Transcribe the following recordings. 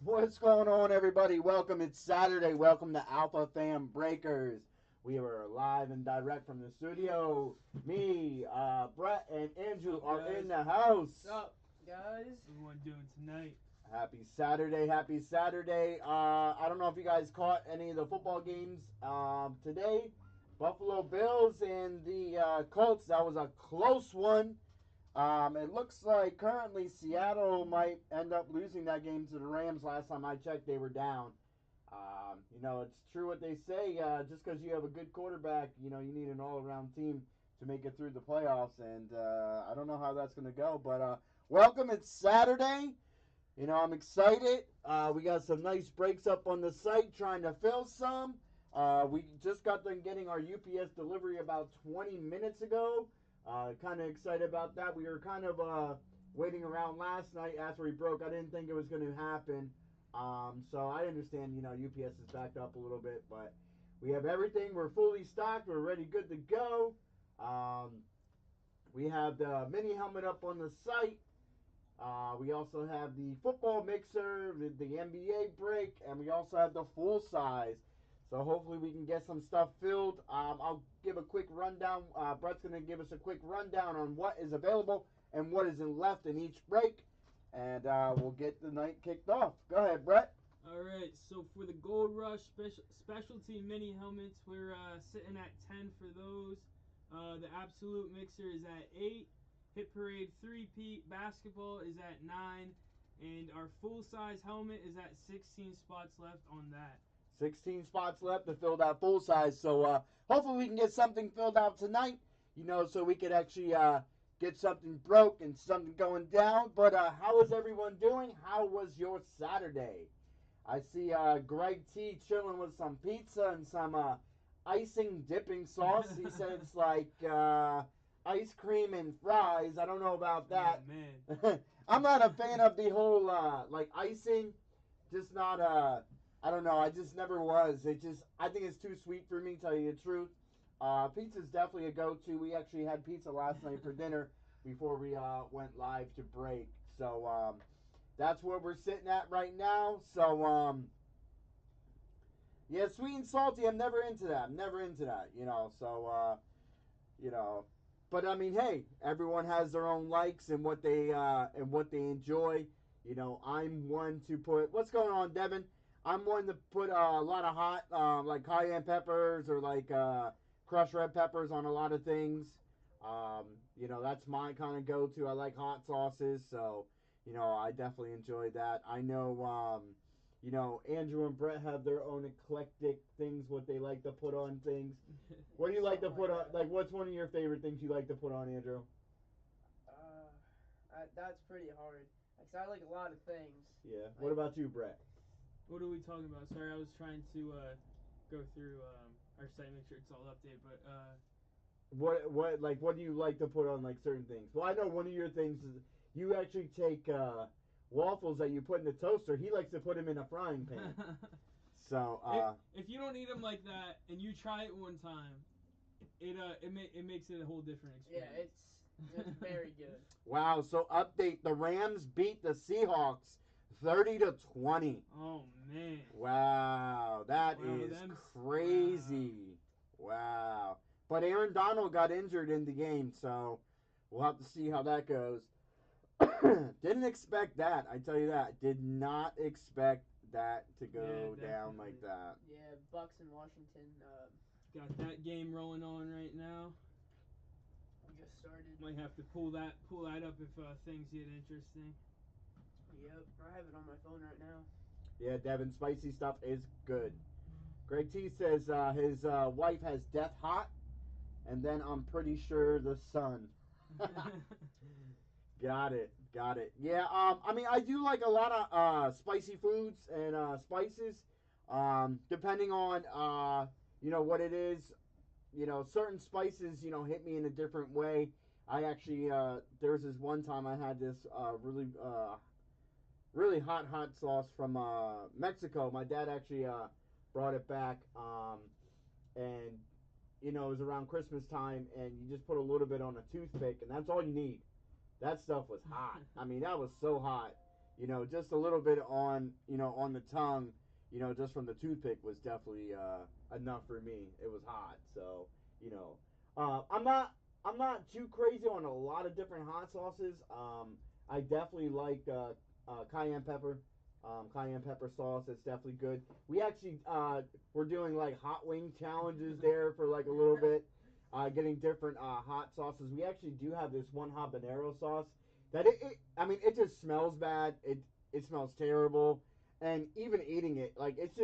What's going on, everybody? Welcome. It's Saturday. Welcome to Alpha Fam Breakers. We are live and direct from the studio. Me, Brett, and Andrew are guys? in the house. What's up, guys? Everyone doing tonight? Happy Saturday. Happy Saturday. I don't know if you guys caught any of the football games today. Buffalo Bills and the Colts. That was a close one. It looks like currently Seattle might end up losing that game to the Rams. Last time I checked, they were down. It's true what they say. Just because you have a good quarterback, you need an all-around team to make it through the playoffs. And I don't know how that's going to go. But welcome. It's Saturday. I'm excited. We got some nice breaks up on the site, trying to fill some. We just got done getting our UPS delivery about 20 minutes ago. Kind of excited about that. We were kind of waiting around last night after we broke. I didn't think it was going to happen. So I understand, UPS is backed up a little bit, but we have everything. We're fully stocked. We're ready, good to go. We have the mini helmet up on the site. We also have the football mixer, the NBA break, and we also have the full size. So hopefully we can get some stuff filled. I'll give a quick rundown. Brett's going to give us a quick rundown on what is available and what is left in each break. And we'll get the night kicked off. Go ahead, Brett. All right. So for the Gold Rush specialty mini helmets, we're sitting at 10 for those. The Absolute Mixer is at 8. Hit Parade 3-peat basketball is at 9, and our full size helmet is at 16 spots left on that. 16 spots left to fill that full size. So hopefully we can get something filled out tonight, so we could actually get something broke and something going down. But how is everyone doing? How was your Saturday? I see Greg T chilling with some pizza and some icing dipping sauce. He said it's like ice cream and fries. I don't know about that. Oh, man. I'm not a fan of the whole like icing. Just not I don't know. I just never was. I think it's too sweet for me. Tell you the truth. Pizza's definitely a go-to. We actually had pizza last night for dinner before we went live to break. So that's where we're sitting at right now. So yeah, sweet and salty. I'm never into that. So but I mean, hey, everyone has their own likes and what they enjoy. I'm one to put. What's going on, Devin? I'm one to put a lot of hot, like cayenne peppers or like crushed red peppers on a lot of things. That's my kind of go-to. I like hot sauces, so I definitely enjoy that. I know, Andrew and Brett have their own eclectic things, what they like to put on things. What do you like to put on? Like, what's one of your favorite things you like to put on, Andrew? That's pretty hard. Cause I like a lot of things. Yeah. What about you, Brett? What are we talking about? Sorry, I was trying to go through our site, make sure it's all updated. But What do you like to put on like certain things? Well, I know one of your things is you actually take waffles that you put in the toaster. He likes to put them in a frying pan. So if you don't eat them like that and you try it one time, it makes it a whole different experience. Yeah, it's very good. wow. So update: the Rams beat the Seahawks 30-20. Oh man. Wow, that is crazy. Wow. But Aaron Donald got injured in the game, so we'll have to see how that goes. Didn't expect that. I tell you that. Did not expect that to go down like that. Yeah, Bucks in Washington. Got that game rolling on right now. We just started. Might have to pull that up if things get interesting. Yep, I have it on my phone right now. Yeah, Devin, spicy stuff is good. Greg T says his wife has death hot, and then I'm pretty sure the son. Got it. Yeah, I mean, I do like a lot of spicy foods and spices. Depending on what it is, certain spices hit me in a different way. I actually there was this one time I had this really hot sauce from Mexico. My dad actually brought it back, and it was around Christmas time, and you just put a little bit on a toothpick, and that's all you need. That stuff was hot. I mean, that was so hot. Just a little bit on on the tongue, just from the toothpick was definitely enough for me. It was hot, so you know, I'm not too crazy on a lot of different hot sauces. I definitely like cayenne pepper. Cayenne pepper sauce, it's definitely good. We actually we're doing like hot wing challenges there for like a little bit, getting different hot sauces. We actually do have this one habanero sauce that I mean, it just smells bad. It smells terrible, and even eating it, like it's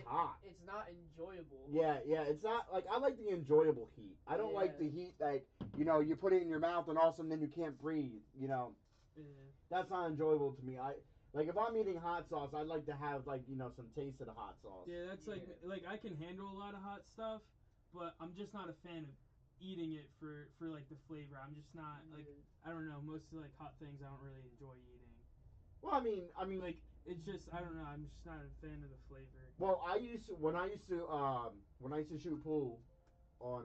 hot. It's not enjoyable. Yeah, it's not like I like the enjoyable heat. I don't like the Yeah. heat like you put it in your mouth and all of a sudden then you can't breathe. Yeah. That's not enjoyable to me. I like if I'm eating hot sauce, I'd like to have like some taste of the hot sauce. Yeah, that's Yeah. like I can handle a lot of hot stuff, but I'm just not a fan of eating it for like the flavor. I'm just not like I don't know. Most of like hot things I don't really enjoy eating. Well, I mean, Like it's just I don't know. I'm just not a fan of the flavor. well, when I used to shoot pool on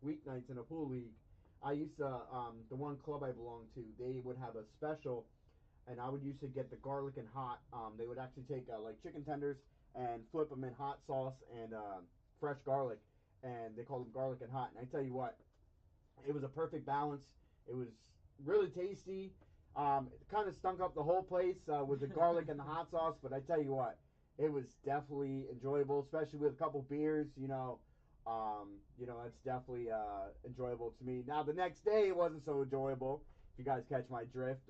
weeknights in a pool league, I used to the one club I belonged to, they would have a special, and I would used to get the garlic and hot. They would actually take like chicken tenders and flip them in hot sauce and fresh garlic, and they called them garlic and hot. And I tell you what, it was a perfect balance. It was really tasty. It kind of stunk up the whole place with the garlic and the hot sauce, but I tell you what, it was definitely enjoyable, especially with a couple beers. That's definitely enjoyable to me. Now the next day it wasn't so enjoyable. If you guys catch my drift,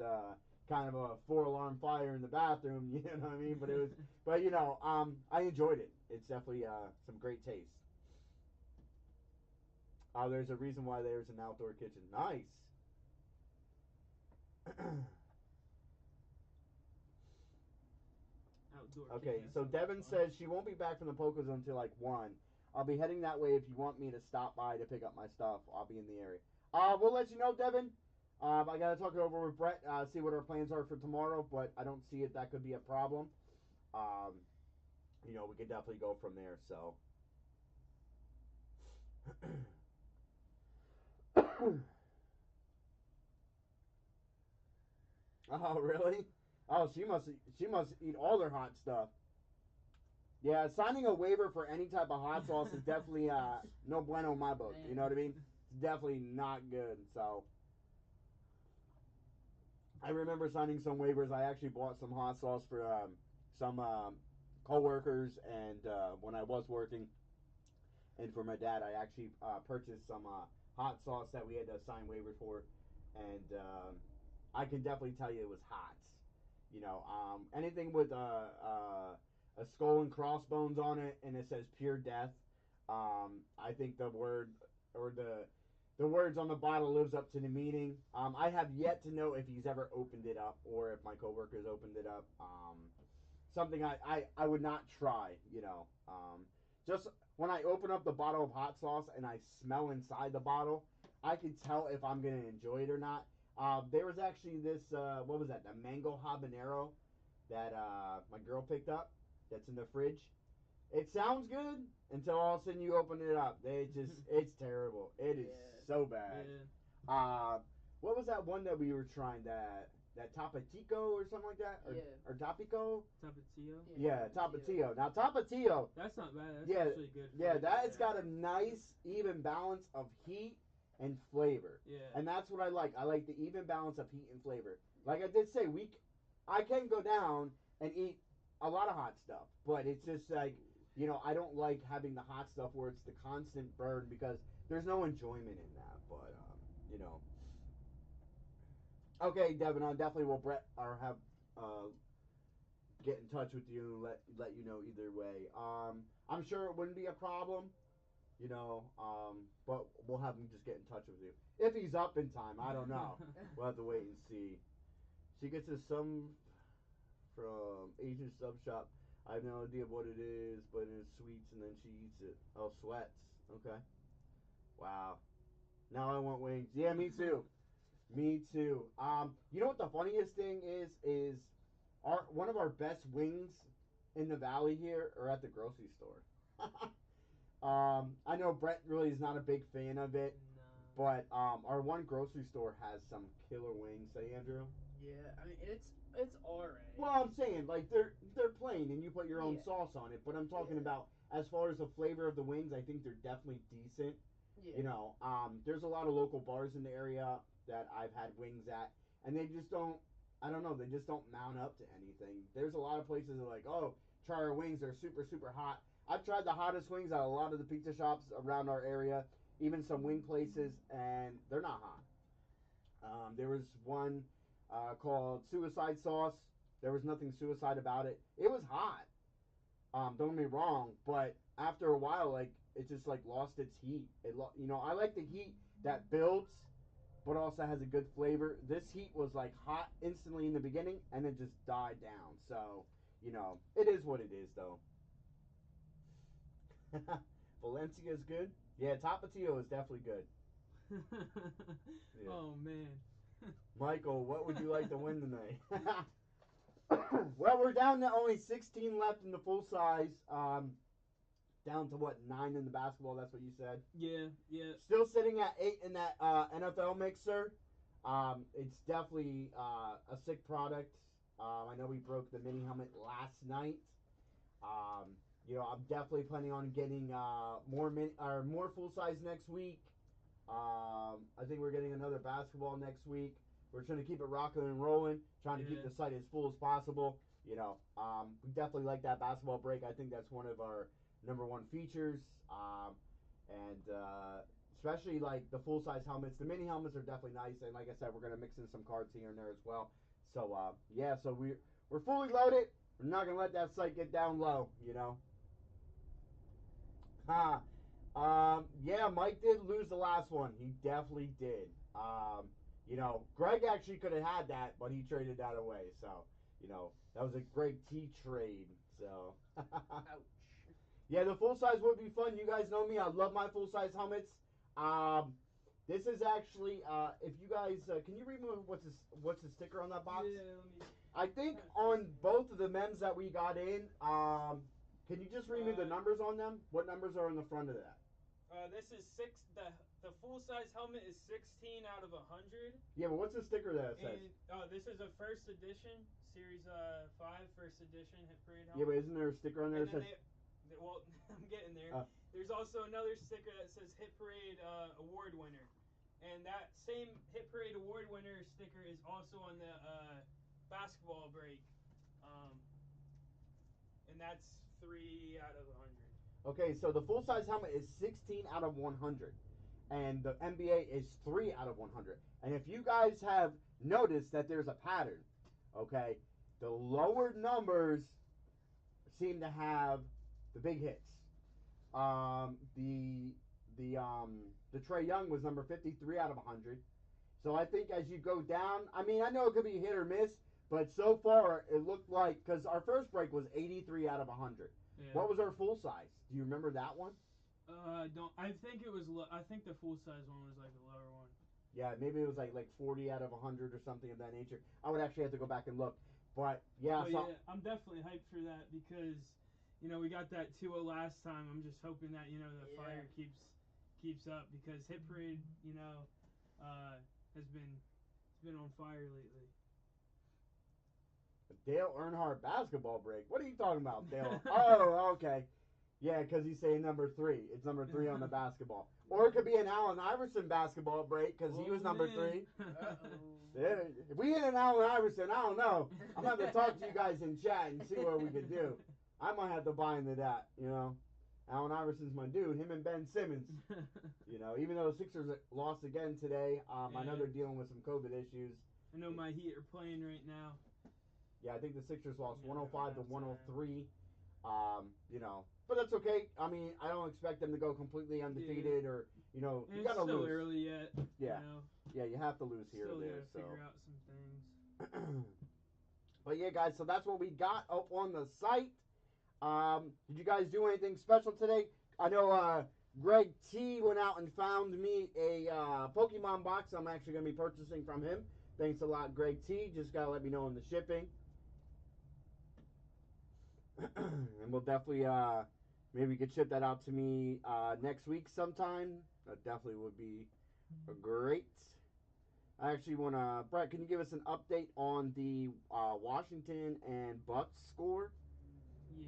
kind of a 4 alarm fire in the bathroom. You know what I mean? But I enjoyed it. It's definitely some great taste. There's a reason why there's an outdoor kitchen. Nice. Outdoor Okay, kitchen. That so sounds like Devin fun. says she won't be back from the Pocos until like 1. I'll be heading that way if you want me to stop by to pick up my stuff. I'll be in the area. We'll let you know, Devin. I gotta talk it over with Brett, see what our plans are for tomorrow, but I don't see it that could be a problem. Um, we could definitely go from there. So, oh really? Oh, she must eat all their hot stuff. Yeah, signing a waiver for any type of hot sauce is definitely no bueno in my book. You know what I mean? It's definitely not good. So I remember signing some waivers. I actually bought some hot sauce for some coworkers, and when I was working, and for my dad, I actually purchased some hot sauce that we had to sign waivers for, and I can definitely tell you it was hot. Anything with a skull and crossbones on it, and it says pure death. I think the word or the words on the bottle lives up to the meaning. I have yet to know if he's ever opened it up or if my coworkers opened it up. Something I would not try. Just when I open up the bottle of hot sauce and I smell inside the bottle, I can tell if I'm gonna enjoy it or not. There was actually this what was that? The mango habanero that my girl picked up. That's in the fridge. It sounds good until all of a sudden you open it up. It's terrible. It is Yeah. so bad. Yeah. Uh, what was that one that we were trying that Tapatico or something like that Yeah. or Tapico? Tapatio. Yeah, Tapatio. Now Tapatio, That's not bad. That's yeah, actually good. yeah, flavor, that has got a nice even balance of heat and flavor, Yeah. and that's what I like. I like the even balance of heat and flavor. Like I did say, I can go down and eat a lot of hot stuff, but it's just like I don't like having the hot stuff where it's the constant burn because there's no enjoyment in that. But you know, okay, Devin, I definitely will Brett or have uh, get in touch with you and let you know either way. I'm sure it wouldn't be a problem, but we'll have him just get in touch with you if he's up in time. I don't know. We'll have to wait and see. She gets us some from Asian Sub Shop. I have no idea what it is, but it's sweets and then she eats it. Oh, sweats. Okay. Wow. Now I want wings. Yeah, me too. Me too. You know what the funniest thing is our one of our best wings in the valley here are at the grocery store. I know Brett really is not a big fan of it, No. but our one grocery store has some killer wings. Say, Andrew. Yeah, I mean it's alright. Well, I'm saying like they're plain and you put your own Yeah. sauce on it, but I'm talking Yeah. about as far as the flavor of the wings, I think they're definitely decent. Yeah. You know, there's a lot of local bars in the area that I've had wings at, and they just don't. I don't know. They just don't mount up to anything. There's a lot of places that are like, oh, try our wings. They're super super hot. I've tried the hottest wings at a lot of the pizza shops around our area, even some wing places, and they're not hot. There was one called Suicide Sauce. There was nothing suicide about it. It was hot. Don't get me wrong, but after a while, like it just like lost its heat. I like the heat that builds, but also has a good flavor. This heat was like hot instantly in the beginning, and then just died down. So it is what it is, though. Valencia is good. Yeah, Tapatio is definitely good. Yeah. Oh man. Michael, what would you like to win tonight? Well, we're down to only 16 left in the full size. Down to what, 9 in the basketball? That's what you said. Yeah, yeah. Still sitting at 8 in that NFL mixer. It's definitely a sick product. I know we broke the mini helmet last night. I'm definitely planning on getting more full size next week. I think we're getting another basketball next week. We're trying to keep it rocking and rolling, trying to keep Yeah. the site as full as possible. We definitely like that basketball break. I think that's one of our number one features. And especially like the full size helmets. The mini helmets are definitely nice. And like I said, we're gonna mix in some cards here and there as well. So so we're fully loaded. We're not gonna let that site get down low. Ha. Yeah, Mike did lose the last one. He definitely did. Greg actually could have had that, but he traded that away. So, that was a great T trade. So, Ouch. yeah, the full size would be fun. You guys know me. I love my full size helmets. This is actually, if you guys, can you read me what's the sticker on that box? Yeah, let me. I think on both of the mems that we got in, can you just read me the numbers on them? What numbers are in the front of that? This is the full size helmet is 16 out of 100. Yeah, but what's the sticker that it says? And this is a first edition, series 5 first edition Hit Parade Yeah, helmet. but isn't there a sticker on there And that then says? well, I'm getting there. There's also another sticker that says Hit Parade award winner, and that same Hit Parade award winner sticker is also on the basketball break, and that's 3 out of 100. Okay, so the full size helmet is 16 out of 100, and the NBA is 3 out of 100. And if you guys have noticed that there's a pattern, okay, the lower numbers seem to have the big hits. The Trae Young was number 53 out of 100. So I think as you go down, I mean, I know it could be hit or miss, but so far it looked like, because our first break was 83 out of 100. Yeah. What was our full size? Do you remember that one? Don't. I think it was. I think the full size one was like a lower one. Yeah, maybe it was like 40 out of 100 or something of that nature. I would actually have to go back and look. But yeah, But yeah, I'm definitely hyped for that because, we got that 2-0 last time. I'm just hoping that the Yeah. fire keeps up because Hit Parade, has been on fire lately. Dale Earnhardt basketball break. What are you talking about, Dale? Oh, okay. Yeah, because he's saying number 3. It's number 3 on the basketball. Or it could be an Allen Iverson basketball break because he was number 3. Uh-oh. Yeah, if we hit an Allen Iverson, I don't know. I'm going to have to talk to you guys in chat and see what we can do. I might have to buy into that, Allen Iverson's my dude. Him and Ben Simmons. Even though the Sixers lost again today, I know they're dealing with some COVID issues. I know my Heat are playing right now. Yeah, I think the Sixers lost Yeah, 105 to outside. 103. But that's okay. I mean, I don't expect them to go completely undefeated or, And you it's got to still lose. early yet. Yeah. Yeah, you have to lose here Still or there. gotta figure out some things. But yeah, guys, so that's what we got up on the site. Did you guys do anything special today? I know Greg T went out and found me a Pokemon box I'm actually going to be purchasing from him. Thanks a lot, Greg T. Just got to let me know in the shipping. And we'll definitely, maybe you could ship that out to me next week sometime. That definitely would be great. I actually want to, Brett, can you give us an update on the Washington and Bucks score? Yeah.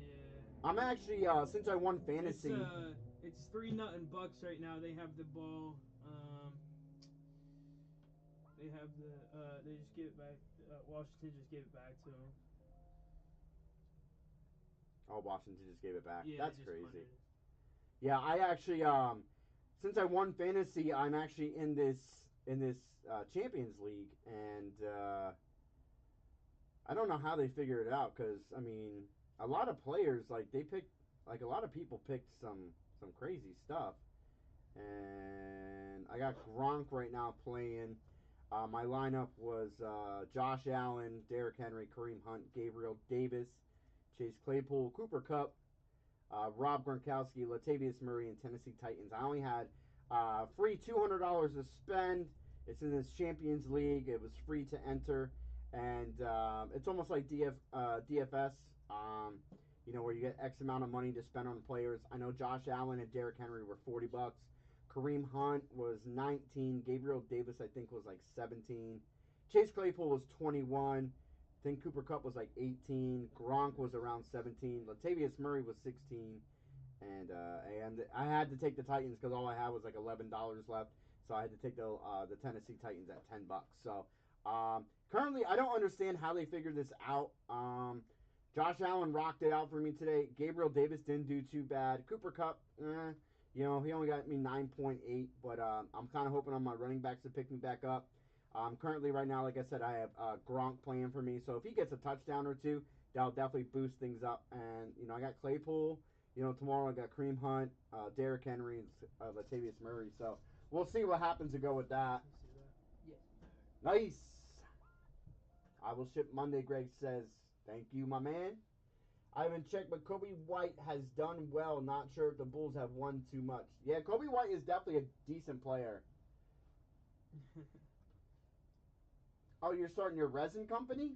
I'm actually, since I won fantasy. It's 3-0 Bucks right now. They have the ball. They have they just give it back. Washington just gave it back to them. Oh, Washington just gave it back. Yeah, That's they just crazy. punted. Yeah, I actually, since I won fantasy, I'm actually in this Champions League, and I don't know how they figure it out because I mean, a lot of players like they picked, like a lot of people picked some crazy stuff, and I got Gronk right now playing. My lineup was Josh Allen, Derrick Henry, Kareem Hunt, Gabriel Davis, Chase Claypool, Cooper Cup, Rob Gronkowski, Latavius Murray, and Tennessee Titans. I only had free $200 to spend. It's in this Champions League. It was free to enter, and it's almost like DFS. Where you get X amount of money to spend on players. I know Josh Allen and Derrick Henry were $40. Kareem Hunt was 19. Gabriel Davis, I think, was like 17. Chase Claypool was 21. I think Cooper Cup was like 18. Gronk was around 17. Latavius Murray was 16. And I had to take the Titans because all I had was like $11 left. So I had to take the Tennessee Titans at $10. So currently, I don't understand how they figured this out. Josh Allen rocked it out for me today. Gabriel Davis didn't do too bad. Cooper Cup, he only got me 9.8, but I'm kind of hoping on my running backs to pick me back up. Currently, right now, like I said, I have Gronk playing for me, so if he gets a touchdown or two, that'll definitely boost things up. And I got Claypool. Tomorrow I got Kareem Hunt, Derrick Henry, and Latavius Murray. So we'll see what happens to go with that. You see that? Yeah. Nice. I will ship Monday. Greg says, "Thank you, my man." I haven't checked, but Kobe White has done well. Not sure if the Bulls have won too much. Yeah, Kobe White is definitely a decent player. Oh, you're starting your resin company?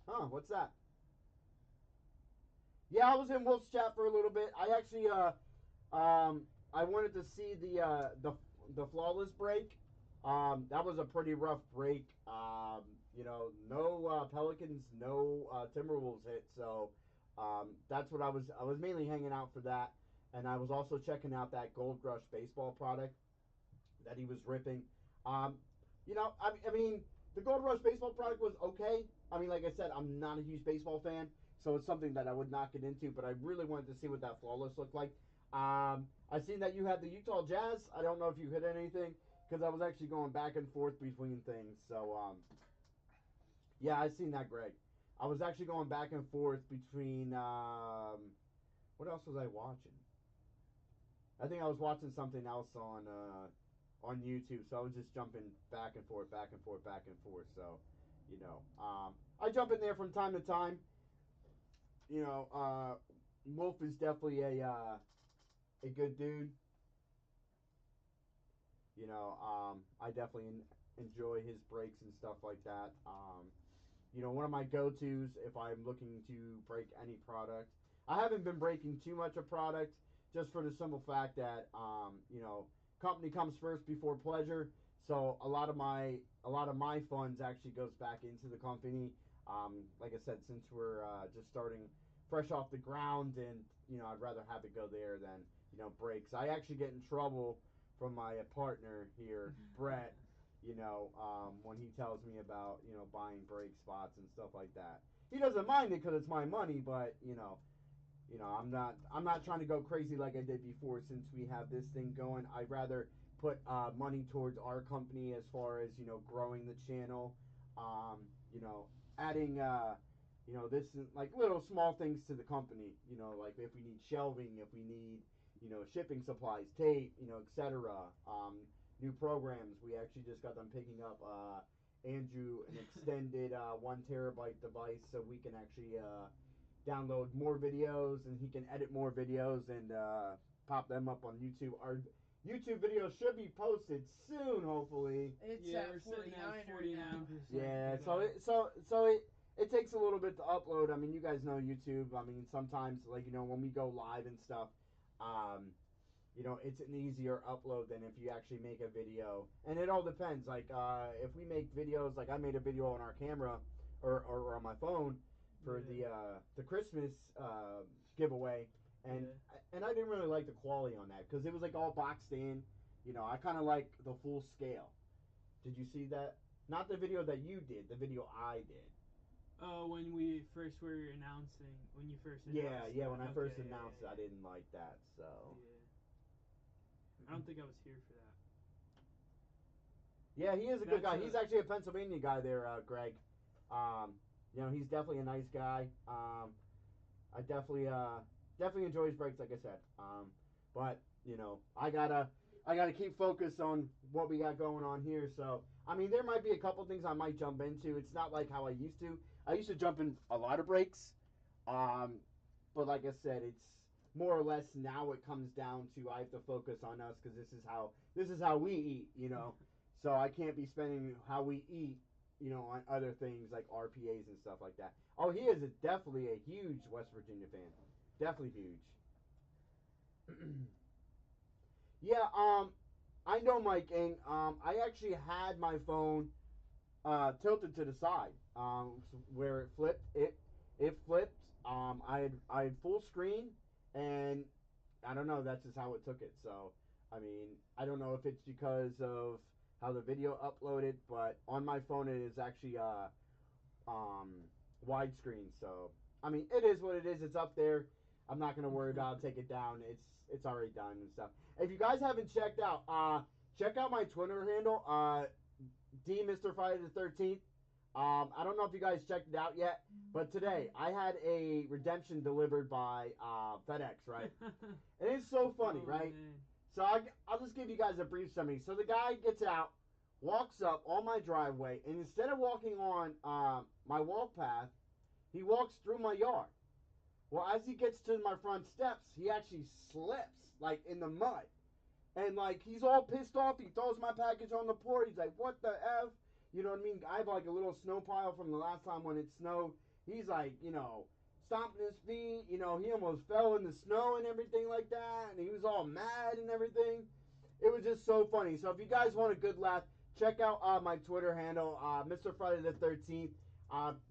Huh, what's that? Yeah, I was in Wolf's chat for a little bit. I actually I wanted to see the flawless break. That was a pretty rough break. No Pelicans, no Timberwolves hit. So that's what I was mainly hanging out for that, and I was also checking out that Gold Rush baseball product that he was ripping. Um, I mean, the Gold Rush baseball product was okay. I mean, like I said, I'm not a huge baseball fan, so it's something that I would not get into. But I really wanted to see what that flawless looked like. I seen that you had the Utah Jazz. I don't know if you hit anything because I was actually going back and forth between things. So yeah, I seen that, Greg. I was actually going back and forth between what else was I watching? I think I was watching something else on YouTube, so I was just jumping back and forth, back and forth, back and forth. So, I jump in there from time to time. Wolf is definitely a good dude. I definitely enjoy his breaks and stuff like that. One of my go-tos if I'm looking to break any product. I haven't been breaking too much of product just for the simple fact that company comes first before pleasure. So a lot of my funds actually goes back into the company. Like I said, since we're just starting fresh off the ground, and I'd rather have it go there than breaks. I actually get in trouble from my partner here, Brett, when he tells me about buying brake spots and stuff like that. He doesn't mind it because it's my money, but I'm not trying to go crazy like I did before. Since we have this thing going, I'd rather put money towards our company as far as growing the channel, um, you know adding this like little small things to the company. Like if we need shelving, if we need shipping supplies, tape, etc. New programs. We actually just got them picking up Andrew an extended 1 terabyte device, so we can actually download more videos, and he can edit more videos and pop them up on YouTube. Our YouTube video should be posted soon, hopefully. It's Yeah, at we're sitting 49 at right now. 49%. Yeah, so it takes a little bit to upload. I mean, you guys know YouTube. I mean, sometimes when we go live and stuff, you know, it's an easier upload than if you actually make a video. And it all depends. Like, if we make videos, like I made a video on our camera or on my phone for the Christmas giveaway, and and I didn't really like the quality on that because it was like all boxed in. You know, I kind of like the full scale. Did you see that? Not the video that you did, the video I did. Oh, when we first were announcing, when you first announced Yeah. it. When I Okay, first yeah, announced it, yeah, I didn't like that. So. I don't think I was here for that. Yeah, he is a good That's guy. He's actually a Pennsylvania guy there, Greg. You know, he's definitely a nice guy. I definitely enjoy his breaks, like I said. But you know, I gotta keep focused on what we got going on here. So I mean, there might be a couple things I might jump into. It's not like how I used to. I used to jump in a lot of breaks. But like I said, it's more or less now it comes down to I have to focus on us because this is how we eat. You know, so I can't be spending how we eat, you know, on other things like RPAs and stuff like that. Oh, he is definitely a huge West Virginia fan. Definitely huge. Yeah, I know Mike Ing. I actually had my phone tilted to the side, where it flipped. It flipped. I had full screen, and I don't know. That's just how it took it. So, I mean, I don't know if it's because of how the video uploaded, but on my phone it is actually um, widescreen. So, I mean, it is what it is. It's up there. I'm not gonna worry about it. Take it down. It's already done and stuff. If you guys haven't checked out, check out my Twitter handle, D Mr. Friday the 13th. I don't know if you guys checked it out yet, but today I had a redemption delivered by FedEx, right? And it's so funny, Oh, right? man. So I'll just give you guys a brief summary. So the guy gets out, walks up on my driveway, and instead of walking on my walk path, he walks through my yard. Well, as he gets to my front steps, he actually slips, like, in the mud. And, like, he's all pissed off. He throws my package on the porch. He's like, what the F? You know what I mean? I have, like, a little snow pile from the last time when it snowed. He's, like, you know, stomping his feet. You know, he almost fell in the snow and everything like that. And he was all mad and everything. It was just so funny. So if you guys want a good laugh, check out my Twitter handle, Mr. Friday the 13th.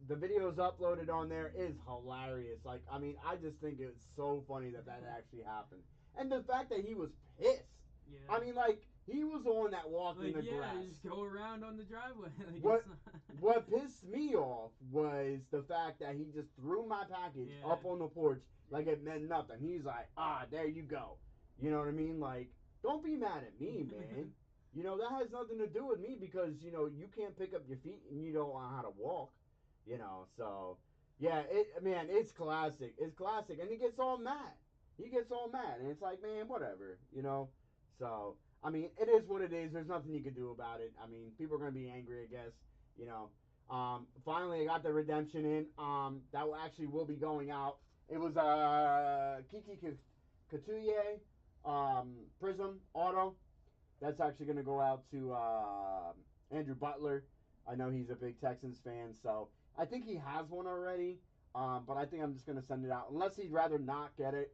The video is uploaded on there. It is hilarious. Like, I mean, I just think it's so funny that actually happened. And the fact that he was pissed. Yeah. I mean, like, he was the one that walked in the grass. Just go around on the driveway. Like, What- it's not... What pissed me off was the fact that he just threw my package up on the porch like it meant nothing. He's like, there you go. You know what I mean? Like, don't be mad at me, man. You know, that has nothing to do with me because, you know, you can't pick up your feet and you don't know how to walk. You know, so, yeah, it's classic. It's classic. And he gets all mad. He gets all mad. And it's like, man, whatever, you know? So, I mean, it is what it is. There's nothing you can do about it. I mean, people are going to be angry, I guess, you know. Finally, I got the redemption in. That actually will be going out. It was Kiki Couturier Prism Auto. That's actually going to go out to Andrew Butler. I know he's a big Texans fan, so I think he has one already. But I think I'm just going to send it out unless he'd rather not get it.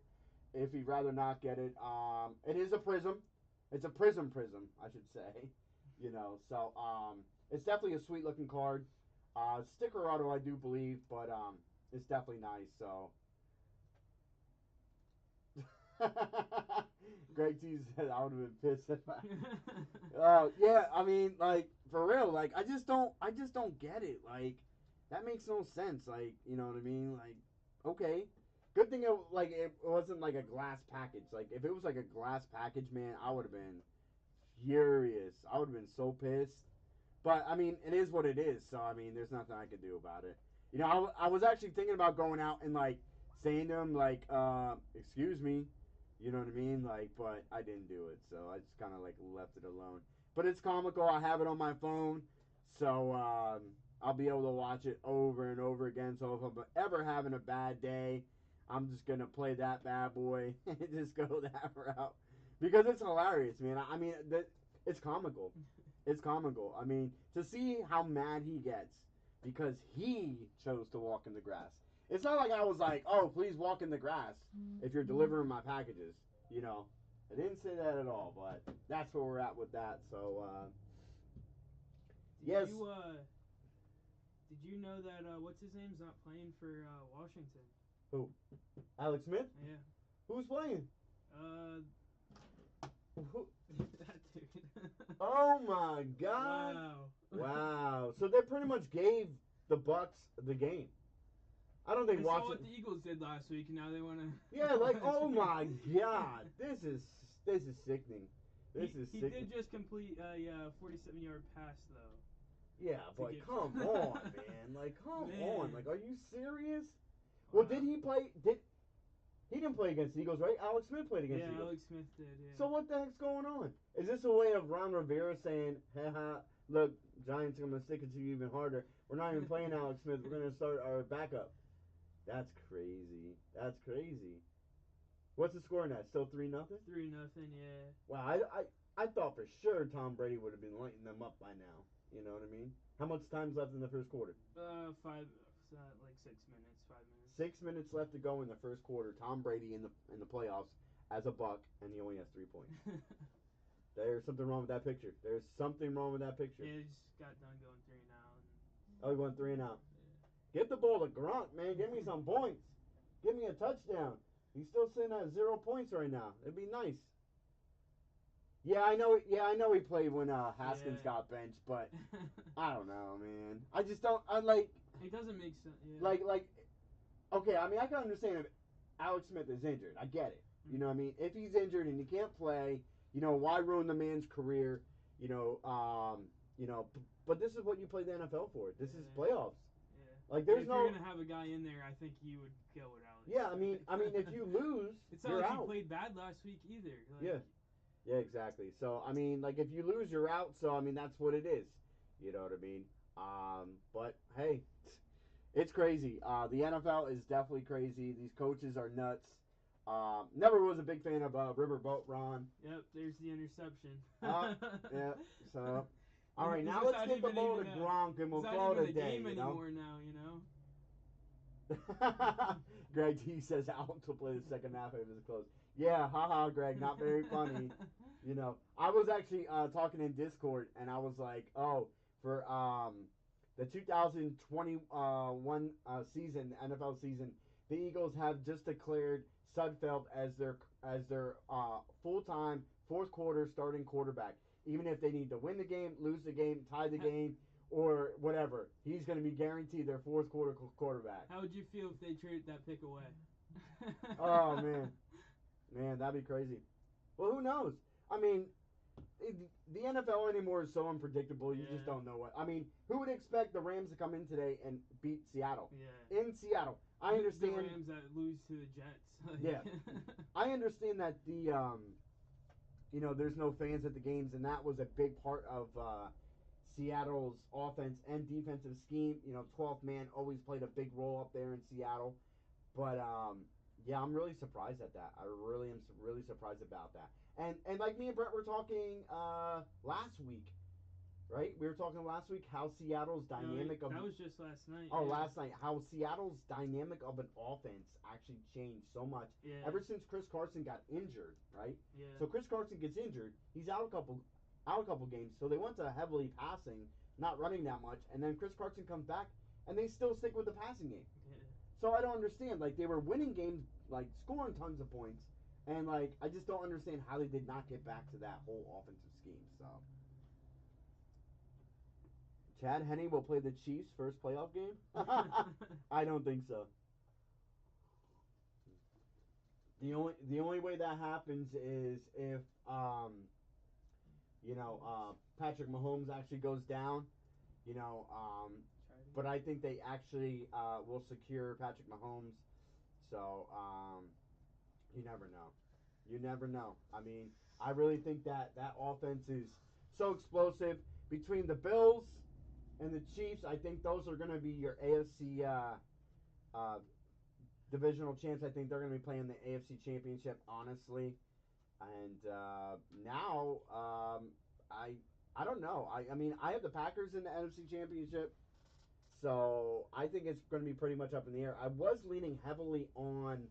If he'd rather not get it, it is a Prism. It's a Prism, I should say. You know, so it's definitely a sweet looking card. Sticker auto, I do believe, but it's definitely nice. So. Greg T said I would have been pissed if yeah, I mean, like, for real, like, I just don't get it. Like, that makes no sense. Like, you know what I mean? Like, okay. Good thing it wasn't like a glass package. Like, if it was like a glass package, man, I would have been furious. I would have been so pissed. But, I mean, it is what it is. So, I mean, there's nothing I could do about it. You know, I was actually thinking about going out and, like, saying to him, like, excuse me. You know what I mean? Like, but I didn't do it. So, I just kind of, like, left it alone. But it's comical. I have it on my phone. So, I'll be able to watch it over and over again. So, if I'm ever having a bad day, I'm just going to play that bad boy and just go that route. Because it's hilarious, man. I mean, it's comical. It's comical. I mean, to see how mad he gets because he chose to walk in the grass. It's not like I was like, oh, please walk in the grass if you're delivering my packages, you know. I didn't say that at all, but that's where we're at with that. So, yes. Did you know that what's his name's not playing for Washington? Who? Alex Smith? Yeah. Who's playing? Who? That dude. Oh my God! Wow. Wow. So they pretty much gave the Bucks the game. I don't think They saw what Washington. the Eagles did last week, and now they want to. Yeah, like oh my God, this is sickening. This is He sickening. did just complete a 47-yard pass though. Yeah, but give- come on, man. Like, come on. Man. Like, are you serious? Well, did he play? He didn't play against the Eagles, right? Alex Smith played against the Yeah, Eagles. Alex Smith did. Yeah. So what the heck's going on? Is this a way of Ron Rivera saying, haha, look, Giants are going to stick it to you even harder. We're not even playing Alex Smith. We're going to start our backup. That's crazy. That's crazy. What's the score in that? Still 3-0? 3-0. Yeah. Wow, I thought for sure Tom Brady would have been lighting them up by now. You know what I mean? How much time's left in the first quarter? 5, like 6 minutes, 5 minutes. 6 minutes left to go in the first quarter. Tom Brady in the playoffs as a Buck, and he only has 3 points. There's something wrong with that picture. There's something wrong with that picture. Yeah, he just got done going 3 and out. Oh, he went 3 and out. Yeah. Get the ball to Gronk, man. Give me some points. Give me a touchdown. He's still sitting at 0 points right now. It'd be nice. Yeah, I know. Yeah, I know he played when Haskins Yeah. got benched, but I don't know, man. I just don't. I like. It doesn't make sense. Yeah. Like. Okay, I mean, I can understand if Alex Smith is injured. I get it. You know what I mean? If he's injured and he can't play, you know, why ruin the man's career? You know, but this is what you play the NFL for. This is playoffs. Yeah. Like, there's if no. you're gonna have a guy in there, I think you would go with Alex. Yeah, I mean, if you lose, it's not you're like out. he played bad last week either. Like, Yeah. Yeah, exactly. So I mean, like, if you lose, you're out. So I mean, that's what it is. You know what I mean? But hey, it's crazy. The NFL is definitely crazy. These coaches are nuts. Never was a big fan of Riverboat Ron. Yep, there's the interception. Yeah. So, all right, He's now just let's not get the even ball to even, Gronk and we'll it's call not it a even the day. game You know. anymore now, you know. Greg T says Alex will play the second half if it's close. Yeah, haha, Greg, not very funny. You know, I was actually talking in Discord, and I was like, oh, for the 2021 season, NFL season, the Eagles have just declared Sudfeld as their full-time fourth quarter starting quarterback. Even if they need to win the game, lose the game, tie the game, or whatever, he's going to be guaranteed their fourth quarter quarterback. How would you feel if they traded that pick away? Oh, man, that'd be crazy. Well, who knows? I mean, the NFL anymore is so unpredictable. You just don't know what. I mean, who would expect the Rams to come in today and beat Seattle? Yeah. In Seattle, I understand. The Rams that lose to the Jets. Yeah, I understand that there's no fans at the games, and that was a big part of Seattle's offense and defensive scheme. 12th man always played a big role up there in Seattle, but yeah, I'm really surprised at that. I really am really surprised about that. And like me and Brett were talking last week, right? We were talking last week how Seattle's dynamic that was just last night. Oh, yeah. last night. How Seattle's dynamic of an offense actually changed so much. Yeah. Ever since Chris Carson got injured, right? Yeah. So Chris Carson gets injured. He's out a couple games. So they went to heavily passing, not running that much. And then Chris Carson comes back, and they still stick with the passing game. Yeah. So I don't understand. Like, they were winning games, like, scoring tons of points. And, like, I just don't understand how they did not get back to that whole offensive scheme. So Chad Henne will play the Chiefs' first playoff game? I don't think so. The only way that happens is if Patrick Mahomes actually goes down, but I think they actually will secure Patrick Mahomes. So you never know. You never know. I mean, I really think that offense is so explosive. Between the Bills and the Chiefs, I think those are going to be your AFC divisional champs. I think they're going to be playing the AFC Championship, honestly. And now, I don't know. I mean, I have the Packers in the NFC Championship, so I think it's going to be pretty much up in the air. I was leaning heavily on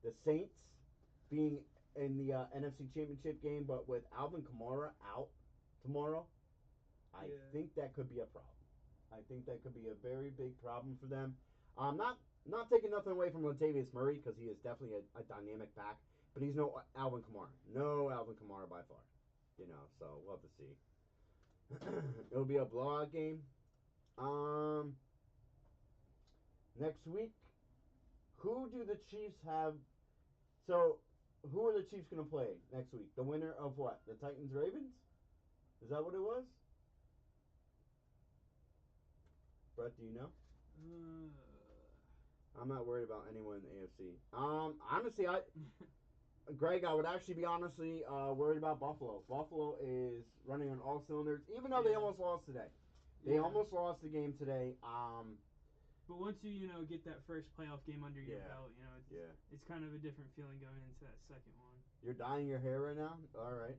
the Saints being in the NFC Championship game, but with Alvin Kamara out tomorrow, I Yeah. think that could be a problem. I think that could be a very big problem for them. Not taking nothing away from Latavius Murray because he is definitely a dynamic back, but he's no Alvin Kamara. No Alvin Kamara by far. So we'll have to see. It'll be a blowout game. Next week, who do the Chiefs have? So, who are the Chiefs going to play next week? The winner of what? The Titans Ravens? Is that what it was? Brett, do you know? I'm not worried about anyone in the AFC. Honestly, Greg, I would actually be honestly worried about Buffalo. Buffalo is running on all cylinders, even though they almost lost today. They almost lost the game today. But once you get that first playoff game under your belt, Yeah. it's kind of a different feeling going into that second one. You're dyeing your hair right now? All right.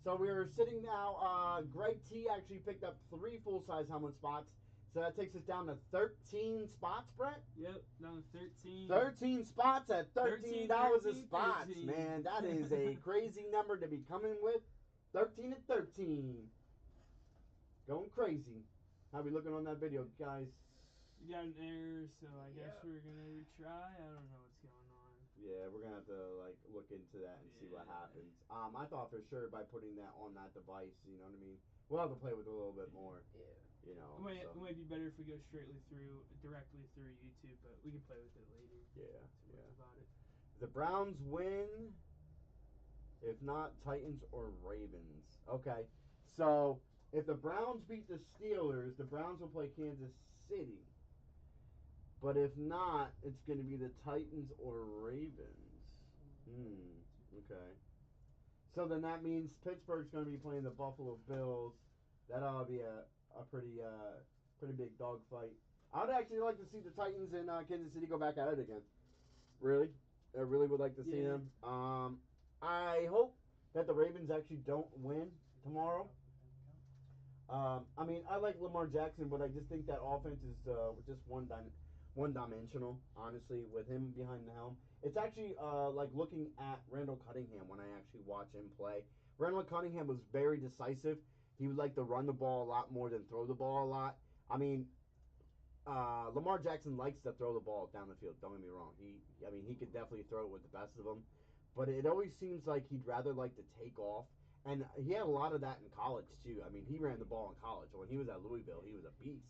So we are sitting now. Greg T actually picked up 3 full-size helmet spots. So that takes us down to 13 spots, Brett? Yep, down to 13. 13 spots at $13 a spot. 13. Man, that is a crazy number to be coming with. 13 at 13. Going crazy. How we looking on that video, guys? You got an error, so I guess we're going to retry. I don't know what's going on. Yeah, we're going to have to look into that and see what happens. I thought for sure by putting that on that device, you know what I mean? We'll have to play with it a little bit more. Yeah. It might be better if we go directly through YouTube, but we can play with it later. Yeah. About it. The Browns win. If not, Titans or Ravens. Okay. So, if the Browns beat the Steelers, the Browns will play Kansas City. But if not, it's going to be the Titans or Ravens. Okay. So then that means Pittsburgh's going to be playing the Buffalo Bills. That ought to be a pretty big dogfight. I would actually like to see the Titans and Kansas City go back at it again. Really? I really would like to see them. I hope that the Ravens actually don't win tomorrow. I mean, I like Lamar Jackson, but I just think that offense is just one-dimensional, honestly, with him behind the helm. It's actually like looking at Randall Cunningham when I actually watch him play. Randall Cunningham was very decisive. He would like to run the ball a lot more than throw the ball a lot. I mean, Lamar Jackson likes to throw the ball down the field. Don't get me wrong. He could definitely throw it with the best of them. But it always seems like he'd rather like to take off. And he had a lot of that in college, too. I mean, he ran the ball in college. When he was at Louisville, he was a beast.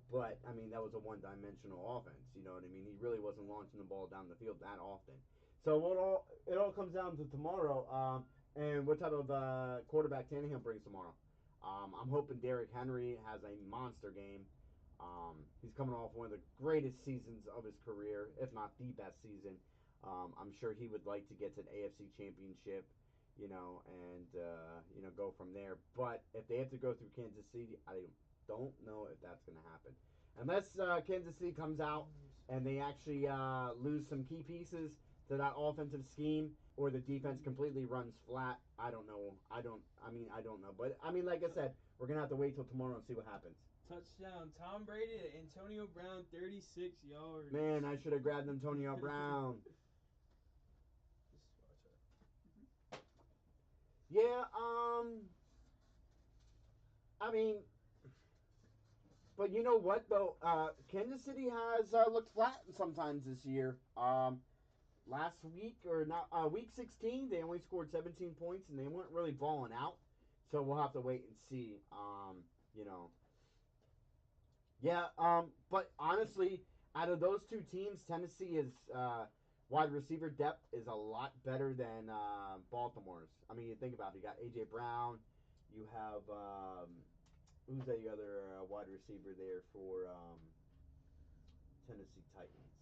But, I mean, that was a one-dimensional offense. You know what I mean? He really wasn't launching the ball down the field that often. So it all comes down to tomorrow and what type of quarterback Tannehill brings tomorrow. I'm hoping Derrick Henry has a monster game. He's coming off one of the greatest seasons of his career, if not the best season. I'm sure he would like to get to an AFC Championship, and go from there. But if they have to go through Kansas City, I don't know if that's going to happen. Unless Kansas City comes out and they actually lose some key pieces to that offensive scheme, or the defense completely runs flat. I don't know. I don't know. But, like I said, we're going to have to wait till tomorrow and see what happens. Touchdown. Tom Brady to Antonio Brown, 36 yards. Man, I should have grabbed Antonio Brown. Yeah, but you know what, though? Kansas City has looked flat sometimes this year. Last week, week 16, they only scored 17 points, and they weren't really balling out. So we'll have to wait and see, Yeah, but honestly, out of those two teams, Tennessee is wide receiver depth is a lot better than Baltimore's. I mean, you think about it. You got A.J. Brown. You have who's the other wide receiver there for Tennessee Titans?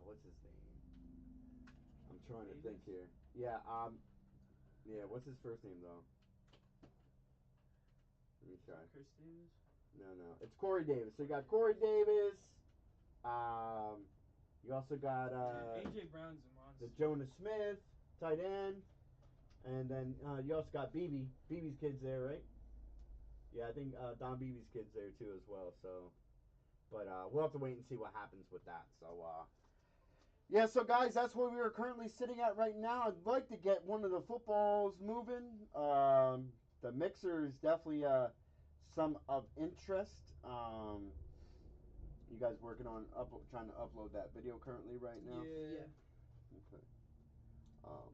What's his name? I'm trying to think here. Yeah, what's his first name, though? Let me try. Chris Davis? No. It's Corey Davis. So you got Corey Davis. You also got A.J. Brown's a monster. the Jonas Smith, tight end. And then you also got Beebe. Beebe's kid's there, right? Yeah, I think Don Beebe's kid's there too as well. So, but we'll have to wait and see what happens with that. So, Yeah, so guys, that's where we are currently sitting at right now. I'd like to get one of the footballs moving. The mixer is definitely some of interest. You guys working on trying to upload that video currently right now? Yeah. Okay. Um,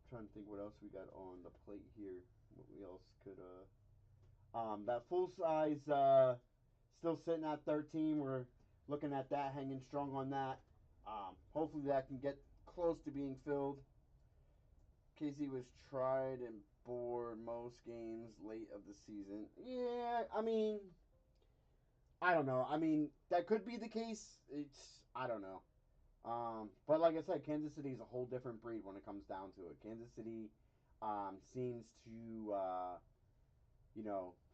trying to think what else we got on the plate here. What we else could that full size still sitting at 13. We're looking at that, hanging strong on that. Hopefully that can get close to being filled. Casey was tried and bored most games late of the season. Yeah, I mean, I don't know. I mean, that could be the case. I don't know. But like I said, Kansas City is a whole different breed when it comes down to it. Kansas City seems to,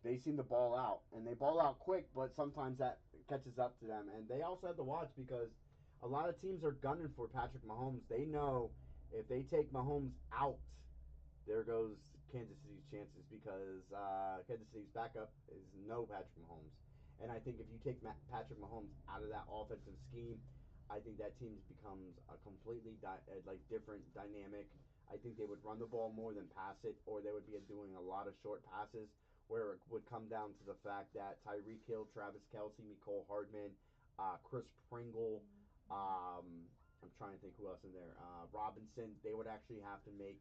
they seem to ball out. And they ball out quick, but sometimes that catches up to them. And they also have to watch because a lot of teams are gunning for Patrick Mahomes. They know if they take Mahomes out, there goes Kansas City's chances because Kansas City's backup is no Patrick Mahomes. And I think if you take Patrick Mahomes out of that offensive scheme, I think that team becomes a completely different dynamic. I think they would run the ball more than pass it, or they would be doing a lot of short passes, where it would come down to the fact that Tyreek Hill, Travis Kelce, Mecole Hardman, Chris Pringle, I'm trying to think who else in there, Robinson, they would actually have to make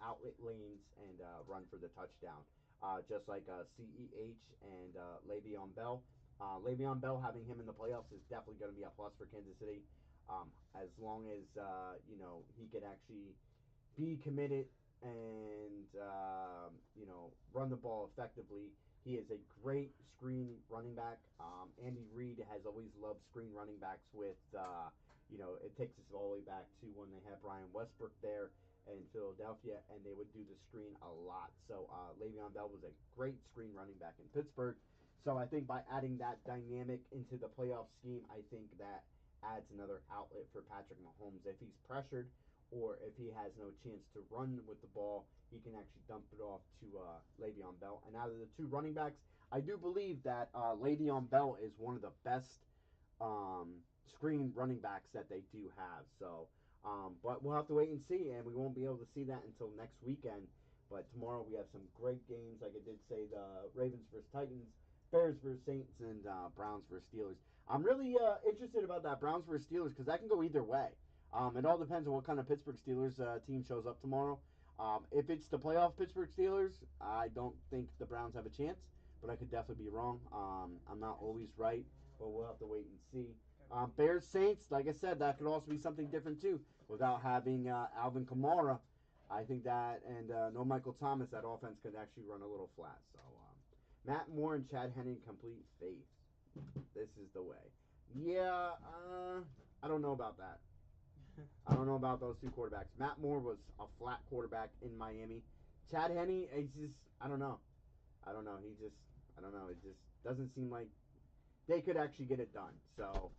outlet lanes and run for the touchdown. Just like CEH and Le'Veon Bell. Le'Veon Bell, having him in the playoffs is definitely going to be a plus for Kansas City. As long as he could actually be committed and run the ball effectively. He is a great screen running back. Andy Reid has always loved screen running backs with it takes us all the way back to when they had Brian Westbrook there in Philadelphia, and they would do the screen a lot. So Le'Veon Bell was a great screen running back in Pittsburgh. So I think by adding that dynamic into the playoff scheme, I think that adds another outlet for Patrick Mahomes. If he's pressured or if he has no chance to run with the ball, he can actually dump it off to Le'Veon Bell. And out of the two running backs, I do believe that Le'Veon Bell is one of the best screen running backs that they do have. So, but we'll have to wait and see, and we won't be able to see that until next weekend. But tomorrow we have some great games, like I did say, the Ravens versus Titans, Bears versus Saints, and Browns versus Steelers. I'm really interested about that Browns versus Steelers because that can go either way. It all depends on what kind of Pittsburgh Steelers team shows up tomorrow. If it's the playoff Pittsburgh Steelers, I don't think the Browns have a chance, but I could definitely be wrong. I'm not always right, but we'll have to wait and see. Bears Saints, like I said, that could also be something different too. Without having Alvin Kamara, I think that and no Michael Thomas, that offense could actually run a little flat. So Matt Moore and Chad Henne complete faith. This is the way. Yeah, I don't know about that. I don't know about those two quarterbacks. Matt Moore was a flat quarterback in Miami. Chad Henne, I don't know. I don't know. I don't know. It just doesn't seem like they could actually get it done. So,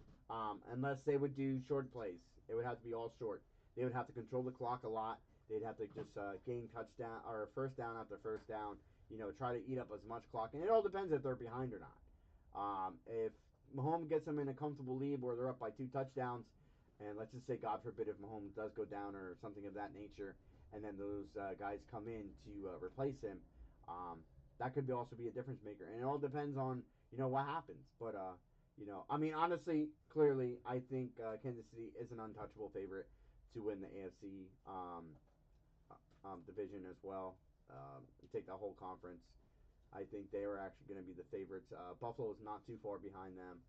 unless they would do short plays, it would have to be all short. They would have to control the clock a lot. They'd have to just gain touchdown or first down after first down. Try to eat up as much clock, and it all depends if they're behind or not. If Mahomes gets them in a comfortable lead where they're up by 2 touchdowns, and let's just say, God forbid, if Mahomes does go down or something of that nature, and then those guys come in to replace him, that could also be a difference maker. And it all depends on what happens. But I mean, honestly, clearly, I think Kansas City is an untouchable favorite to win the AFC division as well. Take the whole conference. I think they are actually going to be the favorites. Buffalo is not too far behind them.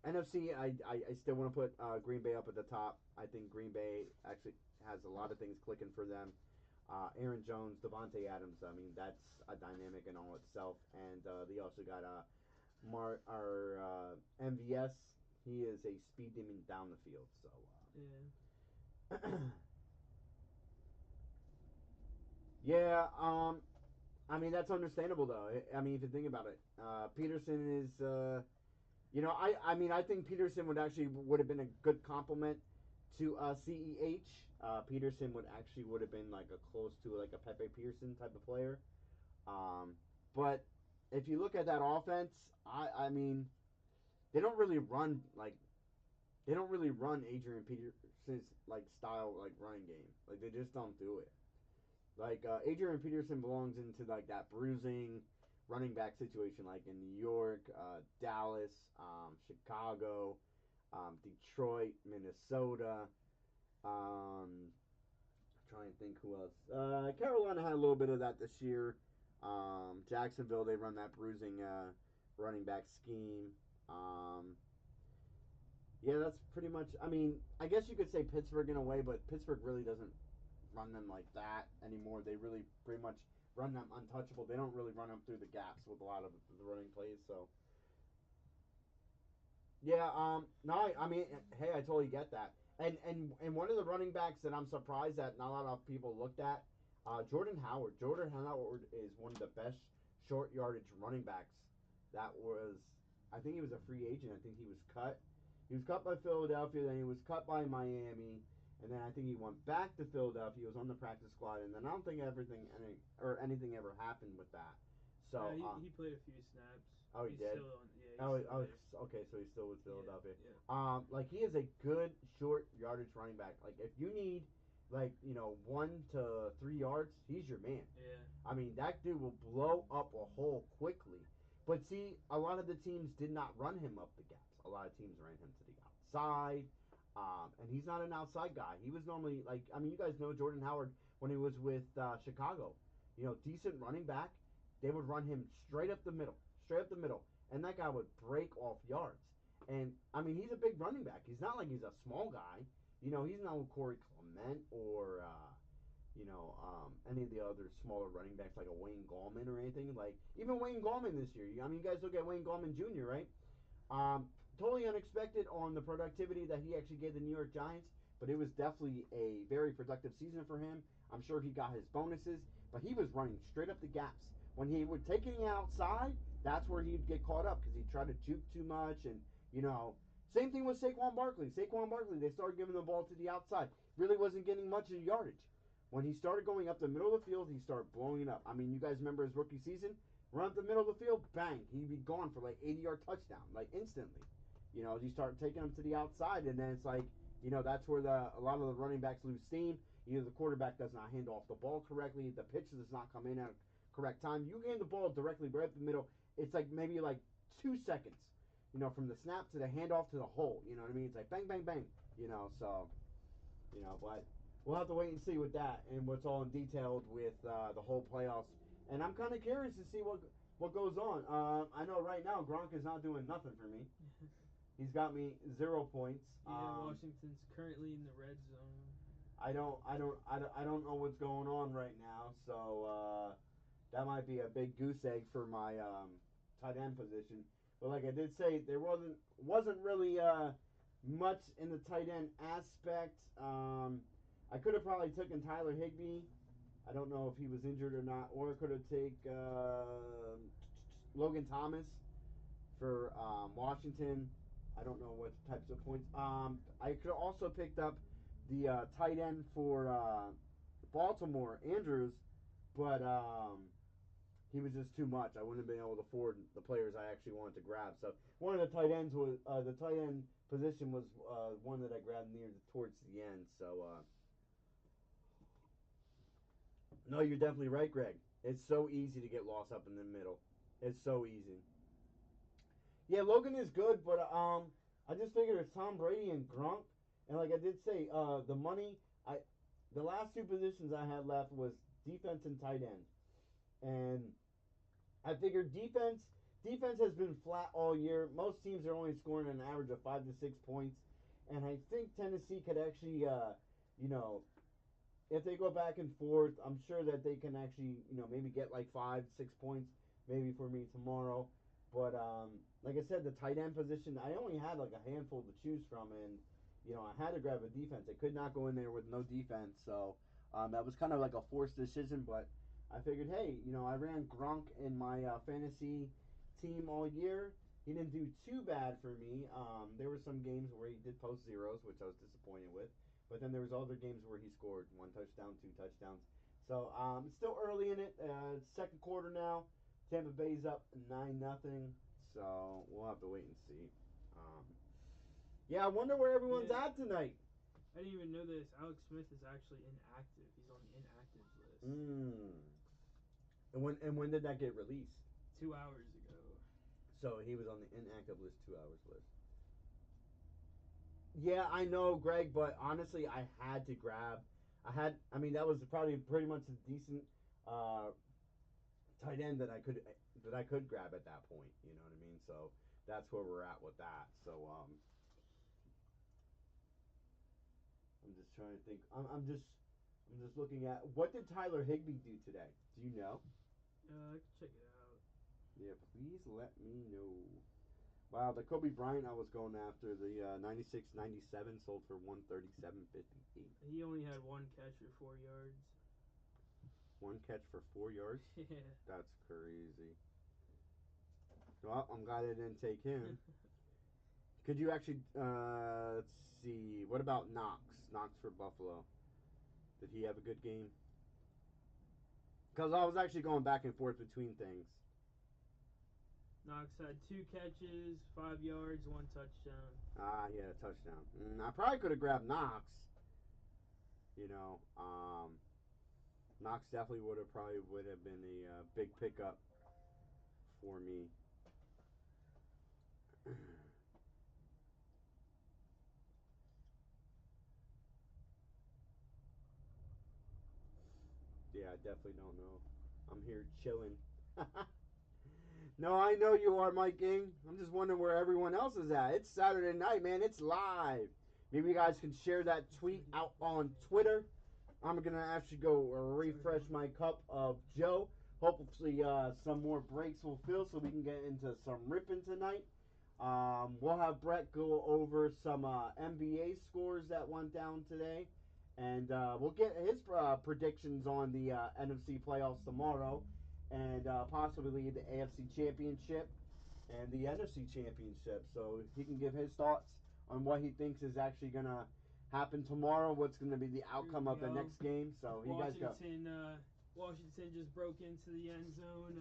NFC, I still want to put Green Bay up at the top. I think Green Bay actually has a lot of things clicking for them. Aaron Jones, Devontae Adams. I mean, that's a dynamic in all itself. And they also got our MVS. He is a speed demon down the field. So Yeah. yeah. I mean, that's understandable though. I mean, if you think about it, Peterson is. I mean, I think Peterson would have been a good compliment to CEH. Peterson would have been like a close to like a Pepe Pearson type of player. But if you look at that offense, I mean, they don't really run like they don't really run Adrian Peterson's like style like running game. Like they just don't do it. Like Adrian Peterson belongs into like that bruising running back situation, like in New York, Dallas, Chicago, Detroit, Minnesota. Um, trying to think who else. Carolina had a little bit of that this year. Jacksonville, they run that bruising running back scheme. Um, yeah, that's pretty much. I mean, I guess you could say Pittsburgh in a way, but Pittsburgh really doesn't run them like that anymore. They really pretty much run them untouchable. They don't really run them through the gaps with a lot of the running plays. So yeah, no, I mean, hey, I totally get that. And one of the running backs that I'm surprised that not a lot of people looked at, Jordan Howard. Jordan Howard is one of the best short yardage running backs. That was, I think he was a free agent. I think he was cut. He was cut by Philadelphia. Then he was cut by Miami. And then I think he went back to Philadelphia. He was on the practice squad. And then I don't think anything ever happened with that. So he played a few snaps. Oh, he he's did? Still on, yeah, he's still there. Okay, so he's still with Philadelphia. Yeah. Like he is a good short yardage running back. Like if you need, like 1 to 3 yards, he's your man. Yeah. I mean that dude will blow up a hole quickly. But see, a lot of the teams did not run him up the gaps. A lot of teams ran him to the outside. And he's not an outside guy. He was normally like, I mean, you guys know Jordan Howard when he was with Chicago. Decent running back. They would run him straight up the middle, and that guy would break off yards. And I mean, he's a big running back. He's not like he's a small guy. He's not Corey Clement or any of the other smaller running backs like a Wayne Gallman or anything. Like even Wayne Gallman this year. I mean, you guys look at Wayne Gallman Jr. Right? Totally unexpected on the productivity that he actually gave the New York Giants, but it was definitely a very productive season for him. I'm sure he got his bonuses, but he was running straight up the gaps. When he would take it outside, that's where he'd get caught up because he'd try to juke too much. And, same thing with Saquon Barkley. Saquon Barkley, they started giving the ball to the outside. Really wasn't getting much of yardage. When he started going up the middle of the field, he started blowing it up. I mean, you guys remember his rookie season? Run up the middle of the field, bang, he'd be gone for like 80-yard touchdown, like instantly. You start taking him to the outside, and then it's like, that's where a lot of the running backs lose steam. Either the quarterback does not hand off the ball correctly, the pitch does not come in at a correct time. You hand the ball directly right up the middle. It's like maybe like 2 seconds, from the snap to the handoff to the hole. You know what I mean? It's like bang, bang, bang. So, but we'll have to wait and see with that and what's all in detailed with the whole playoffs. And I'm kind of curious to see what goes on. I know right now Gronk is not doing nothing for me. He's got me 0 points. Yeah, Washington's currently in the red zone. I don't know what's going on right now, so that might be a big goose egg for my tight end position. But like I did say, there wasn't really much in the tight end aspect. I could have probably taken Tyler Higbee. I don't know if he was injured or not, or I could have taken Logan Thomas for Washington. I don't know what types of points. I could have also picked up the tight end for Baltimore, Andrews, but he was just too much. I wouldn't have been able to afford the players I actually wanted to grab. So one of the tight ends was the tight end position was one that I grabbed towards the end. So no, you're definitely right, Greg. It's so easy to get lost up in the middle. It's so easy. Yeah, Logan is good, but I just figured it's Tom Brady and Gronk, and like I did say, the last two positions I had left was defense and tight end, and I figured defense has been flat all year. Most teams are only scoring an average of 5 to 6 points, and I think Tennessee could actually, if they go back and forth, I'm sure that they can actually, maybe get like 5, 6 points, maybe for me tomorrow. But like I said, the tight end position, I only had like a handful to choose from, and I had to grab a defense. I could not go in there with no defense, so that was kind of like a forced decision. But I figured, hey, I ran Gronk in my fantasy team all year. He didn't do too bad for me. There were some games where he did post zeros, which I was disappointed with. But then there was other games where he scored 1 touchdown, 2 touchdowns. So it's still early in it. Second quarter now. Tampa Bay's up 9-0. So we'll have to wait and see. Yeah, I wonder where everyone's Yeah. at tonight. I didn't even know this. Alex Smith is actually inactive. He's on the inactives list. And when did that get released? 2 hours ago. So he was on the inactive list, 2 hours list. Yeah, I know, Greg, but honestly, I had to grab. I mean, that was probably pretty much a decent uh, tight end that I could grab at that point. You know what I mean? So that's where we're at with that. So I'm just trying to think. I'm just looking at what did Tyler Higbee do today? Do you know? I can check it out. Yeah, please let me know. Wow, the Kobe Bryant I was going after, the 96-97 sold for 137.58. He only had one catch for 4 yards. One catch for 4 yards? Yeah. That's crazy. Well, I'm glad I didn't take him. Could you actually, let's see, what about Knox? Knox for Buffalo. Did he have a good game? Because I was actually going back and forth between things. Knox had 2 catches, 5 yards, 1 touchdown. He had a touchdown. I probably could have grabbed Knox. You know, Knox definitely would have been a big pickup for me. Yeah, I definitely don't know. I'm here chilling. No, I know you are, Mike King. I'm just wondering where everyone else is at. It's Saturday night, man. It's live. Maybe you guys can share that tweet out on Twitter. I'm going to actually go refresh my cup of Joe. Hopefully, some more breaks will fill so we can get into some ripping tonight. We'll have Brett go over some NBA scores that went down today. And we'll get his predictions on the NFC playoffs tomorrow. And possibly the AFC Championship and the NFC Championship. So he can give his thoughts on what he thinks is actually going to happen tomorrow, what's going to be the outcome of the next game. So you guys go. Washington just broke into the end zone.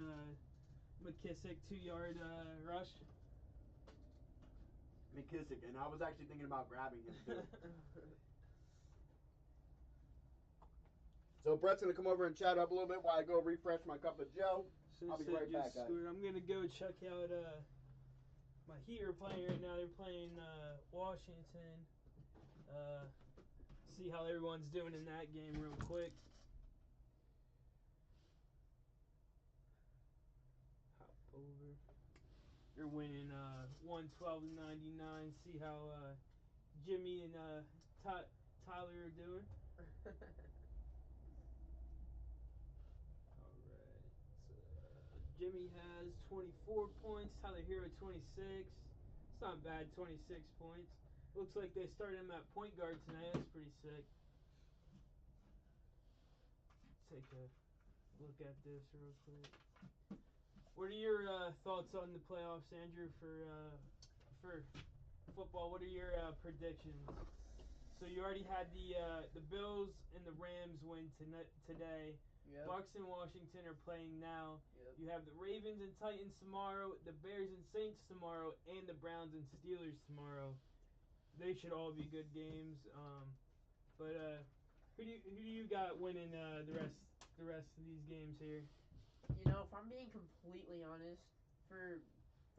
McKissick 2-yard rush. McKissick, and I was actually thinking about grabbing him too. So Brett's going to come over and chat up a little bit while I go refresh my cup of Joe. I'll be right back, guys. I'm going to go check out my Heat are playing right now. They're playing Washington. See how everyone's doing in that game real quick. Hop over. They're winning 112-99. See how Jimmy and Tyler are doing. Jimmy has 24 points. Tyler Hero 26. It's not bad, 26 points. Looks like they started him at point guard tonight. That's pretty sick. Take a look at this real quick. What are your thoughts on the playoffs, Andrew, for football? What are your predictions? So you already had the Bills and the Rams win today. Yep. Bucks and Washington are playing now. Yep. You have the Ravens and Titans tomorrow, the Bears and Saints tomorrow, and the Browns and Steelers tomorrow. They should all be good games. But who do you got winning the rest of these games here? You know, if I'm being completely honest, for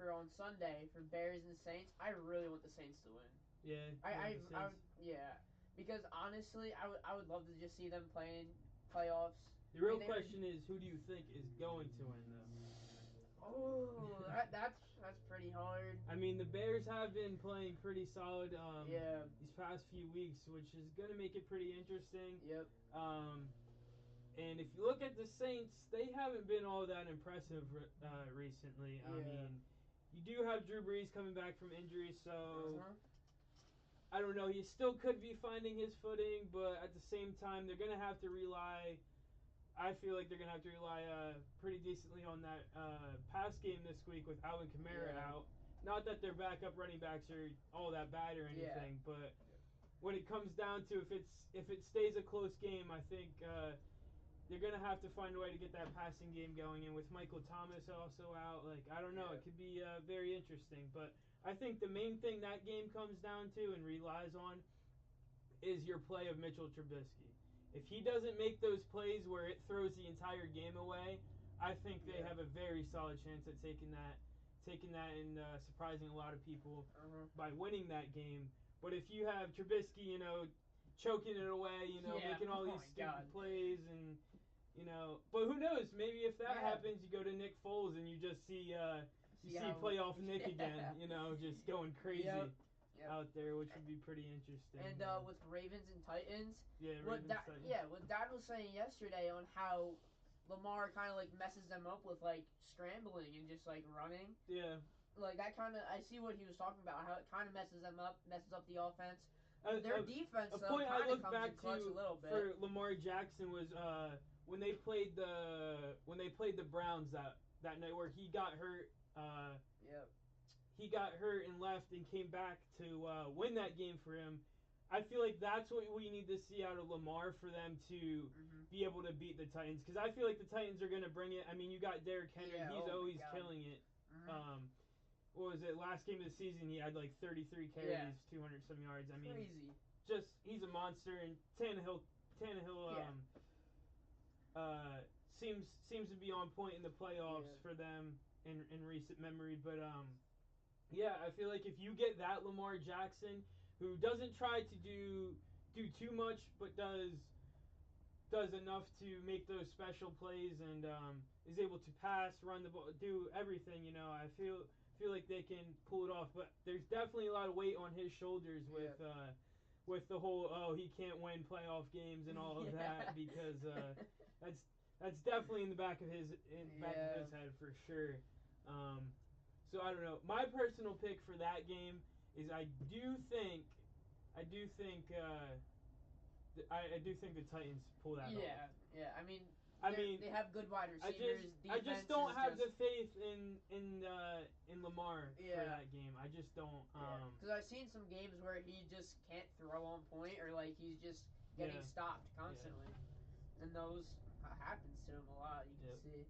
on Sunday for Bears and Saints, I really want the Saints to win. Yeah. Yeah, because honestly, I would love to just see them playing playoffs. The real question is, who do you think is going to win, though? Oh, that's pretty hard. I mean, the Bears have been playing pretty solid these past few weeks, which is going to make it pretty interesting. Yep. And if you look at the Saints, they haven't been all that impressive recently. Yeah. I mean, you do have Drew Brees coming back from injury, so I don't know. He still could be finding his footing, but at the same time, they're going to have to rely. I feel like they're going to have to rely pretty decently on that pass game this week with Alvin Kamara out. Not that their backup running backs are all that bad or anything, but when it comes down to if it stays a close game, I think they're going to have to find a way to get that passing game going. And with Michael Thomas also out, like, I don't know. It could be very interesting. But I think the main thing that game comes down to and relies on is your play of Mitchell Trubisky. If he doesn't make those plays where it throws the entire game away, I think they have a very solid chance at taking that and surprising a lot of people by winning that game. But if you have Trubisky, choking it away, making all these stupid plays and but who knows? Maybe if that happens, you go to Nick Foles and you just see playoff Nick again, just going crazy out there, which would be pretty interesting. And with Ravens and Titans, what Dad was saying yesterday on how Lamar kind of like messes them up with like scrambling and just like running. Yeah. Like that kind of, I see what he was talking about. How it kind of messes them up, messes up the offense. Their defense though kind of comes in clutch a little bit. For Lamar Jackson was when they played the Browns that night where he got hurt. He got hurt and left and came back to win that game for him. I feel like that's what we need to see out of Lamar for them to be able to beat the Titans. Because I feel like the Titans are going to bring it. I mean, you got Derrick Henry. He's always killing it. What was it? Last game of the season, he had like 33 carries, 200-some yards. I mean, crazy. He's a monster. And Tannehill seems to be on point in the playoffs for them in recent memory. But I feel like if you get that Lamar Jackson, who doesn't try to do too much, but does enough to make those special plays and is able to pass, run the ball, do everything. I feel like they can pull it off. But there's definitely a lot of weight on his shoulders with the whole he can't win playoff games and all of that because that's definitely in the back of his head for sure. So I don't know. My personal pick for that game is I do think the Titans pull that off. Yeah. I mean, they have good wide receivers. I just don't have the faith in Lamar for that game. I just don't. Because I've seen some games where he just can't throw on point or like he's just getting stopped constantly, and those happens to him a lot. You can see.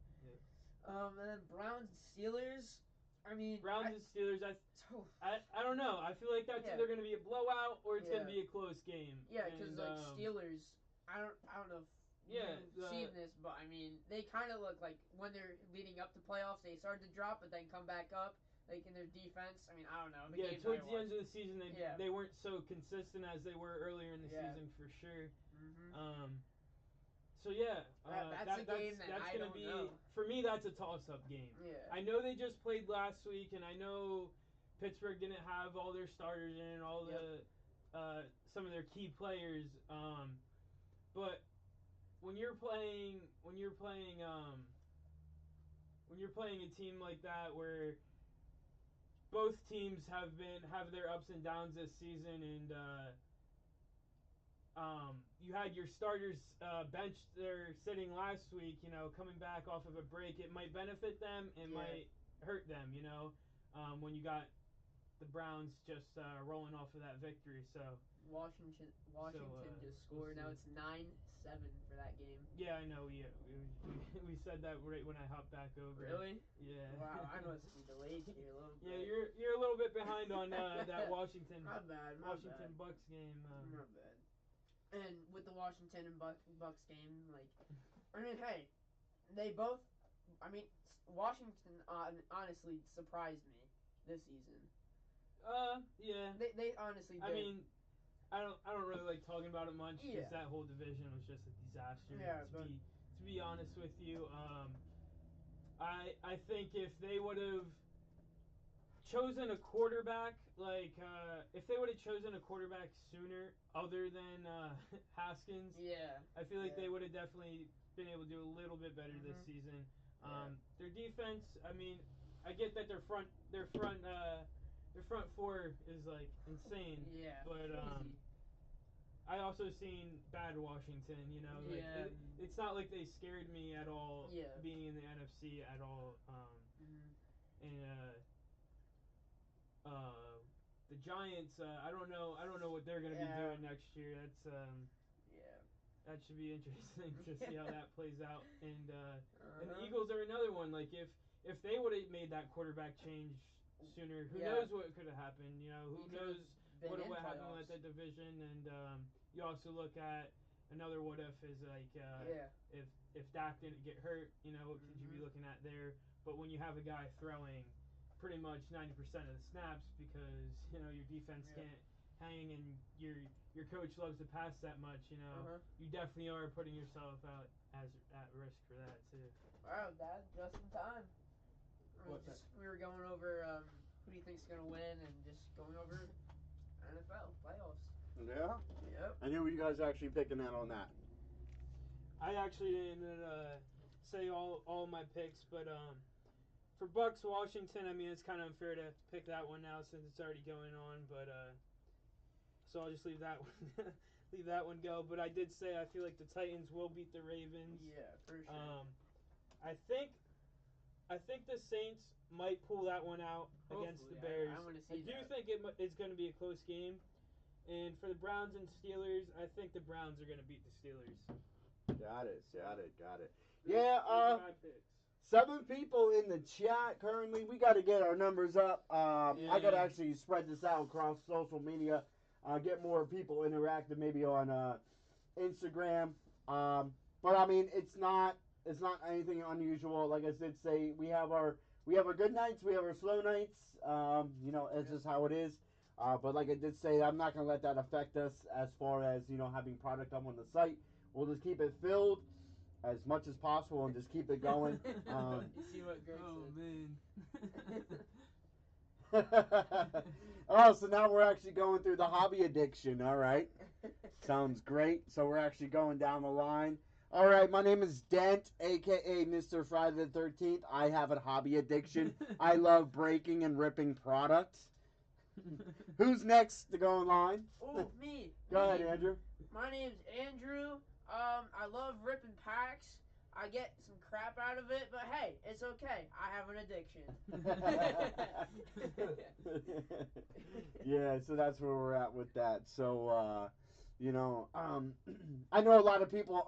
And then Browns and Steelers. I mean, Browns and Steelers. I don't know. I feel like that's either going to be a blowout or it's going to be a close game. Yeah, because like Steelers, I don't know if you've seen this, but I mean, they kind of look like when they're leading up to playoffs, they started to drop, but then come back up. Like in their defense. I mean, I don't know. Towards the end of the season, they weren't so consistent as they were earlier in the season for sure. So that's a game that's gonna be know. For me. That's a toss-up game. Yeah. I know they just played last week, and I know Pittsburgh didn't have all their starters in, all the some of their key players. But when you're playing a team like that where both teams have their ups and downs this season, and you had your starters benched there sitting last week, coming back off of a break. It might benefit them, it might hurt them, when you got the Browns just rolling off of that victory. So Washington just scored. Now it's 9-7 for that game. Yeah, I know. We said that right when I hopped back over. Really? Yeah. Wow, I must be delayed here a little bit. Yeah, you're a little bit behind on that Washington. My bad. Bucks game. My bad. And with the Washington and Bucks game, like, I mean, hey, they both. I mean, Washington honestly surprised me this season. Yeah. They honestly did. I mean, I don't really like talking about it much because that whole division was just a disaster. Yeah, to be honest with you, I think if they would have chosen a quarterback, like if they would have chosen a quarterback sooner, other than Haskins, I feel like they would have definitely been able to do a little bit better this season. Their defense, I mean, I get that their front four is like insane. Yeah. But I also seen bad Washington. It's not like they scared me at all. Being in the NFC at all. And the Giants, I don't know what they're gonna be doing next year. That's that should be interesting to see how that plays out. And the Eagles are another one. Like if they would have made that quarterback change sooner. Who Yeah. knows what could have happened? You know, who He knows been what in would happen playoffs. with that division? And you also look at another what if is like Yeah. if Dak didn't get hurt, you know, what could you be Mhm. looking at there? But when you have a guy throwing pretty much 90% of the snaps because you know your defense Yeah. can't hang and your coach loves to pass that much, you know, Uh-huh. you definitely are putting yourself out as at risk for that too. Wow, Dad, just in time. We were going over who do you think's gonna win and just going over NFL playoffs. Yeah. Yep. And who were you guys actually picking out on that? I actually didn't say all my picks, but for Bucks Washington, I mean it's kind of unfair to pick that one now since it's already going on, but so I'll just leave that one leave that one go. But I did say I feel like the Titans will beat the Ravens. Yeah, for sure. I think the Saints might pull that one out against the Hopefully, Bears. I want to I see do that. think it's going to be a close game. And for the Browns and Steelers, I think the Browns are going to beat the Steelers. Got it. Those Yeah, are my picks. 7 people in the chat currently. We got to get our numbers up. I got to Yeah. actually spread this out across social media. Get more people interactive, maybe on Instagram. But I mean, it's not anything unusual. Like I said, say we have our good nights, we have our slow nights. You know, it's just how it is. But like I did say, I'm not gonna let that affect us as far as having product up on the site. We'll just keep it filled as much as possible and just keep it going. You see what Greg man. Oh, so now we're actually going through the hobby addiction. All right. Sounds great. So we're actually going down the line. All right, my name is Dent, a.k.a. Mr. Friday the 13th. I have a hobby addiction. I love breaking and ripping products. Who's next to go in line? Oh, me. Go ahead, Andrew. My name's Andrew. I love ripping packs. I get some crap out of it, but hey, it's okay. I have an addiction. Yeah, so that's where we're at with that. So, I know a lot of people.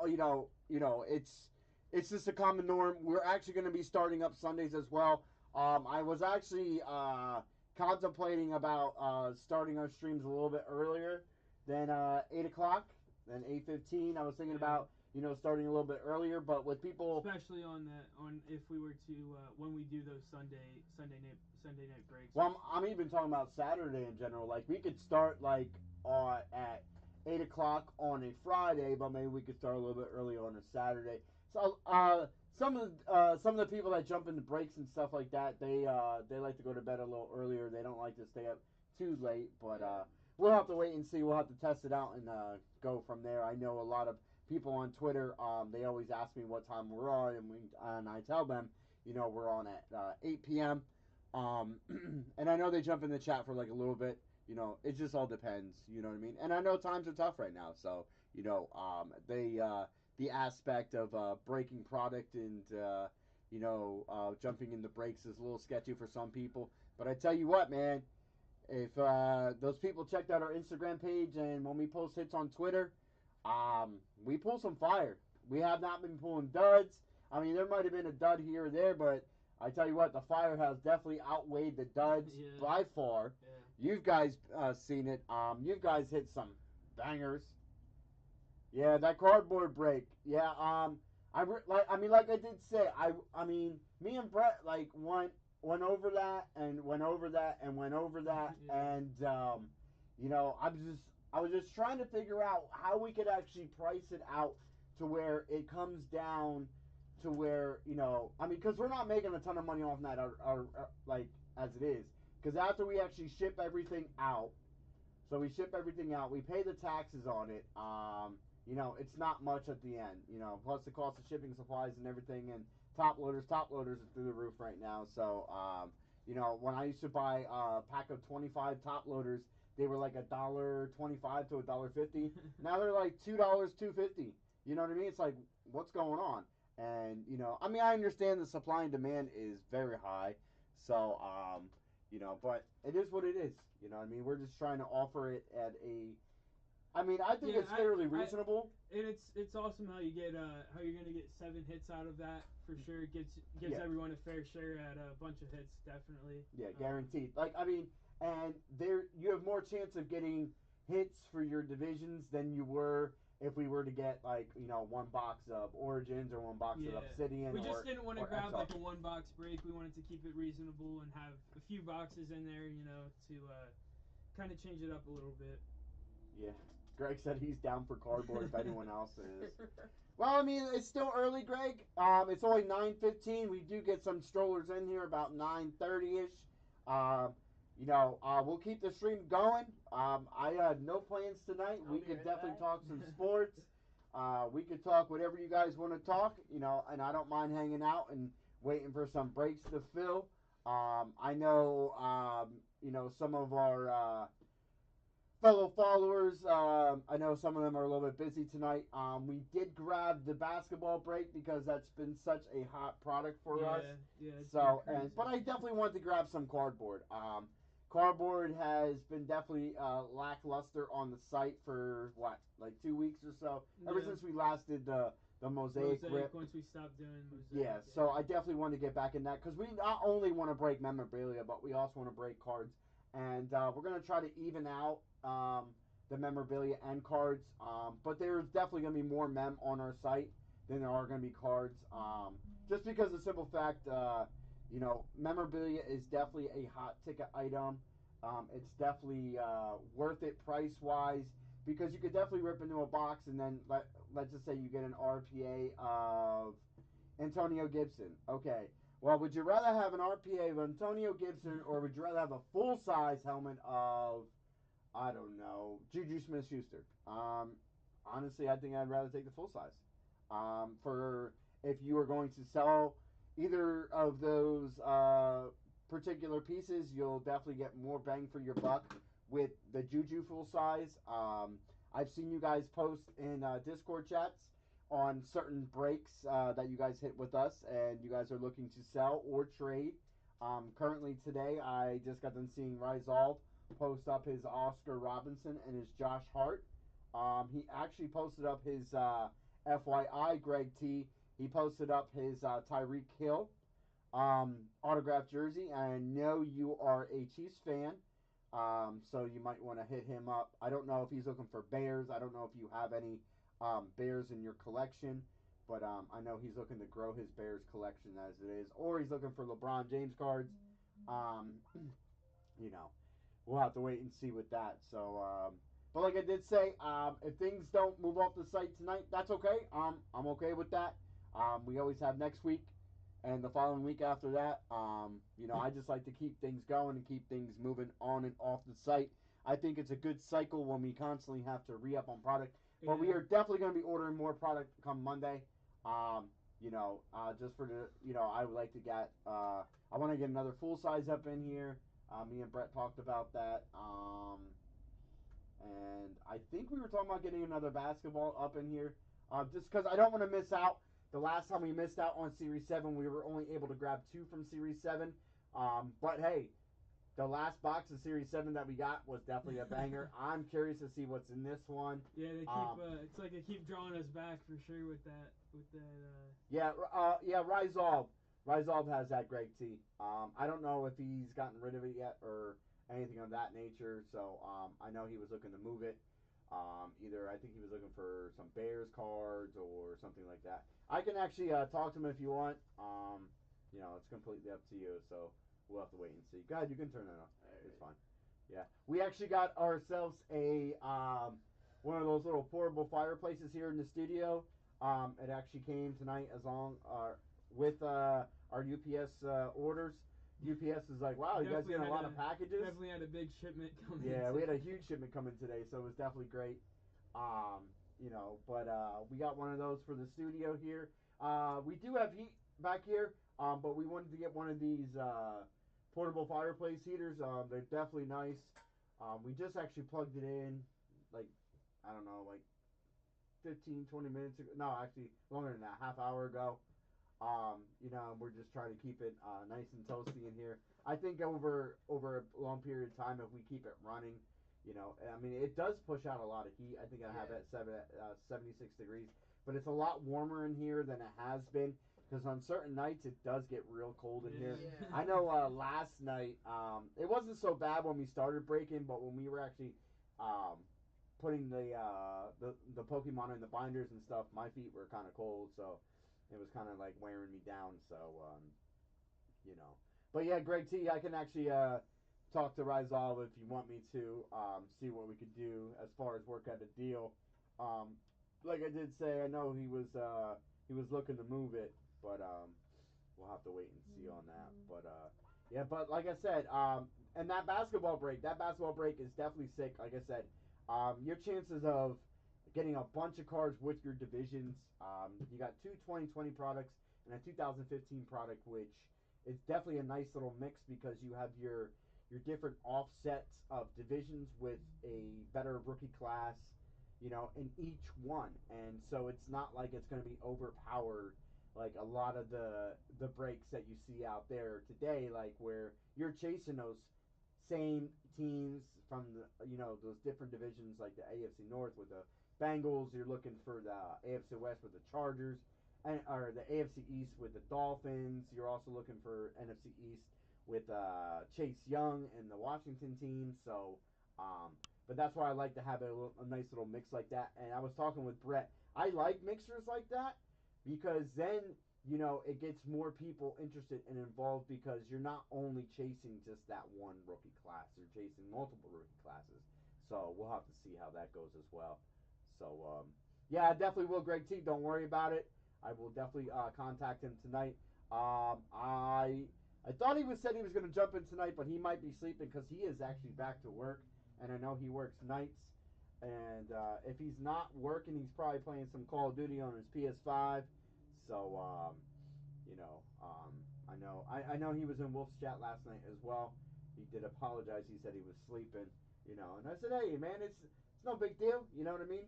It's just a common norm. We're actually going to be starting up Sundays as well. I was actually contemplating about starting our streams a little bit earlier than 8 o'clock, than 8:15. I was thinking about starting a little bit earlier, but with people, especially on if we were to when we do those Sunday night breaks. Well, I'm even talking about Saturday in general. Like we could start like at 8 o'clock on a Friday, but maybe we could start a little bit earlier on a Saturday. So some of the people that jump into breaks and stuff like that, they like to go to bed a little earlier. They don't like to stay up too late. But we'll have to wait and see. We'll have to test it out and go from there. I know a lot of people on Twitter. They always ask me what time we're on, and I tell them, we're on at 8 p.m. And I know they jump in the chat for like a little bit. It just all depends. You know what I mean? And I know times are tough right now, so the aspect of breaking product and jumping into breaks is a little sketchy for some people. But I tell you what, man, if those people checked out our Instagram page and when we post hits on Twitter, we pull some fire. We have not been pulling duds. I mean, there might have been a dud here or there, but I tell you what, the fire has definitely outweighed the duds by far. Yeah. You guys seen it. You guys hit some bangers. Yeah, that cardboard break. Yeah. Like I did say, I mean, me and Brett like went over that and went over that and went over that, and I was just trying to figure out how we could actually price it out to where it comes down to where because we're not making a ton of money off that, like as it is. Because after we actually ship everything out, so we ship everything out, we pay the taxes on it. It's not much at the end. Plus the cost of shipping supplies and everything, and top loaders are through the roof right now. So when I used to buy a pack of 25 top loaders, they were like $1.25 to $1.50. Now they're like $2.50. You know what I mean? It's like, what's going on? And I understand the supply and demand is very high. So but it is what it is. You know what I mean? We're just trying to offer it at I mean, I think it's fairly reasonable. And it's awesome how you get how you're gonna get 7 hits out of that for sure. Gives everyone a fair share at a bunch of hits, definitely. Yeah, guaranteed. Like I mean, and there you have more chance of getting hits for your divisions than you were if we were to get like one box of Origins or one box of Obsidian. We just didn't want to grab XL. like a 1-box break. We wanted to keep it reasonable and have a few boxes in there, to kind of change it up a little bit. Yeah. Greg said he's down for cardboard if anyone else is. Well, I mean, it's still early, Greg. It's only 9:15. We do get some strollers in here about 9:30ish. We'll keep the stream going. I had no plans tonight. We could definitely talk some sports. We could talk whatever you guys want to talk, and I don't mind hanging out and waiting for some breaks to fill. I know, some of our fellow followers, I know some of them are a little bit busy tonight. We did grab the basketball break because that's been such a hot product for us. Yeah. But I definitely wanted to grab some cardboard. Cardboard has been definitely lackluster on the site for like 2 weeks or so. Ever since we last did the mosaic rip. Once we stopped doing mosaic. Yeah, so I definitely want to get back in that because we not only want to break memorabilia, but we also want to break cards. And we're going to try to even out the memorabilia and cards. But there's definitely going to be more mem on our site than there are going to be cards. Just because of the simple fact, memorabilia is definitely a hot ticket item. It's definitely worth it price-wise because you could definitely rip into a box and then let's just say you get an RPA of Antonio Gibson. Okay. Well, would you rather have an RPA of Antonio Gibson or would you rather have a full-size helmet of, I don't know, Juju Smith-Schuster? Honestly, I think I'd rather take the full-size. For if you were going to sell either of those particular pieces, you'll definitely get more bang for your buck with the Juju full-size. I've seen you guys post in Discord chats on certain breaks that you guys hit with us and you guys are looking to sell or trade. Currently today, I just got done seeing Rizal post up his Oscar Robinson and his Josh Hart. He actually posted up his FYI Greg T. He posted up his Tyreek Hill autographed jersey. I know you are a Chiefs fan, so you might want to hit him up. I don't know if he's looking for Bears. I don't know if you have any Bears in your collection, but I know he's looking to grow his Bears collection as it is, or he's looking for LeBron James cards. We'll have to wait and see with that. So, but like I did say, if things don't move off the site tonight, that's okay. I'm okay with that. We always have next week and the following week after that. I just like to keep things going and keep things moving on and off the site. I think it's a good cycle when we constantly have to re-up on product. But we are definitely going to be ordering more product come Monday. Just for the, I would like to get, I want to get another full size up in here. Me and Brett talked about that. And I think we were talking about getting another basketball up in here. Just because I don't want to miss out. The last time we missed out on Series 7, we were only able to grab 2 from Series 7. But hey, the last box of Series 7 that we got was definitely a banger. I'm curious to see what's in this one. Yeah, they keep. It's like they keep drawing us back for sure with that. Yeah, Rizal has that Greg T. I don't know if he's gotten rid of it yet or anything of that nature. So I know he was looking to move it. Either I think he was looking for some Bears cards or something like that. I can actually talk to him if you want. It's completely up to you. So we'll have to wait and see. Go ahead, you can turn that on. It's fine. Yeah, we actually got ourselves a one of those little portable fireplaces here in the studio. It actually came tonight with our UPS orders. UPS is like, wow, you guys getting a lot of packages. Definitely had a big shipment coming. Yeah, we had a huge shipment coming today, so it was definitely great. But we got one of those for the studio here. We do have heat back here, but we wanted to get one of these portable fireplace heaters. They're definitely nice. We just actually plugged it in, like 15, 20 minutes ago. No, actually longer than that, half hour ago. We're just trying to keep it nice and toasty in here. I think over a long period of time, if we keep it running, You know, I mean, it does push out a lot of heat. I think I have it at 76 degrees, but it's a lot warmer in here than it has been because on certain nights it does get real cold in here. Yeah. I know last night it wasn't so bad when we started breaking, but when we were actually um, putting the Pokemon in the binders and stuff, my feet were kind of cold, so it was kind of like wearing me down. So you know, but yeah, Greg T, I can actually talk to Rizal if you want me to see what we could do as far as work out a deal. Um, like I did say, I know he was looking to move it, but we'll have to wait and see on that. But yeah, but like I said, and that basketball break is definitely sick. Like I said, your chances of getting a bunch of cards with your divisions, you got two 2020 products and a 2015 product, which is definitely a nice little mix because you have your different offsets of divisions with a better rookie class, you know, in each one, and so it's not like it's going to be overpowered like a lot of the breaks that you see out there today, like where you're chasing those same teams from the those different divisions like the AFC North with the Bengals. You're looking for the AFC West with the Chargers, and or the AFC East with the Dolphins. You're also looking for NFC East with Chase Young and the Washington team. So, but that's why I like to have a nice little mix like that. And I was talking with Brett. I like mixers like that because then it gets more people interested and involved because you're not only chasing just that one rookie class, you're chasing multiple rookie classes. So we'll have to see how that goes as well. So yeah, I definitely will, Greg T. Don't worry about it. I will definitely contact him tonight. I thought he said he was going to jump in tonight, but he might be sleeping because he is actually back to work, and I know he works nights. And if he's not working, he's probably playing some Call of Duty on his PS5. So I know he was in Wolf's chat last night as well. He did apologize. He said he was sleeping. And I said, hey man, it's no big deal. You know what I mean?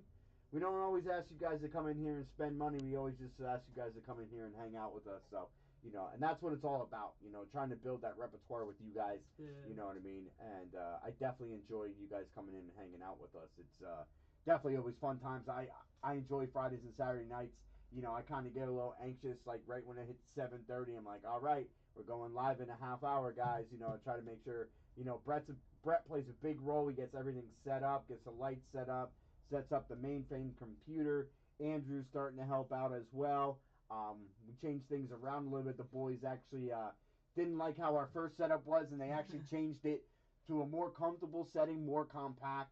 We don't always ask you guys to come in here and spend money. We always just ask you guys to come in here and hang out with us. So and that's what it's all about. Trying to build that repertoire with you guys. Yeah. You know what I mean? And I definitely enjoy you guys coming in and hanging out with us. It's definitely always fun times. I enjoy Fridays and Saturday nights. I kind of get a little anxious, like right when it hits 7:30. I'm like, all right, we're going live in a half hour, guys. I try to make sure. Brett plays a big role. He gets everything set up, gets the lights set up, sets up the mainframe computer. Andrew's starting to help out as well. We changed things around a little bit. The boys actually didn't like how our first setup was, and they actually changed it to a more comfortable setting, more compact.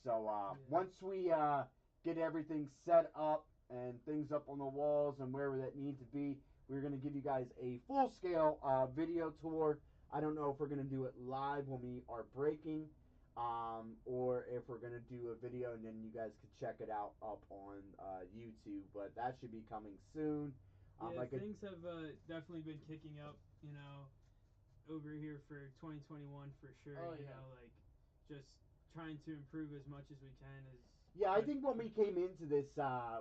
So once we get everything set up and things up on the walls and wherever that needs to be, we're going to give you guys a full-scale video tour. I don't know if we're going to do it live when we are breaking, or if we're going to do a video and then you guys could check it out up on YouTube. But that should be coming soon. Things have definitely been kicking up, over here for 2021 for sure. Oh, yeah. Like just trying to improve as much as we can. Yeah, I think when we came into this,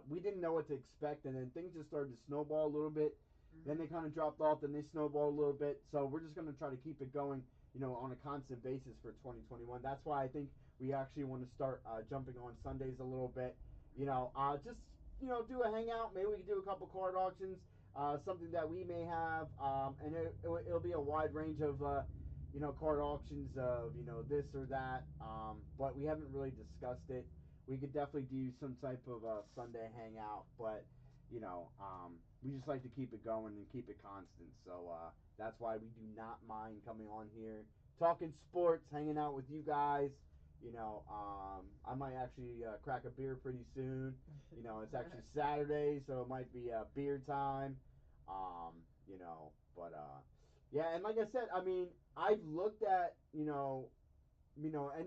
we didn't know what to expect, and then things just started to snowball a little bit. Then they kind of dropped off, then they snowballed a little bit. So we're just going to try to keep it going, on a constant basis for 2021. That's why I think we actually want to start jumping on Sundays a little bit. Just do a hangout. Maybe we can do a couple card auctions, something that we may have, and it'll be a wide range of card auctions of this or that. But we haven't really discussed it. We could definitely do some type of Sunday hangout, but we just like to keep it going and keep it constant. So that's why we do not mind coming on here, talking sports, hanging out with you guys. I might actually crack a beer pretty soon. It's actually Saturday, so it might be beer time. But yeah, and like I said, I mean, I've looked at and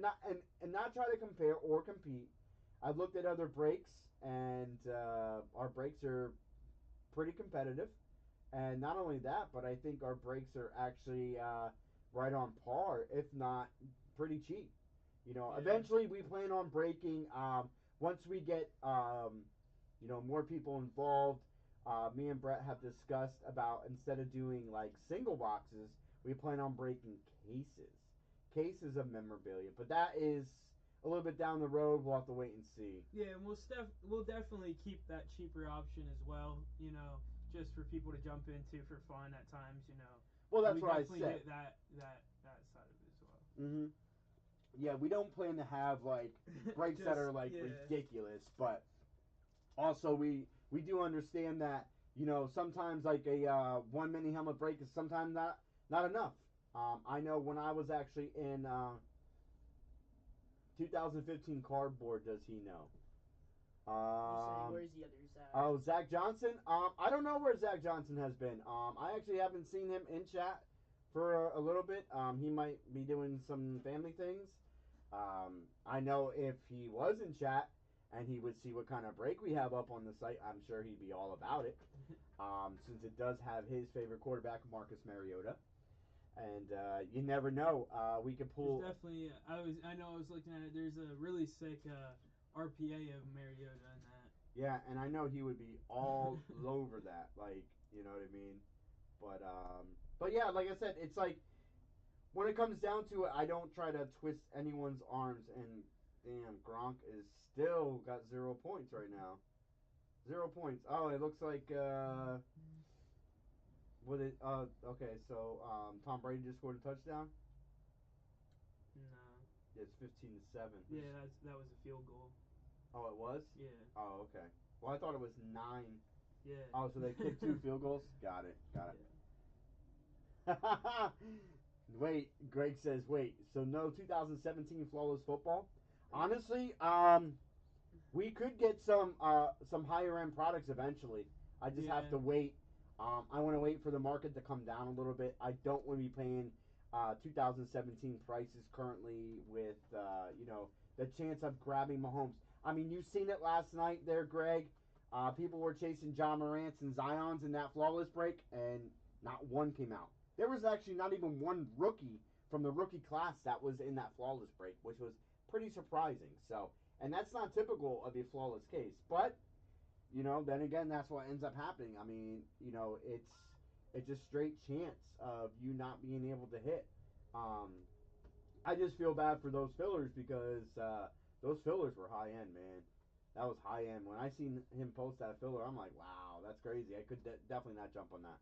not try to compare or compete. I've looked at other breaks, and our breaks are pretty competitive. And not only that, but I think our breaks are actually right on par, if not pretty cheap. Eventually we plan on breaking once we get more people involved. Me and Brett have discussed about instead of doing like single boxes, we plan on breaking cases of memorabilia. But that is a a little bit down the road, we'll have to wait and see. Yeah, and we'll definitely keep that cheaper option as well. Just for people to jump into for fun at times. Well, that's we what I definitely said. get that side of it as well. Mm-hmm. Yeah, we don't plan to have like breaks that are like ridiculous, but also we do understand that sometimes like a one mini helmet break is sometimes not enough. I know when I was actually in 2015 cardboard, does he know? You're saying where's the other Zach? Oh, Zach Johnson. I don't know where Zach Johnson has been. I actually haven't seen him in chat for a little bit. He might be doing some family things. I know if he was in chat and he would see what kind of break we have up on the site, I'm sure he'd be all about it. Since it does have his favorite quarterback, Marcus Mariota. And you never know. We could pull. There's definitely. I know. I was looking at it. There's a really sick RPA of Mariota in that. Yeah, and I know he would be all over that. Like, you know what I mean? But yeah, like I said, it's like when it comes down to it, I don't try to twist anyone's arms. And damn, Gronk is still got 0 points right now. 0 points. Oh, it looks like okay, so Tom Brady just scored a touchdown. No. It's 15-7. Yeah, that was a field goal. Oh, it was? Yeah. Oh, okay. Well, I thought it was 9. Yeah. Oh, so they kicked 2 field goals? Got it. Yeah. Wait, Greg says, wait, so no 2017 flawless football? Honestly, we could get some higher end products eventually. I just have to wait. I want to wait for the market to come down a little bit. I don't want to be paying 2017 prices currently with the chance of grabbing Mahomes. I mean, you've seen it last night there, Greg. People were chasing John Morant's and Zion's in that flawless break, and not one came out. There was actually not even one rookie from the rookie class that was in that flawless break, which was pretty surprising. So, and that's not typical of a flawless case. But, then again, that's what ends up happening. I mean, it's a straight chance of you not being able to hit. I just feel bad for those fillers because those fillers were high end, man. That was high end. When I seen him post that filler, I'm like, wow, that's crazy. I could definitely not jump on that.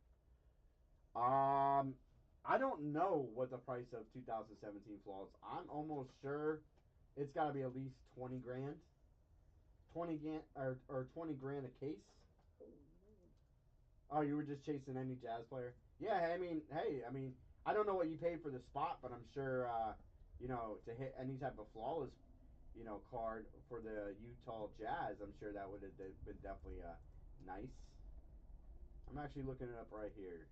I don't know what the price of 2017 flaws. I'm almost sure it's got to be at least 20 grand. 20 grand or 20 grand a case. Oh, you were just chasing any Jazz player? Yeah, I mean, hey, I don't know what you paid for the spot, but I'm sure, to hit any type of flawless, card for the Utah Jazz, I'm sure that would have been definitely nice. I'm actually looking it up right here.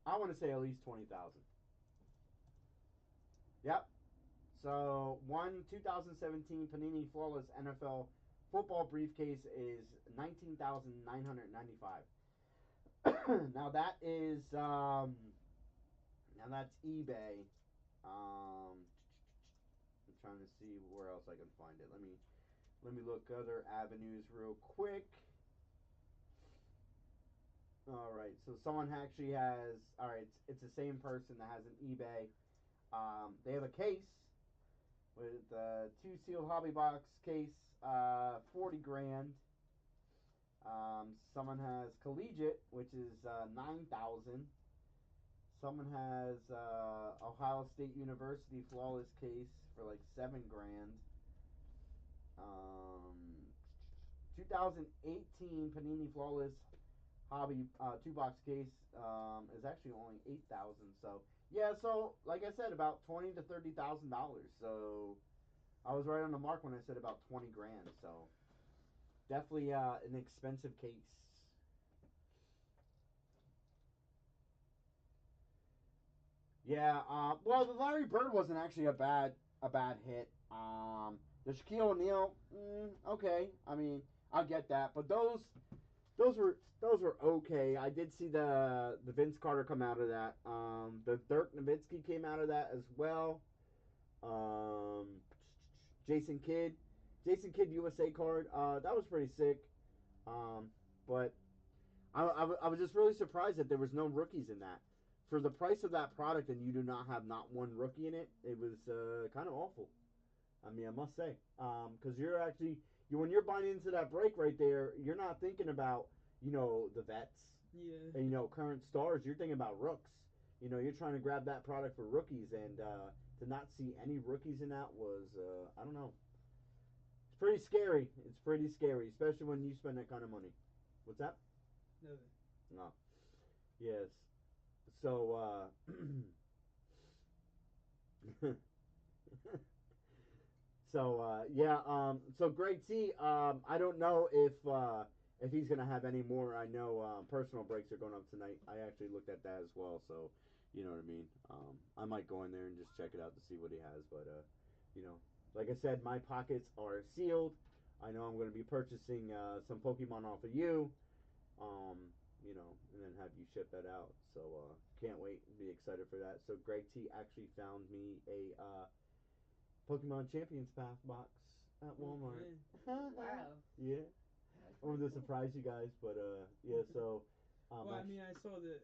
I want to say at least 20,000. Yep. So one 2017 Panini Flawless NFL football briefcase is $19,995. Now that's eBay. I'm trying to see where else I can find it. Let me look other avenues real quick. All right, so someone actually has. All right, it's the same person that has an eBay. They have a case with a 2 sealed hobby box case, 40 grand. Someone has collegiate, which is 9,000. Someone has Ohio State University flawless case for like 7 grand. 2018 Panini flawless hobby 2-box case is actually only 8,000. So yeah, so like I said, about $20,000 to $30,000. So I was right on the mark when I said about 20 grand. So definitely an expensive case. Yeah, well, the Larry Bird wasn't actually a bad hit. The Shaquille O'Neal, okay. I mean, I get that, but those were okay. I did see the Vince Carter come out of that. The Dirk Nowitzki came out of that as well. Jason Kidd USA card. That was pretty sick. But I was just really surprised that there was no rookies in that. for the price of that product, and you do not have not one rookie in it, it was kind of awful. I mean, I must say, because you're actually when you're buying into that break right there, you're not thinking about the vets Yeah. and current stars. You're thinking about rooks. You're trying to grab that product for rookies, and to not see any rookies in that was I don't know. It's pretty scary. It's pretty scary, especially when you spend that kind of money. What's that? Nothing. No. Yes. So so Greg T, I don't know if he's gonna have any more. I know personal breaks are going up tonight. I actually looked at that as well, so you know what I mean. I might go in there and just check it out to see what he has, but like I said, my pockets are sealed. I know I'm gonna be purchasing some Pokemon off of you, um, and then have you ship that out. So can't wait. Be excited for that. So Greg T actually found me a Pokemon Champions Path box at Walmart. Wow. Yeah. That's I wanted to pretty cool. surprise you guys, but yeah. So. Well, I mean, I saw the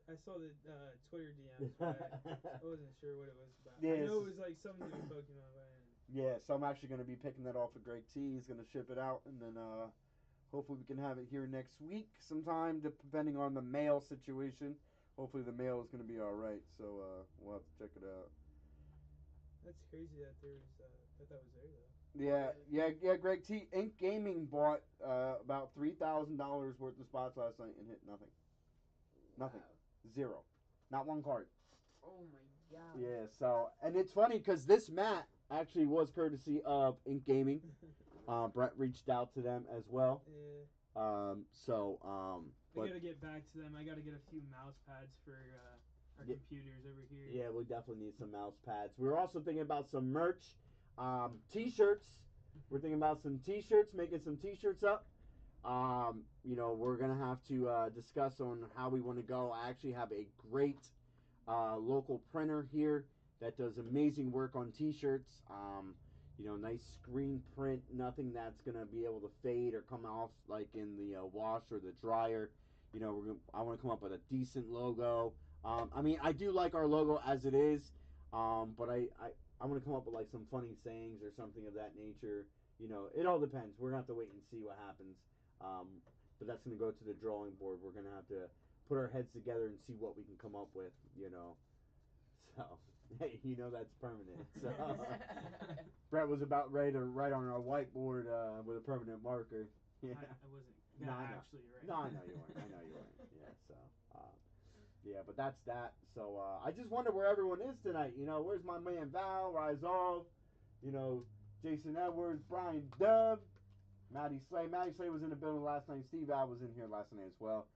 Twitter DMs, but I wasn't sure what it was about. Yes. I know it was like something to do with Pokemon, but Yeah, so I'm actually going to be picking that off of Greg T. He's going to ship it out, and then hopefully we can have it here next week sometime, depending on the mail situation. Hopefully the mail is going to be all right, so we'll have to check it out. that's crazy that there was that was there though. Yeah. Greg T. Ink Gaming bought about $3,000 worth of spots last night and hit nothing. Nothing. Wow. Zero. Not one card. Oh my god. Yeah, so, and it's funny because this mat actually was courtesy of Ink Gaming. Brett reached out to them as well. Yeah. But I gotta get back to them. I gotta get a few mouse pads for our computers over here. yeah, we definitely need some mouse pads. We're also thinking about some merch, t-shirts. We're thinking about some t-shirts, making some t-shirts up. We're gonna have to discuss on how we want to go. I actually have a great local printer here that does amazing work on t-shirts. Nice screen print, nothing that's gonna be able to fade or come off like in the wash or the dryer. I want to come up with a decent logo. I do like our logo as it is, but I want to come up with like some funny sayings or something of that nature. It all depends. We're gonna have to wait and see what happens. But that's gonna go to the drawing board. We're gonna have to put our heads together and see what we can come up with. So hey, that's permanent. So Brett was about ready to write on our whiteboard with a permanent marker. Yeah. I wasn't gonna actually right. No, I know you weren't. Yeah, so yeah, but that's that. So I just wonder where everyone is tonight. Where's my man Val, Rizal, Jason Edwards, Brian Dove, Maddie Slay. Maddie Slay was in the building last night. Steve Val was in here last night as well.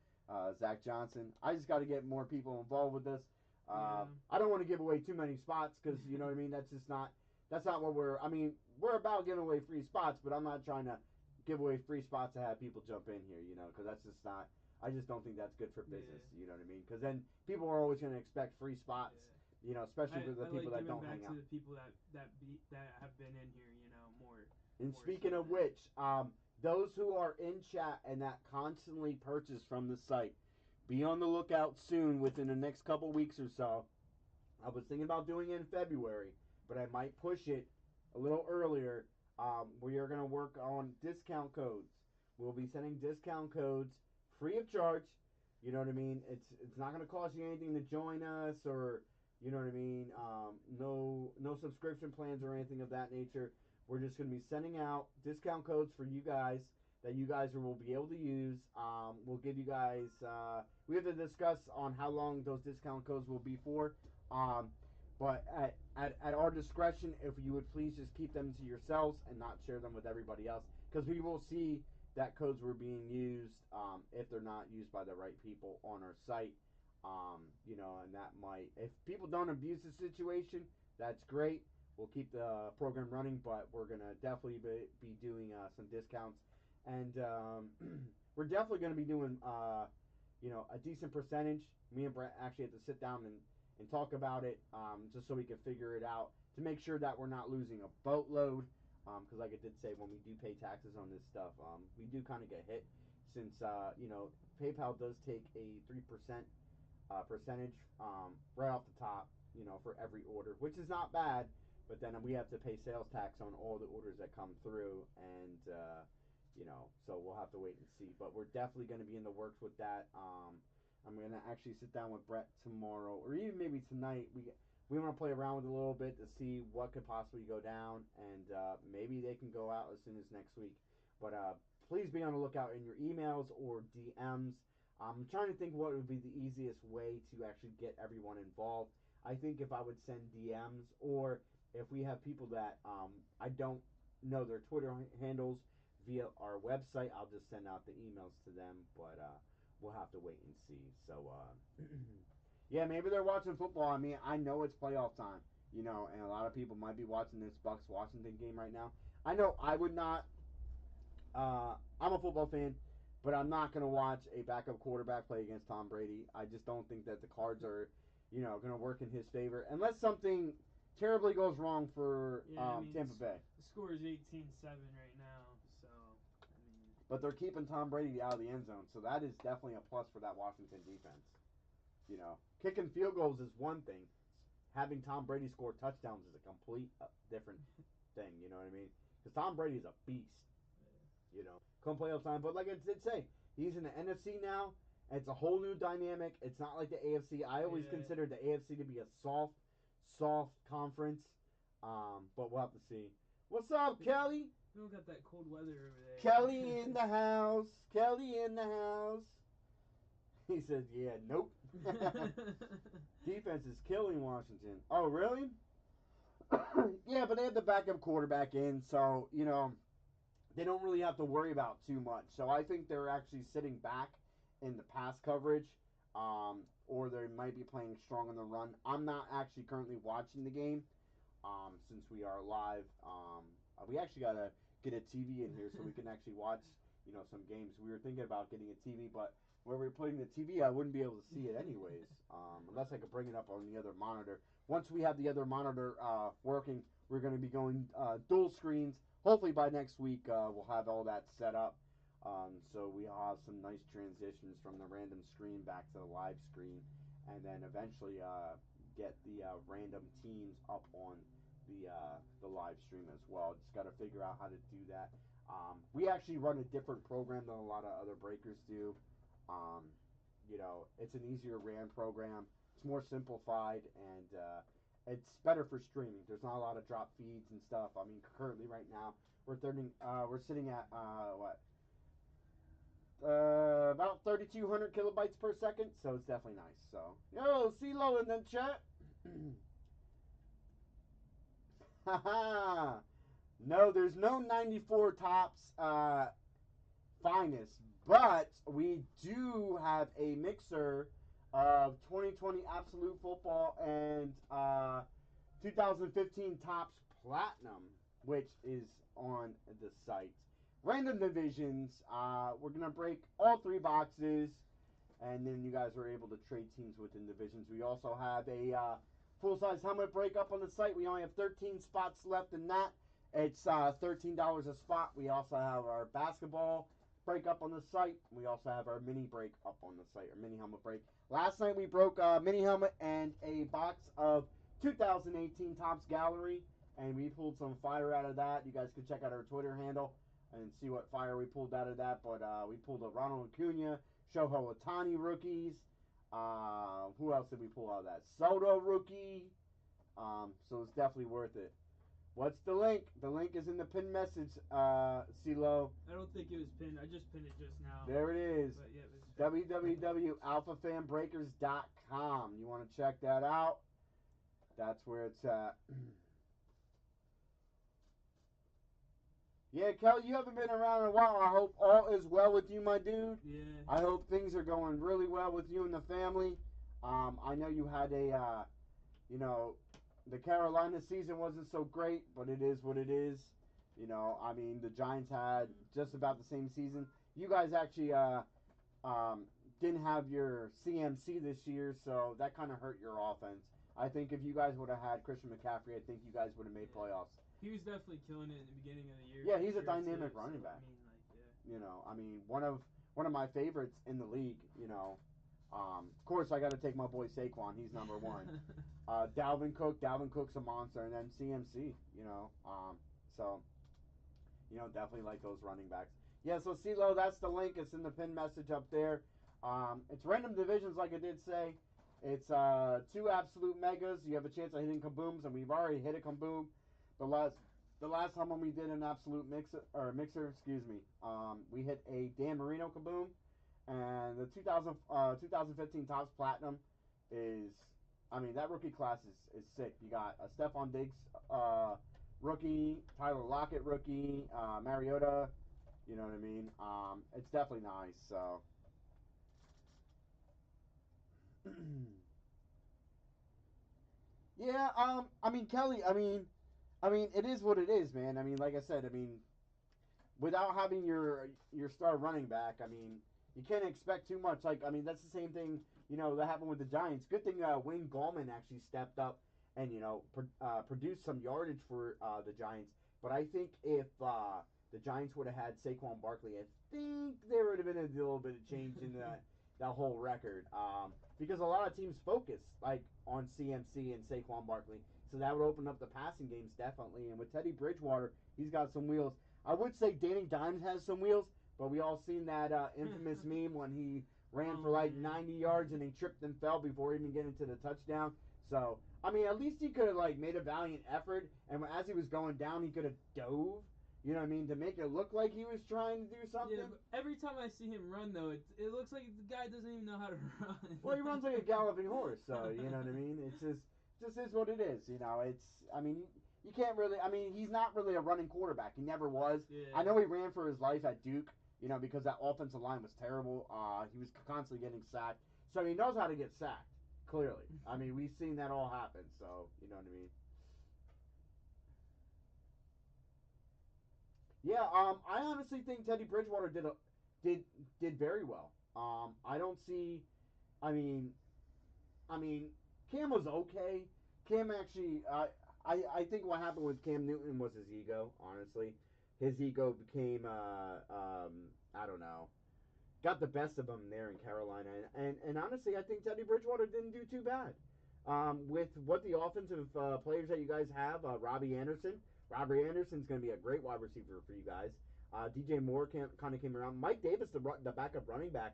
Zach Johnson. I just got to get more people involved with this. I don't want to give away too many spots because you know what I mean. That's not what we're. I mean, we're about giving away free spots, but I'm not trying to give away free spots to have people jump in here. Because that's just not. I just don't think that's good for business. Yeah. You know what I mean? Because then people are always going to expect free spots. Yeah. Especially for the people like that don't hang out. to the people that have been in here. More. And more speaking so of which, those who are in chat and that constantly purchase from the site, be on the lookout soon within the next couple weeks or so. I was thinking about doing it in February, but I might push it a little earlier. We are going to work on discount codes. We'll be sending discount codes free of charge. You know what I mean? It's not going to cost you anything to join us, or you know what I mean. No subscription plans or anything of that nature. We're just going to be sending out discount codes for you guys that you guys will be able to use. We'll give you guys. We have to discuss on how long those discount codes will be for. But at our discretion, if you would please just keep them to yourselves and not share them with everybody else, because we will see that codes were being used if they're not used by the right people on our site. And that might, if people don't abuse the situation, that's great. We'll keep the program running, but we're gonna definitely be doing some discounts, and we're definitely gonna be doing a decent percentage. Me and Brett actually had to sit down and talk about it, just so we can figure it out to make sure that we're not losing a boatload. Because like I did say, when we do pay taxes on this stuff, we do kind of get hit, since PayPal does take a 3% percentage right off the top, for every order, which is not bad. But then we have to pay sales tax on all the orders that come through, and so we'll have to wait and see. But we're definitely going to be in the works with that. I'm going to actually sit down with Brett tomorrow, or even maybe tonight. We want to play around with it a little bit to see what could possibly go down, and maybe they can go out as soon as next week. But please be on the lookout in your emails or DMs. I'm trying to think what would be the easiest way to actually get everyone involved. I think if I would send DMs, or if we have people that I don't know their Twitter handles via our website, I'll just send out the emails to them. But we'll have to wait and see. So, yeah, maybe they're watching football. I mean, I know it's playoff time, and a lot of people might be watching this Bucks Washington game right now. I know I would not. I'm a football fan, but I'm not going to watch a backup quarterback play against Tom Brady. I just don't think that the cards are, going to work in his favor unless something terribly goes wrong for Tampa Bay. The score is 18-7 right now, so I mean. But they're keeping Tom Brady out of the end zone, so that is definitely a plus for that Washington defense. Kicking field goals is one thing. Having Tom Brady score touchdowns is a complete different thing. You know what I mean? Because Tom Brady is a beast. Come playoff time. But like I did say, he's in the NFC now. And it's a whole new dynamic. It's not like the AFC. I always considered the AFC to be a soft conference. But we'll have to see. What's up, Kelly? We don't got that cold weather over there. Kelly in the house. Kelly in the house. He says, yeah, nope. Defense is killing Washington. Oh, really? Yeah, but they have the backup quarterback in, so, they don't really have to worry about too much. So I think they're actually sitting back in the pass coverage, or they might be playing strong in the run. I'm not actually currently watching the game, since we are live. We actually got to get a TV in here so we can actually watch, some games. We were thinking about getting a TV, but where we're putting the TV, I wouldn't be able to see it anyways, unless I could bring it up on the other monitor. Once we have the other monitor working, we're going to be going dual screens. Hopefully by next week we'll have all that set up, so we'll have some nice transitions from the random screen back to the live screen, and then eventually get the random teams up on the live stream as well. Just got to figure out how to do that. We actually run a different program than a lot of other breakers do. It's an easier RAN program. It's more simplified, and it's better for streaming. There's not a lot of drop feeds and stuff. I mean, currently right now we're sitting at about 3,200 kilobytes per second, so it's definitely nice. So, yo, CeeLo in the chat. Haha. No, there's no 94 tops finest, but we do have a mixer of 2020 Absolute Football and 2015 Tops Platinum, which is on the site. Random divisions. We're going to break all 3 boxes, and then you guys are able to trade teams within divisions. We also have a full-size helmet break up on the site. We only have 13 spots left in that. It's $13 a spot. We also have our basketball break up on the site. We also have our mini break up on the site, or mini helmet break. Last night we broke a mini helmet and a box of 2018 Topps Gallery, and we pulled some fire out of that. You guys can check out our Twitter handle and see what fire we pulled out of that. But we pulled a Ronald Acuna, Shohei Ohtani rookies. Who else did we pull out of that? Soto rookie. So it's definitely worth it. What's the link? The link is in the pinned message, CeeLo. I don't think it was pinned. I just pinned it just now. There it is. But yeah, www.alphafanbreakers.com. You want to check that out? That's where it's at. Yeah, Kelly, you haven't been around in a while. I hope all is well with you, my dude. Yeah. I hope things are going really well with you and the family. I know you had the Carolina season wasn't so great, but it is what it is. I mean, the Giants had just about the same season. You guys actually didn't have your CMC this year, so that kind of hurt your offense. I think if you guys would have had Christian McCaffrey, I think you guys would have made playoffs. He was definitely killing it in the beginning of the year. Yeah, he's a dynamic running back. I mean, one of my favorites in the league. Of course, I got to take my boy Saquon. He's number one. Dalvin Cook. Dalvin Cook's a monster, and then CMC. So definitely like those running backs. Yeah, so CeeLo, that's the link. It's in the pin message up there. It's random divisions, like I did say. It's 2 absolute megas. You have a chance of hitting kabooms, and we've already hit a kaboom. The last time when we did an absolute mixer, we hit a Dan Marino kaboom, and the 2015 Topps Platinum is, that rookie class is sick. You got a Stephon Diggs rookie, Tyler Lockett rookie, Mariota. You know what I mean? It's definitely nice. So. Yeah. Kelly. It is what it is, man. Like I said, without having your star running back, you can't expect too much. Like, that's the same thing, that happened with the Giants. Good thing Wayne Gallman actually stepped up and produced some yardage for the Giants. But I think if the Giants would have had Saquon Barkley, I think there would have been a little bit of change in that whole record. Because a lot of teams focus like on CMC and Saquon Barkley, so that would open up the passing games definitely. And with Teddy Bridgewater, he's got some wheels. I would say Danny Dimes has some wheels, but we all seen that infamous meme when he ran for like 90 yards and he tripped and fell before even getting to the touchdown. So, at least he could have like made a valiant effort, and as he was going down, he could have dove. You know what I mean? To make it look like he was trying to do something. Yeah, but every time I see him run, though, it looks like the guy doesn't even know how to run. Well, he runs like a galloping horse, so you know what I mean. It's just is what it is. You can't really. He's not really a running quarterback. He never was. Yeah. I know he ran for his life at Duke. Because that offensive line was terrible. He was constantly getting sacked, so he knows how to get sacked. Clearly, we've seen that all happen. So you know what I mean. Yeah. I honestly think Teddy Bridgewater did very well. I don't see. I mean, I mean, Cam was okay. Cam actually, I think what happened with Cam Newton was his ego. Honestly, his ego became, I don't know, got the best of him there in Carolina. And honestly, I think Teddy Bridgewater didn't do too bad. With what the offensive players that you guys have, Robbie Anderson. Robbie Anderson's going to be a great wide receiver for you guys. DJ Moore kind of came around. Mike Davis, the backup running back,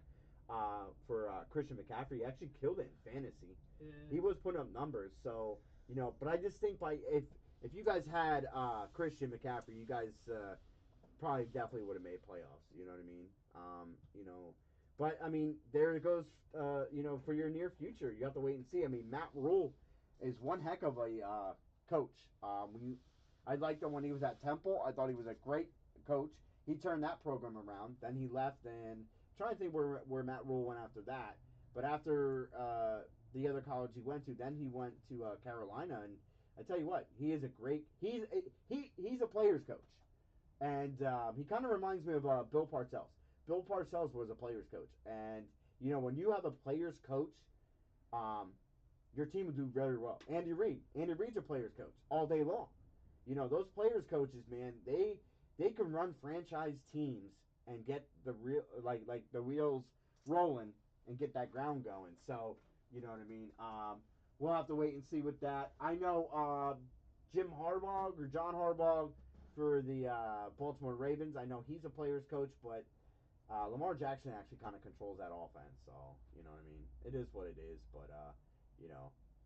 for Christian McCaffrey. He actually killed it in fantasy. Yeah. He was putting up numbers. So but I just think if you guys had Christian McCaffrey, you guys probably definitely would have made playoffs. You know what I mean? But there it goes. For your near future, you have to wait and see. Matt Rule is one heck of a coach. I liked him when he was at Temple. I thought he was a great coach. He turned that program around. Then he left, and trying to think where Matt Rule went after that. But after the other college he went to, then he went to Carolina, and I tell you what, he is a great. He's a player's coach, and he kind of reminds me of Bill Parcells. Bill Parcells was a player's coach, and when you have a player's coach, um, your team will do very well. Andy Reid. Andy Reid's a player's coach all day long. Those players coaches, man, they can run franchise teams and get the real like the wheels rolling and get that ground going. So you know what I mean. We'll have to wait and see with that. I know Jim Harbaugh or John Harbaugh for the Baltimore Ravens. I know he's a players coach, but Lamar Jackson actually kind of controls that offense. So you know what I mean. It is what it is. But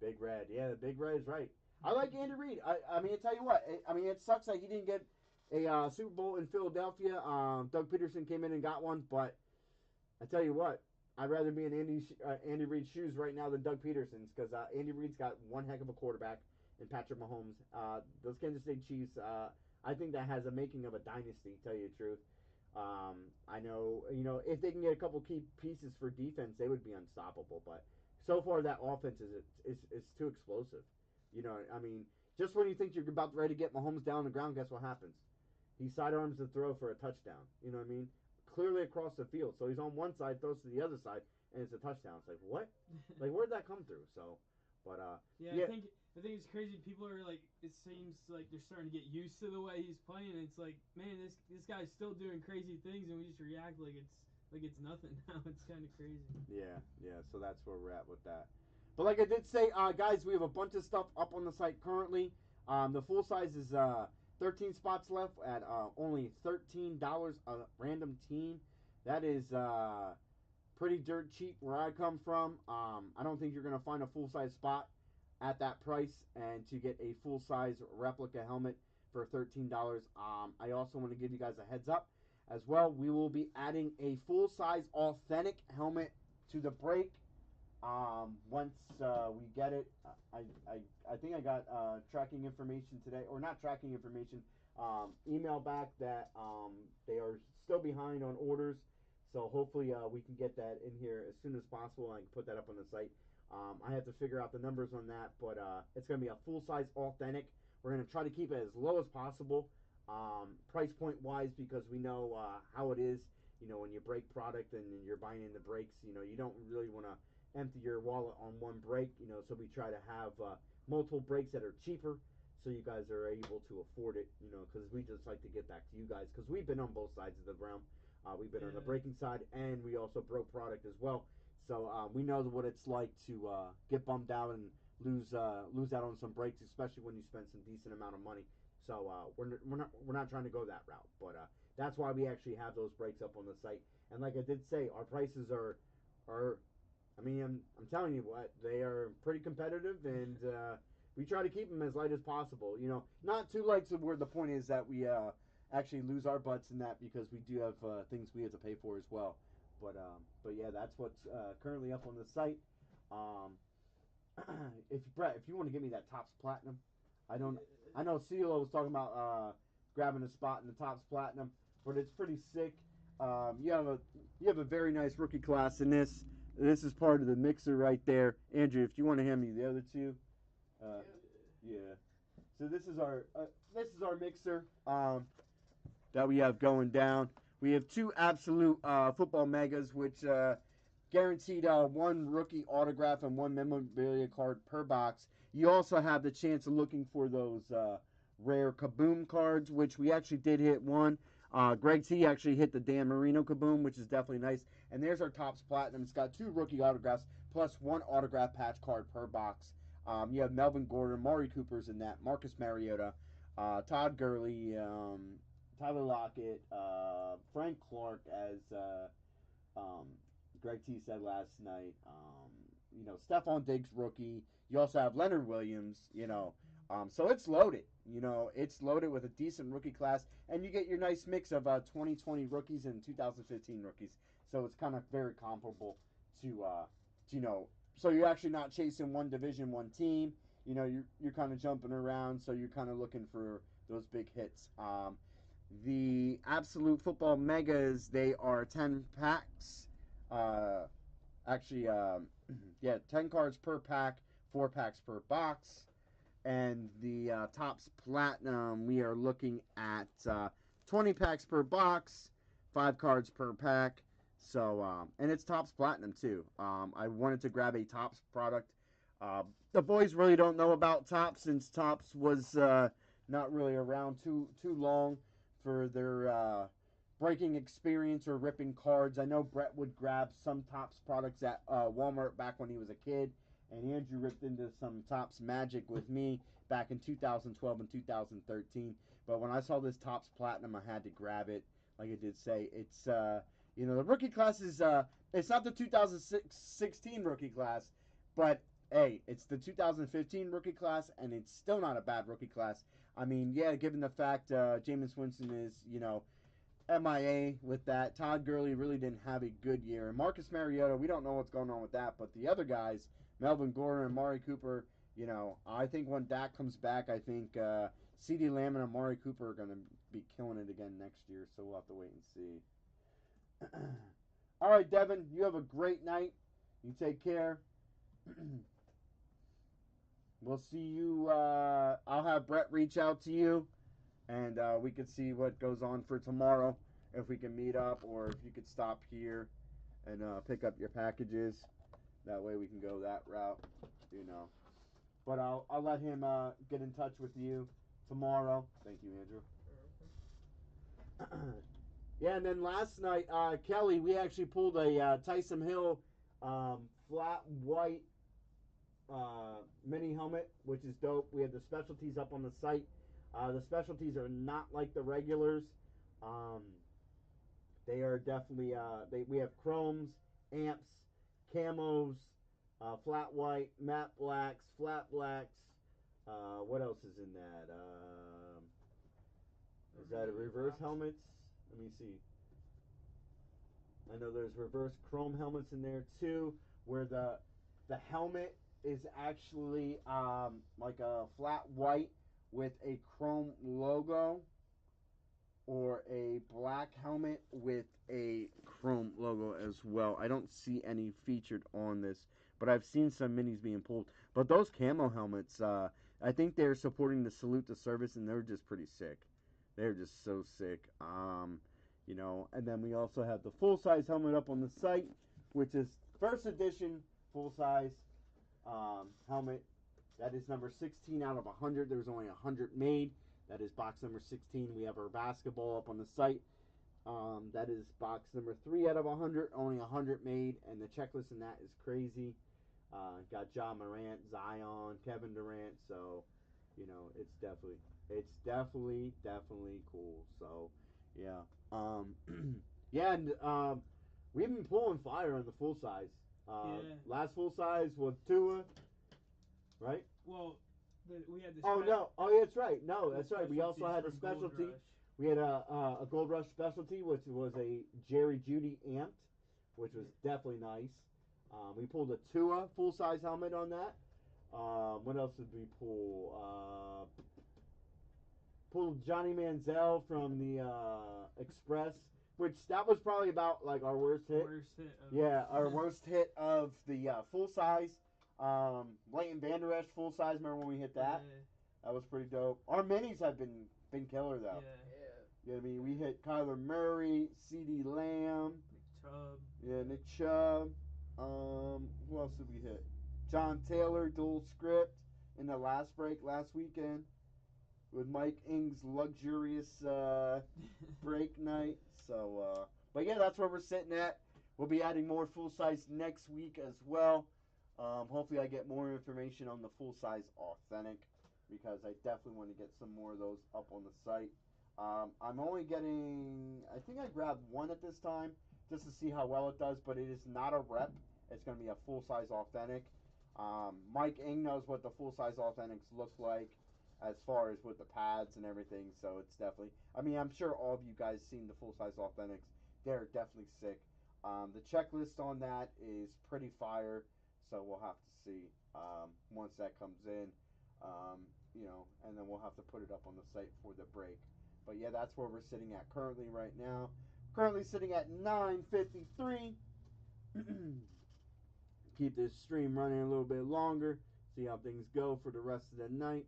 Big Red. Yeah, the Big Red is right. I like Andy Reid. I tell you what. It sucks that he didn't get a Super Bowl in Philadelphia. Doug Peterson came in and got one, but I tell you what, I'd rather be in Andy Reid's shoes right now than Doug Peterson's because Andy Reid's got one heck of a quarterback in Patrick Mahomes. Those Kansas State Chiefs, I think that has a making of a dynasty. Tell you the truth. I know, if they can get a couple key pieces for defense, they would be unstoppable. But so far, that offense is too explosive. Just when you think you're about ready to get Mahomes down on the ground, guess what happens? He sidearms the throw for a touchdown. You know what I mean? Clearly across the field. So he's on one side, throws to the other side, and it's a touchdown. It's like, what? Like, where'd that come through? So, but yeah. I think it's crazy. People are like, it seems like they're starting to get used to the way he's playing. It's like, man, this guy's still doing crazy things, and we just react like it's like it's nothing now. It's kind of crazy. Yeah, yeah. So that's where we're at with that. But like I did say, guys, we have a bunch of stuff up on the site currently. The full size is 13 spots left at only $13 a random team. That is pretty dirt cheap where I come from. I don't think you're gonna find a full size spot at that price, and to get a full size replica helmet for $13. I also want to give you guys a heads up as well. We will be adding a full size authentic helmet to the break. Once we get it, I think I got tracking information today, or not tracking information, email back that they are still behind on orders. So hopefully we can get that in here as soon as possible, and I can put that up on the site. I have to figure out the numbers on that, but it's going to be a full-size authentic. We're going to try to keep it as low as possible, price point wise, because we know how it is. You know, when you break product and you're buying in the breaks, you know, you don't really want to empty your wallet on one break. You know, so we try to have multiple breaks that are cheaper, so you guys are able to afford it. You know, because we just like to get back to you guys, because we've been on both sides of the realm. We've been on the breaking side, and we also broke product as well. So we know what it's like to get bummed out and lose out on some breaks, especially when you spend some decent amount of money. So we're not trying to go that route, but that's why we actually have those breaks up on the site. And like I did say, our prices are I mean, I'm telling you what, they are pretty competitive, and we try to keep them as light as possible. You know, not too light to where the point is that we actually lose our butts in that, because we do have things we have to pay for as well. But yeah, that's what's currently up on the site. Um, if Brett, if you want to give me that Topps Platinum, I don't. I know CeeLo was talking about grabbing a spot in the Topps Platinum, but it's pretty sick. You have a very nice rookie class in this. This is part of the mixer right there. Andrew, if you want to hand me the other two, yeah. So this is our mixer that we have going down. We have two absolute football megas, which guaranteed one rookie autograph and one memorabilia card per box. You also have the chance of looking for those rare Kaboom cards, which we actually did hit one. Greg T actually hit the Dan Marino Kaboom, which is definitely nice. And there's our Topps Platinum. It's got two rookie autographs plus one autograph patch card per box. You have Melvin Gordon, Maury Cooper's in that, Marcus Mariota, Todd Gurley, Tyler Lockett, Frank Clark, as um, Greg T said last night. You know, Stephon Diggs rookie. You also have Leonard Williams. You know, so it's loaded. You know, it's loaded with a decent rookie class, and you get your nice mix of 2020 rookies and 2015 rookies. So it's kind of very comparable to you know. So you're actually not chasing one division, one team. You know, you're kind of jumping around, so you're kind of looking for those big hits. The Absolute Football Megas, they are 10 packs. Uh, actually, yeah, 10 cards per pack, 4 packs per box. And the Topps Platinum, we are looking at 20 packs per box, 5 cards per pack. So, and it's Topps Platinum too. I wanted to grab a Topps product. The boys really don't know about Topps, since Topps was not really around too long for their breaking experience or ripping cards. I know Brett would grab some Topps products at Walmart back when he was a kid, and Andrew ripped into some Topps Magic with me back in 2012 and 2013. But when I saw this Topps Platinum, I had to grab it. Like I did say, it's you know, the rookie class is it's not the 2016 rookie class, but hey, it's the 2015 rookie class, and it's still not a bad rookie class. I mean, yeah, given the fact Jameis Winston is, you know, MIA with that. Todd Gurley really didn't have a good year. And Marcus Mariota, we don't know what's going on with that, but the other guys, Melvin Gordon and Amari Cooper, you know, I think when Dak comes back, I think CeeDee Lamb and Amari Cooper are going to be killing it again next year, so we'll have to wait and see. All right, Devin, you have a great night. You take care. We'll see you. I'll have Brett reach out to you, and we could see what goes on for tomorrow. If we can meet up, or if you could stop here and pick up your packages. That way we can go that route, you know. But I'll let him get in touch with you tomorrow. Thank you, Andrew. Yeah, and then last night, Kelly, we actually pulled a Tyson Hill flat white mini helmet, which is dope. We have the specialties up on the site. The specialties are not like the regulars. Um, they are definitely we have chromes, amps, camos, flat white, matte blacks, flat blacks. What else is in that? Is that a reverse helmets? Let me see. I know there's reverse chrome helmets in there too, where the helmet is actually like a flat white with a chrome logo, or a black helmet with a chrome logo as well. I don't see any featured on this, but I've seen some minis being pulled. But those camo helmets, I think they're supporting the Salute to Service, and they're just pretty sick. They're just so sick. And then we also have the full-size helmet up on the site, which is first edition full-size helmet. That is number 16 out of 100. There's only 100 made. That is box number 16. We have our basketball up on the site. That is box number 3 out of 100. Only 100 made, and the checklist in that is crazy. Got Ja Morant, Zion, Kevin Durant. So, definitely cool. So, yeah. Yeah, and we've been pulling fire on the full size. Last full size was Tua, right? Well, we had this. Oh no! Oh yeah, that's right. No, that's right. We also had a specialty. We had a Gold Rush specialty, which was a Jerry Jeudy amped, which was definitely nice. We pulled a Tua full size helmet on that. What else did we pull? Pulled Johnny Manziel from the Express, which that was probably about like our worst hit. Our worst hit of the full size. Leighton Vander Esch full size. Remember when we hit that? That was pretty dope. Our minis have been killer though. You know what I mean? We hit Kyler Murray, CeeDee Lamb, Nick Chubb. Yeah, Nick Chubb. Who else did we hit? John Taylor dual script in the last break last weekend with Mike Ing's luxurious break night. So, but yeah, that's where we're sitting at. We'll be adding more full size next week as well. Hopefully, I get more information on the full size authentic, because I definitely want to get some more of those up on the site. I'm only getting, I think I grabbed one at this time just to see how well it does, but it is not a rep. It's going to be a full size authentic. Mike Ing knows what the full size authentics look like as far as with the pads and everything, so it's definitely, I mean, I'm sure all of you guys seen the full size authentics. They're definitely sick. The checklist on that is pretty fire, so we'll have to see once that comes in, and then we'll have to put it up on the site for the break. But yeah, that's where we're sitting at currently right now. Currently sitting at 9:53. Keep this stream running a little bit longer. See how things go for the rest of the night.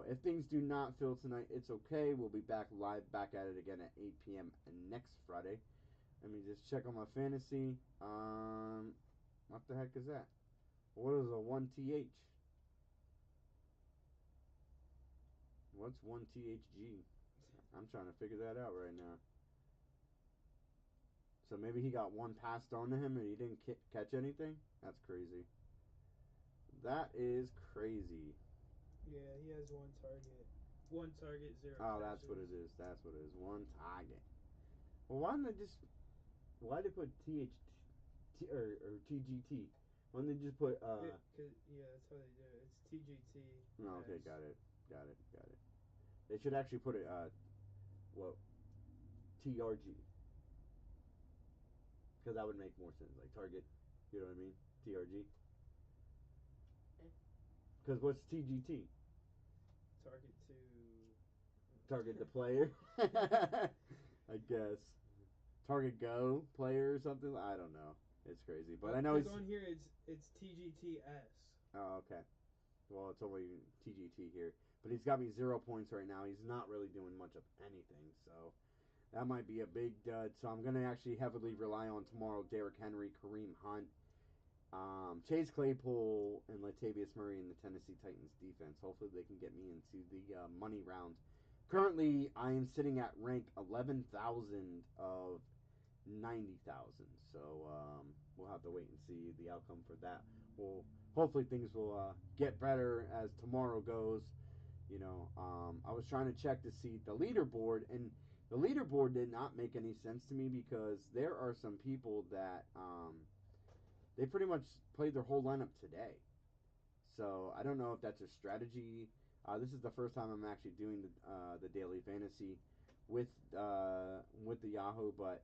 If things do not fill tonight, it's okay. We'll be back live, back at it again at 8 p.m. next Friday. Let me just check on my fantasy. What the heck is that? What is a 1TH? What's 1THG? I'm trying to figure that out right now. So maybe he got one passed on to him and he didn't catch anything? That's crazy. That is crazy. Yeah, he has one target. One target, 0 Oh, catches. that's what it is. That's what it is. One target. Well, why did they put THT or TGT? Why didn't they just put yeah, that's how they do it. It's TGT. No, okay, got it. They should actually put it TRG. Because that would make more sense. Like target, you know what I mean? TRG. Because what's TGT? Target the player. I guess. Target go player or something. I don't know. It's crazy, but I know he's on here. It's TGTS. Oh, okay. Well, it's only TGT here, but he's got me 0 points right now. He's not really doing much of anything, so that might be a big dud. So I'm gonna actually heavily rely on tomorrow Derrick Henry, Kareem Hunt, Chase Claypool, and Latavius Murray in the Tennessee Titans defense. Hopefully they can get me into the money round currently I am sitting at rank 11,000 of 90,000. So we'll have to wait and see the outcome for that. Well, hopefully things will get better as tomorrow goes. I was trying to check to see the leaderboard, and the leaderboard did not make any sense to me because there are some people that they pretty much played their whole lineup today. So I don't know if that's a strategy. This is the first time I'm actually doing the daily fantasy with the Yahoo, but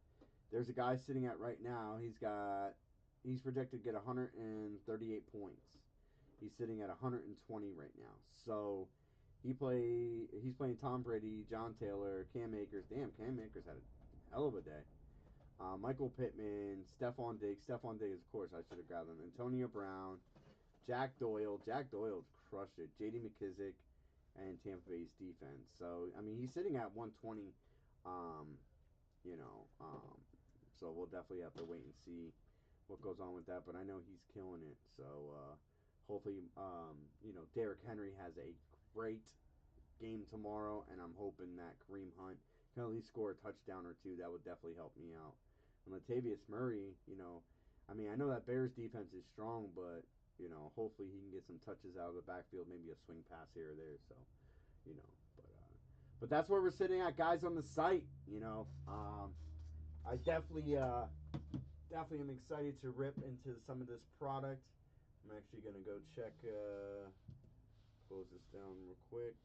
there's a guy sitting at right now. He's projected to get 138 points. He's sitting at 120 right now. So he's playing Tom Brady, John Taylor, Cam Akers. Damn, Cam Akers had a hell of a day. Michael Pittman, Stephon Diggs. Stephon Diggs, of course, I should have grabbed him. Antonio Brown, Jack Doyle. Jack Doyle crushed it. J.D. McKissick, and Tampa Bay's defense. So, I mean, he's sitting at 120. Um, you know, um, so we'll definitely have to wait and see what goes on with that. But I know he's killing it. So, hopefully, Derrick Henry has a great game tomorrow, and I'm hoping that Kareem Hunt can at least score a touchdown or two. That would definitely help me out. And Latavius Murray, I mean, I know that Bears defense is strong, but hopefully he can get some touches out of the backfield, maybe a swing pass here or there. So, you know, but that's where we're sitting at, guys, on the site. I definitely am excited to rip into some of this product. I'm actually gonna go check. Close this down real quick.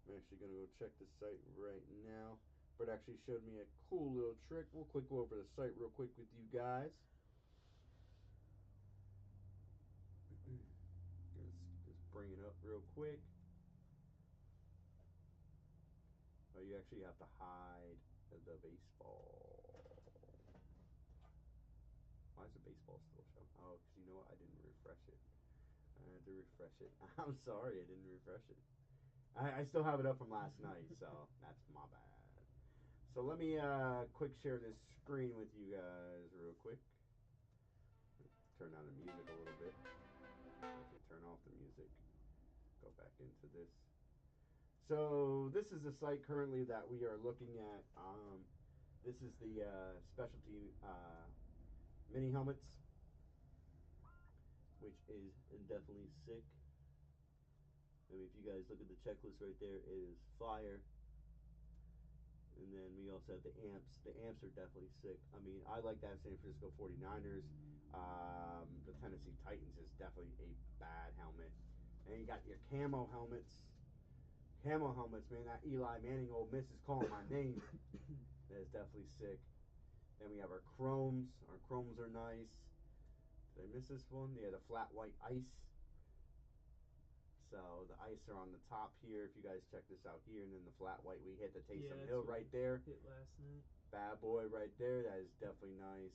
I'm actually gonna go check the site right now. Brett actually showed me a cool little trick. We'll quick go over the site real quick with you guys. Just bring it up real quick. Oh, you actually have to hide the baseball. Why is the baseball still showing? Oh, because you know what? I didn't refresh it. I had to refresh it. I'm sorry, I didn't refresh it. I still have it up from last night, so that's my bad. So let me quick share this screen with you guys real quick. Turn down the music a little bit. Actually, turn off the music. Go back into this. So this is the site currently that we are looking at. This is the specialty mini helmets, which is definitely sick. I mean, if you guys look at the checklist right there, it is fire. And then we also have the amps. The amps are definitely sick. I mean, I like that San Francisco 49ers. The Tennessee Titans is definitely a bad helmet. And you got your camo helmets. Camo helmets, man. That Eli Manning Ole Miss is calling my name. That is definitely sick. Then we have our chromes. Our chromes are nice. Did I miss this one? Yeah, the flat white ice. So the ice are on the top here. If you guys check this out here, and then the flat white, we hit the Taysom Hill right there. Hit last night. Bad boy right there. That is definitely nice.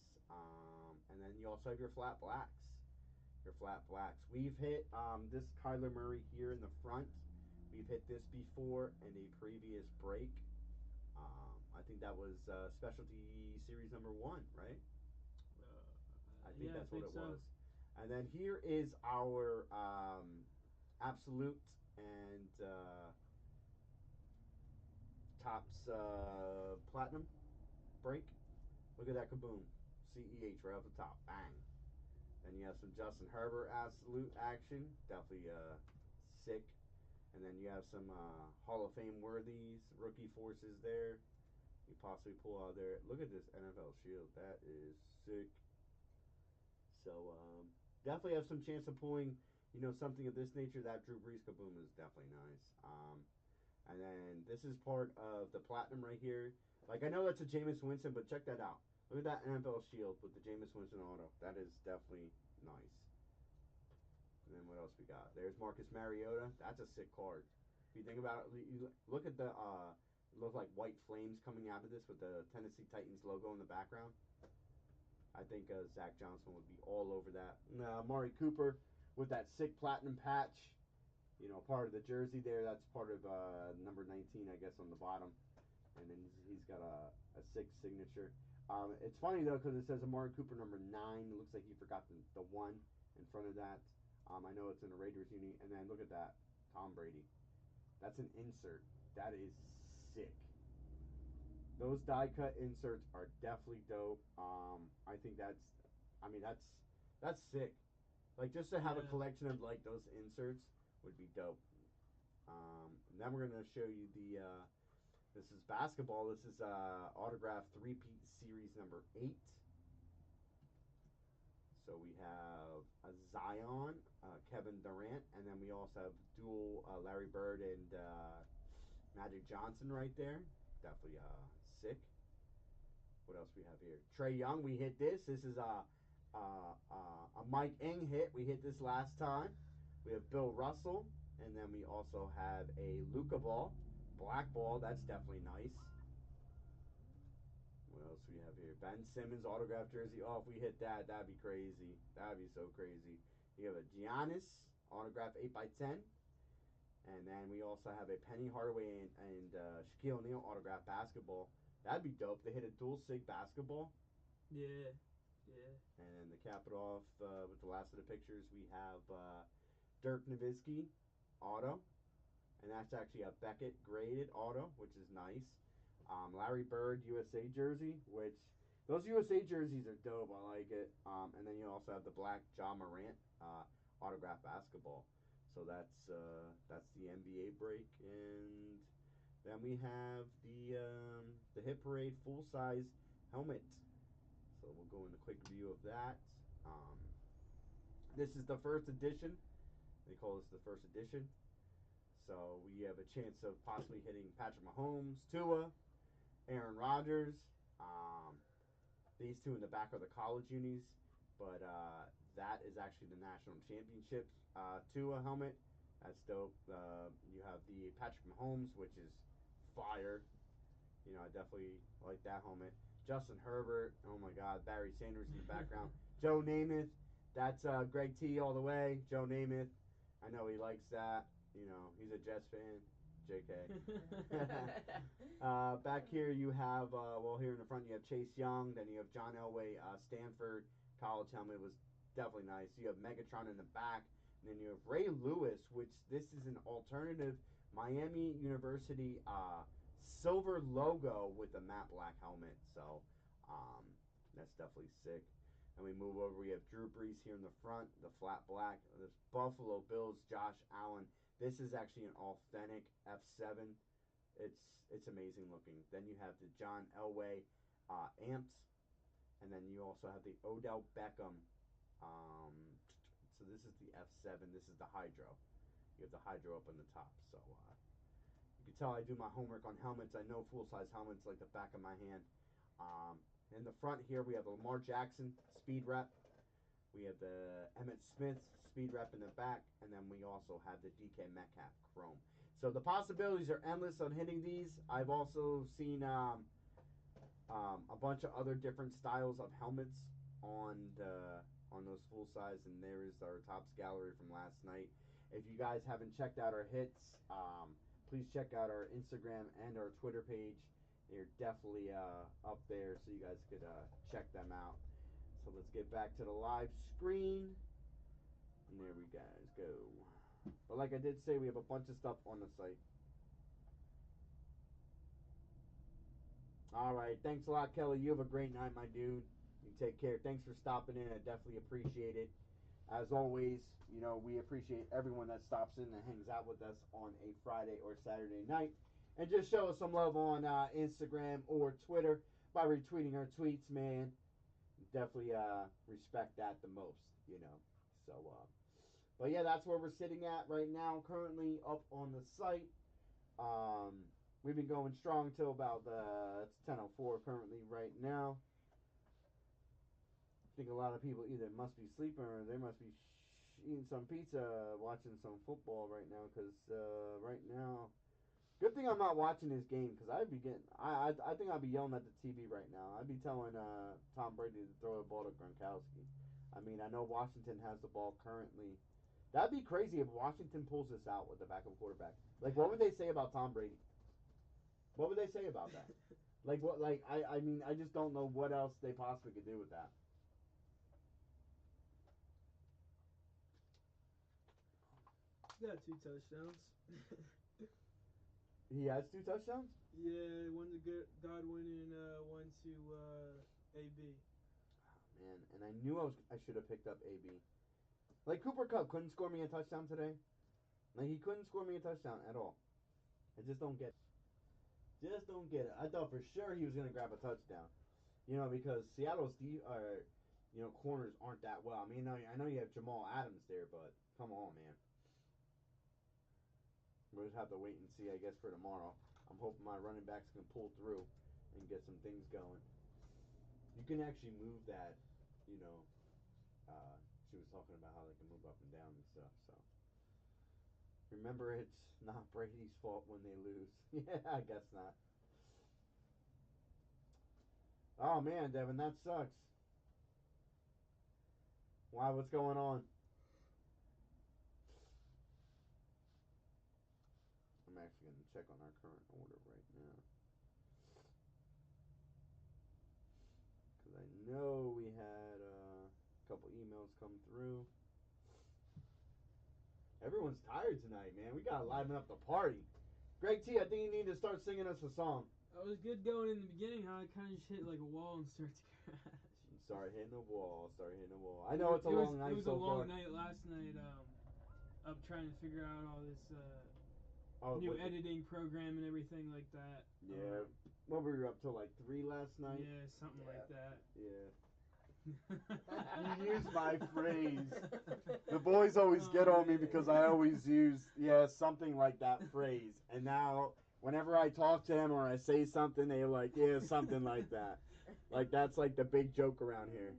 And then you also have your flat blacks. Your flat blacks. We've hit this Kyler Murray here in the front. We've hit this before in a previous break. I think that was specialty series number 1, right? I think that's what it was. And then here is our absolute and Topps platinum break. Look at that kaboom. CEH right off the top. Bang. Then you have some Justin Herbert absolute action. Definitely sick. And then you have some Hall of Fame worthies, rookie forces there. You possibly pull out there. Look at this NFL shield. That is sick. So definitely have some chance of pulling, something of this nature. That Drew Brees kaboom is definitely nice. And then this is part of the platinum right here. Like, I know that's a Jameis Winston, but check that out. Look at that NFL shield with the Jameis Winston auto. That is definitely nice. And then what else we got? There's Marcus Mariota. That's a sick card. If you think about it, you look at the look like white flames coming out of this with the Tennessee Titans logo in the background. I think Zach Johnson would be all over that. Amari Cooper with that sick platinum patch. Part of the jersey there. That's part of number 19, I guess, on the bottom. And then he's got a sick signature. It's funny, though, because it says Amari Cooper number 9. It looks like he forgot the 1 in front of that. I know it's in a Raiders uni. And then look at that. Tom Brady. That's an insert. That is sick. Those die cut inserts are definitely dope. I think that's sick. Like just to have a collection of like those inserts would be dope. And then we're gonna show you the. This is basketball. This is autograph three-peat series number 8. So we have a Zion, Kevin Durant, and then we also have dual Larry Bird and Magic Johnson right there. Definitely sick. What else we have here? Trae Young, we hit this. This is a Mike Ng hit. We hit this last time. We have Bill Russell, and then we also have a Luka ball, black ball. That's definitely nice. What else we have here? Ben Simmons autograph jersey. Oh, if we hit that, that'd be crazy. That'd be so crazy. We have a Giannis autograph 8x10. And then we also have a Penny Hardaway and Shaquille O'Neal autograph basketball. That'd be dope. They hit a dual sig basketball. Yeah. Yeah. And then to cap it off with the last of the pictures, we have Dirk Nowitzki auto. And that's actually a Beckett graded auto, which is nice. Larry Bird USA jersey, which those USA jerseys are dope. I like it. And then you also have the black John Morant autograph basketball. So that's the NBA break, and then we have the Hit Parade full size helmet. So we'll go into a quick view of that. This is the first edition. They call this the first edition. So we have a chance of possibly hitting Patrick Mahomes, Tua, Aaron Rodgers. These two in the back are the college unis, but that is actually the national championship Tua helmet. That's dope. You have the Patrick Mahomes, which is fire. You know, I definitely like that helmet. Justin Herbert. Oh my God. Barry Sanders in the background. Joe Namath. That's Greg T all the way. Joe Namath. I know he likes that. You know, he's a Jets fan. JK. Back here you have, here in the front you have Chase Young. Then you have John Elway, Stanford college helmet was definitely nice. You have Megatron in the back. And then you have Ray Lewis, which this is an alternative Miami University silver logo with a matte black helmet. So that's definitely sick. And we move over. We have Drew Brees here in the front, the flat black. This Buffalo Bills, Josh Allen. This is actually an authentic F7. It's amazing looking. Then you have the John Elway amps, and then you also have the Odell Beckham. So this is the F7. This is the Hydro. You have the Hydro up on the top. So you can tell I do my homework on helmets. I know full-size helmets like the back of my hand. In the front here, we have the Lamar Jackson speed rep. We have the Emmitt Smith speed rep in the back, and then we also have the DK Metcalf chrome. So the possibilities are endless on hitting these. I've also seen a bunch of other different styles of helmets on those full size, and there is our Topps gallery from last night. If you guys haven't checked out our hits, please check out our Instagram and our Twitter page. They're definitely up there, so you guys could check them out. So let's get back to the live screen. And there we guys go. But like I did say, we have a bunch of stuff on the site. Alright, thanks a lot, Kelly. You have a great night, my dude. You take care. Thanks for stopping in. I definitely appreciate it. As always, you know, we appreciate everyone that stops in and hangs out with us on a Friday or Saturday night. And just show us some love on Instagram or Twitter by retweeting our tweets, man. Definitely respect that the most, you know. So, but yeah, that's where we're sitting at right now, currently up on the site. We've been going strong till about it's 10:04 currently right now. I think a lot of people either must be sleeping or they must be eating some pizza, watching some football right now. Because right now, good thing I'm not watching this game, because I'd be getting, I think I'd be yelling at the TV right now. I'd be telling Tom Brady to throw the ball to Gronkowski. I mean, I know Washington has the ball currently. That'd be crazy if Washington pulls this out with the backup quarterback. Like, what would they say about Tom Brady? What would they say about that? Like, what? Like, I mean, I just don't know what else they possibly could do with that. He got 2 touchdowns. He has 2 touchdowns? Yeah, one to Godwin and one to AB. Man, and I knew I should have picked up AB. Like, Cooper Kupp couldn't score me a touchdown today. Like, he couldn't score me a touchdown at all. I just don't get it. Just don't get it. I thought for sure he was going to grab a touchdown. You know, because Seattle's corners aren't that well. I mean, I know you have Jamal Adams there, but come on, man. We'll just have to wait and see, I guess, for tomorrow. I'm hoping my running backs can pull through and get some things going. You can actually move that, you know. She was talking about how they can move up and down and stuff, so. Remember, it's not Brady's fault when they lose. Yeah, I guess not. Oh, man, Devin, that sucks. Why? What's going on? I'm actually going to check on our current order right now. Because I know we had a couple emails come through. Everyone's tired tonight, man. We got to liven up the party. Greg T, I think you need to start singing us a song. I was good going in the beginning, how I kind of just hit like a wall and started to crash. Started hitting the wall. I know it's a long night. It was a long night last night. Up trying to figure out all this new editing program and everything like that. Yeah. Well, we were up till like 3 last night. Yeah, something like that. Yeah. You use my phrase. The boys always get on me because I always use, something like that phrase. And now, whenever I talk to them or I say something, they're like, yeah, something like that. Like, that's like the big joke around here.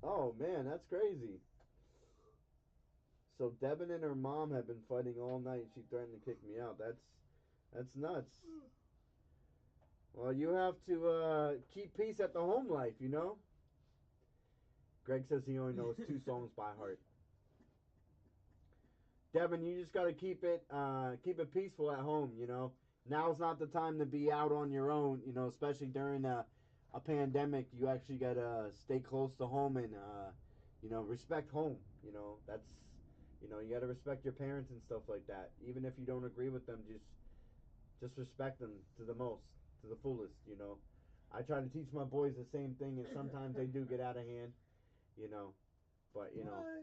Oh, man, that's crazy. So, Devin and her mom have been fighting all night. She threatened to kick me out. That's nuts. Well, you have to keep peace at the home life, you know? Greg says he only knows 2 songs by heart. Devin, you just got to keep it peaceful at home, you know? Now's not the time to be out on your own, you know, especially during a pandemic. You actually got to stay close to home and, respect home, you know? That's, you got to respect your parents and stuff like that. Even if you don't agree with them, just respect them to the fullest, you know? I try to teach my boys the same thing, and sometimes they do get out of hand, you know? But,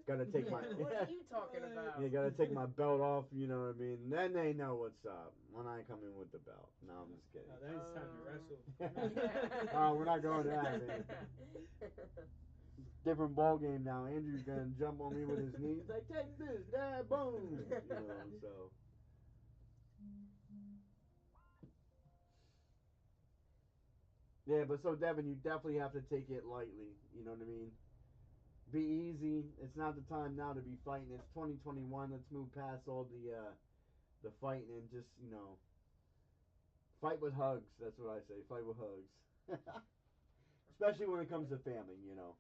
gotta take my... What are you talking about? You gotta take my belt off, you know what I mean? Then they know what's up when I come in with the belt. No, I'm just kidding. Then it's time to wrestle. Oh, we're not going to that, man. Different ball game now. Andrew's gonna jump on me with his knees. Like, take this, dad, boom! You know, so... Yeah, but so, Devin, you definitely have to take it lightly. You know what I mean? Be easy. It's not the time now to be fighting. It's 2021. Let's move past all the fighting and just, fight with hugs. That's what I say. Fight with hugs. Especially when it comes to family, you know.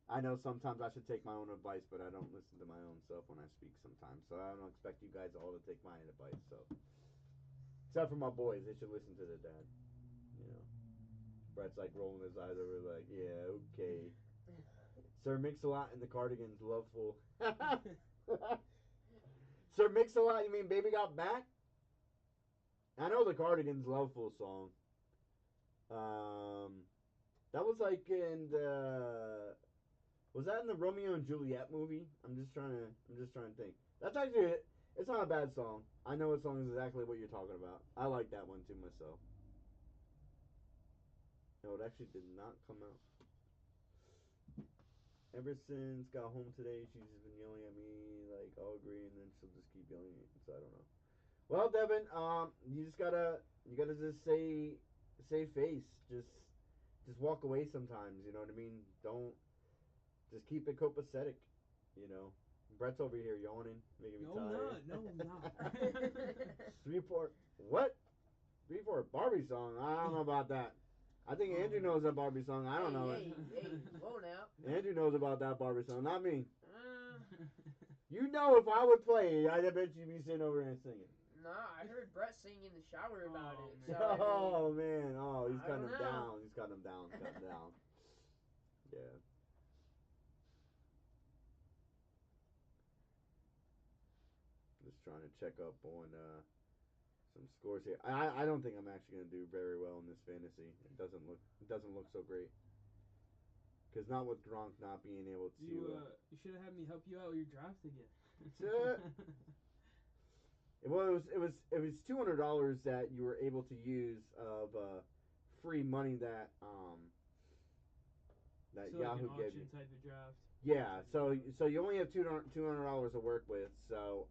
I know sometimes I should take my own advice, but I don't listen to my own self when I speak sometimes. So I don't expect you guys all to take my advice. So, except for my boys, they should listen to their dad. You know, Brett's like rolling his eyes over, like, yeah, okay. Sir Mix-a-Lot and the Cardigans, Loveful. Sir Mix-a-Lot, you mean Baby Got Back? I know the Cardigans' Loveful song. That was like in the... Was that in the Romeo and Juliet movie? I'm just trying to think. That's actually... It's not a bad song. I know what song is exactly what you're talking about. I like that one too myself. No, it actually did not come out. Ever since got home today, she's just been yelling at me, like, I'll agree, and then she'll just keep yelling at me, so I don't know. Well, Devin, you gotta just save face. Just walk away sometimes, you know what I mean? Don't, just keep it copacetic, you know? Brett's over here yawning, making me tired. No, I'm not. 3-4, what? 3-4 Barbie song? I don't know about that. I think Andrew knows that Barbie song. I don't know it. Hey, whoa now. Andrew knows about that Barbie song, not me. You know if I would play, I bet you'd be sitting over there and singing. Nah, I heard Brett singing in the shower about it. Man. So, Oh, man. Oh, he's cutting him know. down. He's cutting him down. Yeah. trying to check up on some scores here. I don't think I'm actually going to do very well in this fantasy. It doesn't look so great. Because not with Gronk not being able to. You should have had me help you out with your draft again. Well, it was $200 that you were able to use of free money that so Yahoo like an gave auction you. type of draft. Yeah, so you only have $200 to work with. So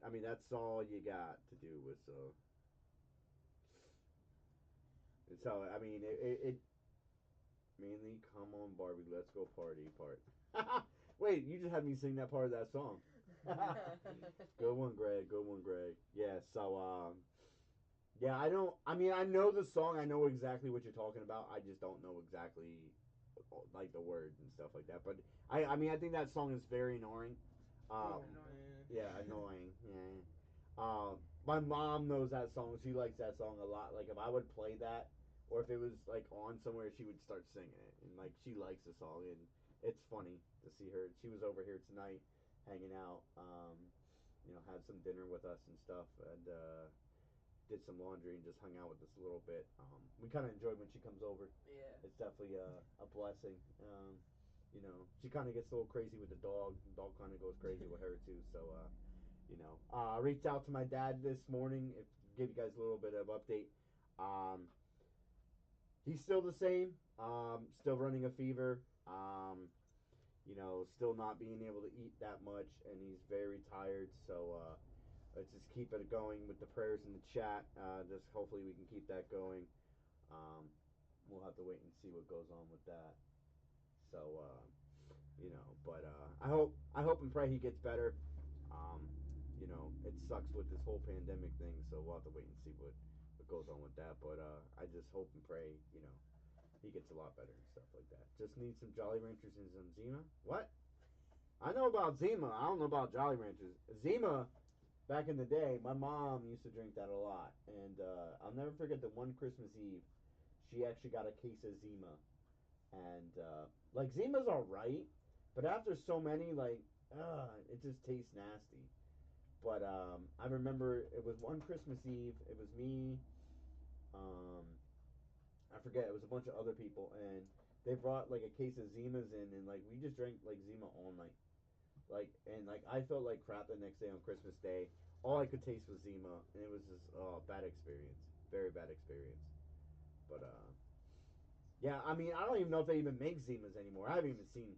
I mean that's all you got to do with so. And so I mean it mainly come on Barbie, let's go party part. Wait, you just had me sing that part of that song. Good one, Greg. Good one, Greg. Yeah. So yeah, I don't. I mean, I know the song. I know exactly what you're talking about. I just don't know exactly like the words and stuff like that. But I mean, I think that song is very annoying. Man. Yeah, annoying. Yeah. My mom knows that song. She likes that song a lot. Like if I would play that, or if it was like on somewhere, she would start singing it. And like she likes the song, and it's funny to see her. She was over here tonight, hanging out. Had some dinner with us and stuff, and did some laundry and just hung out with us a little bit. We kind of enjoy when she comes over. Yeah. It's definitely a blessing. She kind of gets a little crazy with the dog. The dog kind of goes crazy with her too. So, I reached out to my dad this morning. If give you guys a little bit of update. He's still the same. Still running a fever. Still not being able to eat that much, and he's very tired. So, let's just keep it going with the prayers in the chat. Just hopefully we can keep that going. We'll have to wait and see what goes on with that. So, but I hope and pray he gets better. It sucks with this whole pandemic thing, so we'll have to wait and see what goes on with that. But I just hope and pray, he gets a lot better and stuff like that. Just need some Jolly Ranchers and some Zima. What? I know about Zima. I don't know about Jolly Ranchers. Zima, back in the day, my mom used to drink that a lot, and I'll never forget the one Christmas Eve, she actually got a case of Zima, and like Zima's all right, but after so many, like, it just tastes nasty. But I remember it was one Christmas Eve. It was me. Um, I forget. It was a bunch of other people, and they brought like a case of Zimas in, and like we just drank like Zima all night. And I felt like crap the next day on Christmas Day. All I could taste was Zima, and it was just bad experience, very bad experience. But yeah, I mean I don't even know if they even make Zimas anymore. I haven't even seen.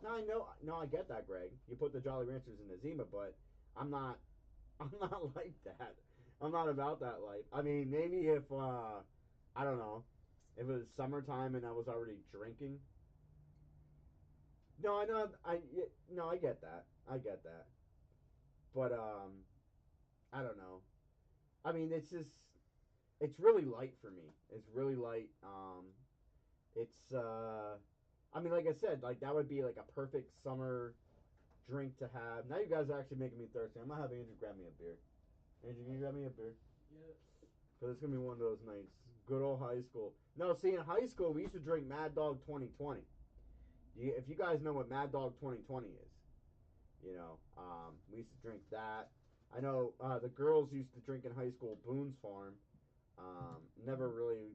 No, I know. No, I get that, Greg. You put the Jolly Ranchers in the Zima, but I'm not. I'm not like that. I'm not about that life. I mean, maybe if I don't know, if it was summertime and I was already drinking. No, I know. No, I get that. I get that. But I don't know. I mean, it's really light for me. It's really light. It's I mean, like I said, like that would be like a perfect summer drink to have. Now you guys are actually making me thirsty. I'm gonna have Andrew grab me a beer. Andrew, can you grab me a beer? Yeah. Because it's gonna be one of those nights. Good old high school. No, see, in high school we used to drink Mad Dog 2020. If you guys know what Mad Dog 2020 is, we used to drink that. I know the girls used to drink in high school Boone's Farm. Never really,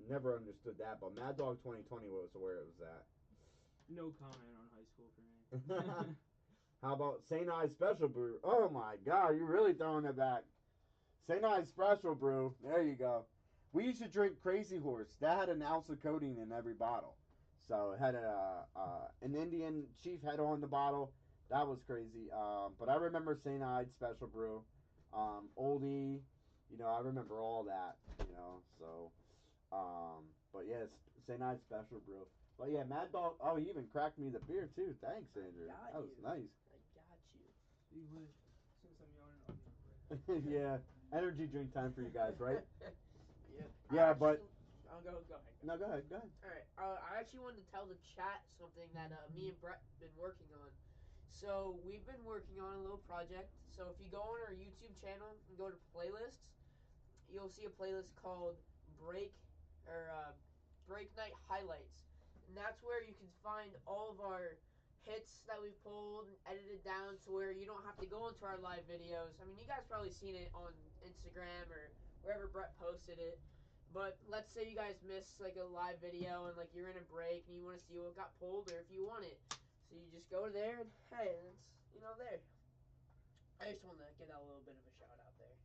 never understood that, but Mad Dog 2020 was where it was at. No comment on high school for me. How about St. Ives Special Brew? Oh my God, you're really throwing it back. St. Ives Special Brew. There you go. We used to drink Crazy Horse. That had an ounce of codeine in every bottle. So it had an Indian chief head on the bottle. That was crazy. But I remember St. Ides Special Brew. Oldie. I remember all that. So. But yes, St. Ides Special Brew. But yeah, Mad Dog. Oh, he even cracked me the beer too. Thanks, Andrew. That was nice. I got you. See what? Since I'm yawning, I'll be right back. Yeah, energy drink time for you guys, right? Yep. Yeah, but I'll go ahead. No, go ahead. All right. I actually wanted to tell the chat something that me and Brett been working on. So we've been working on a little project. So if you go on our YouTube channel and go to playlists, you'll see a playlist called Break Night Highlights, and that's where you can find all of our hits that we've pulled and edited down to where you don't have to go into our live videos. I mean, you guys probably seen it on Instagram or wherever Brett posted it. But let's say you guys miss like a live video and like you're in a break and you want to see what got pulled or if you want it. So you just go there and hey, it's there. I just want to get that little bit of a shout out there.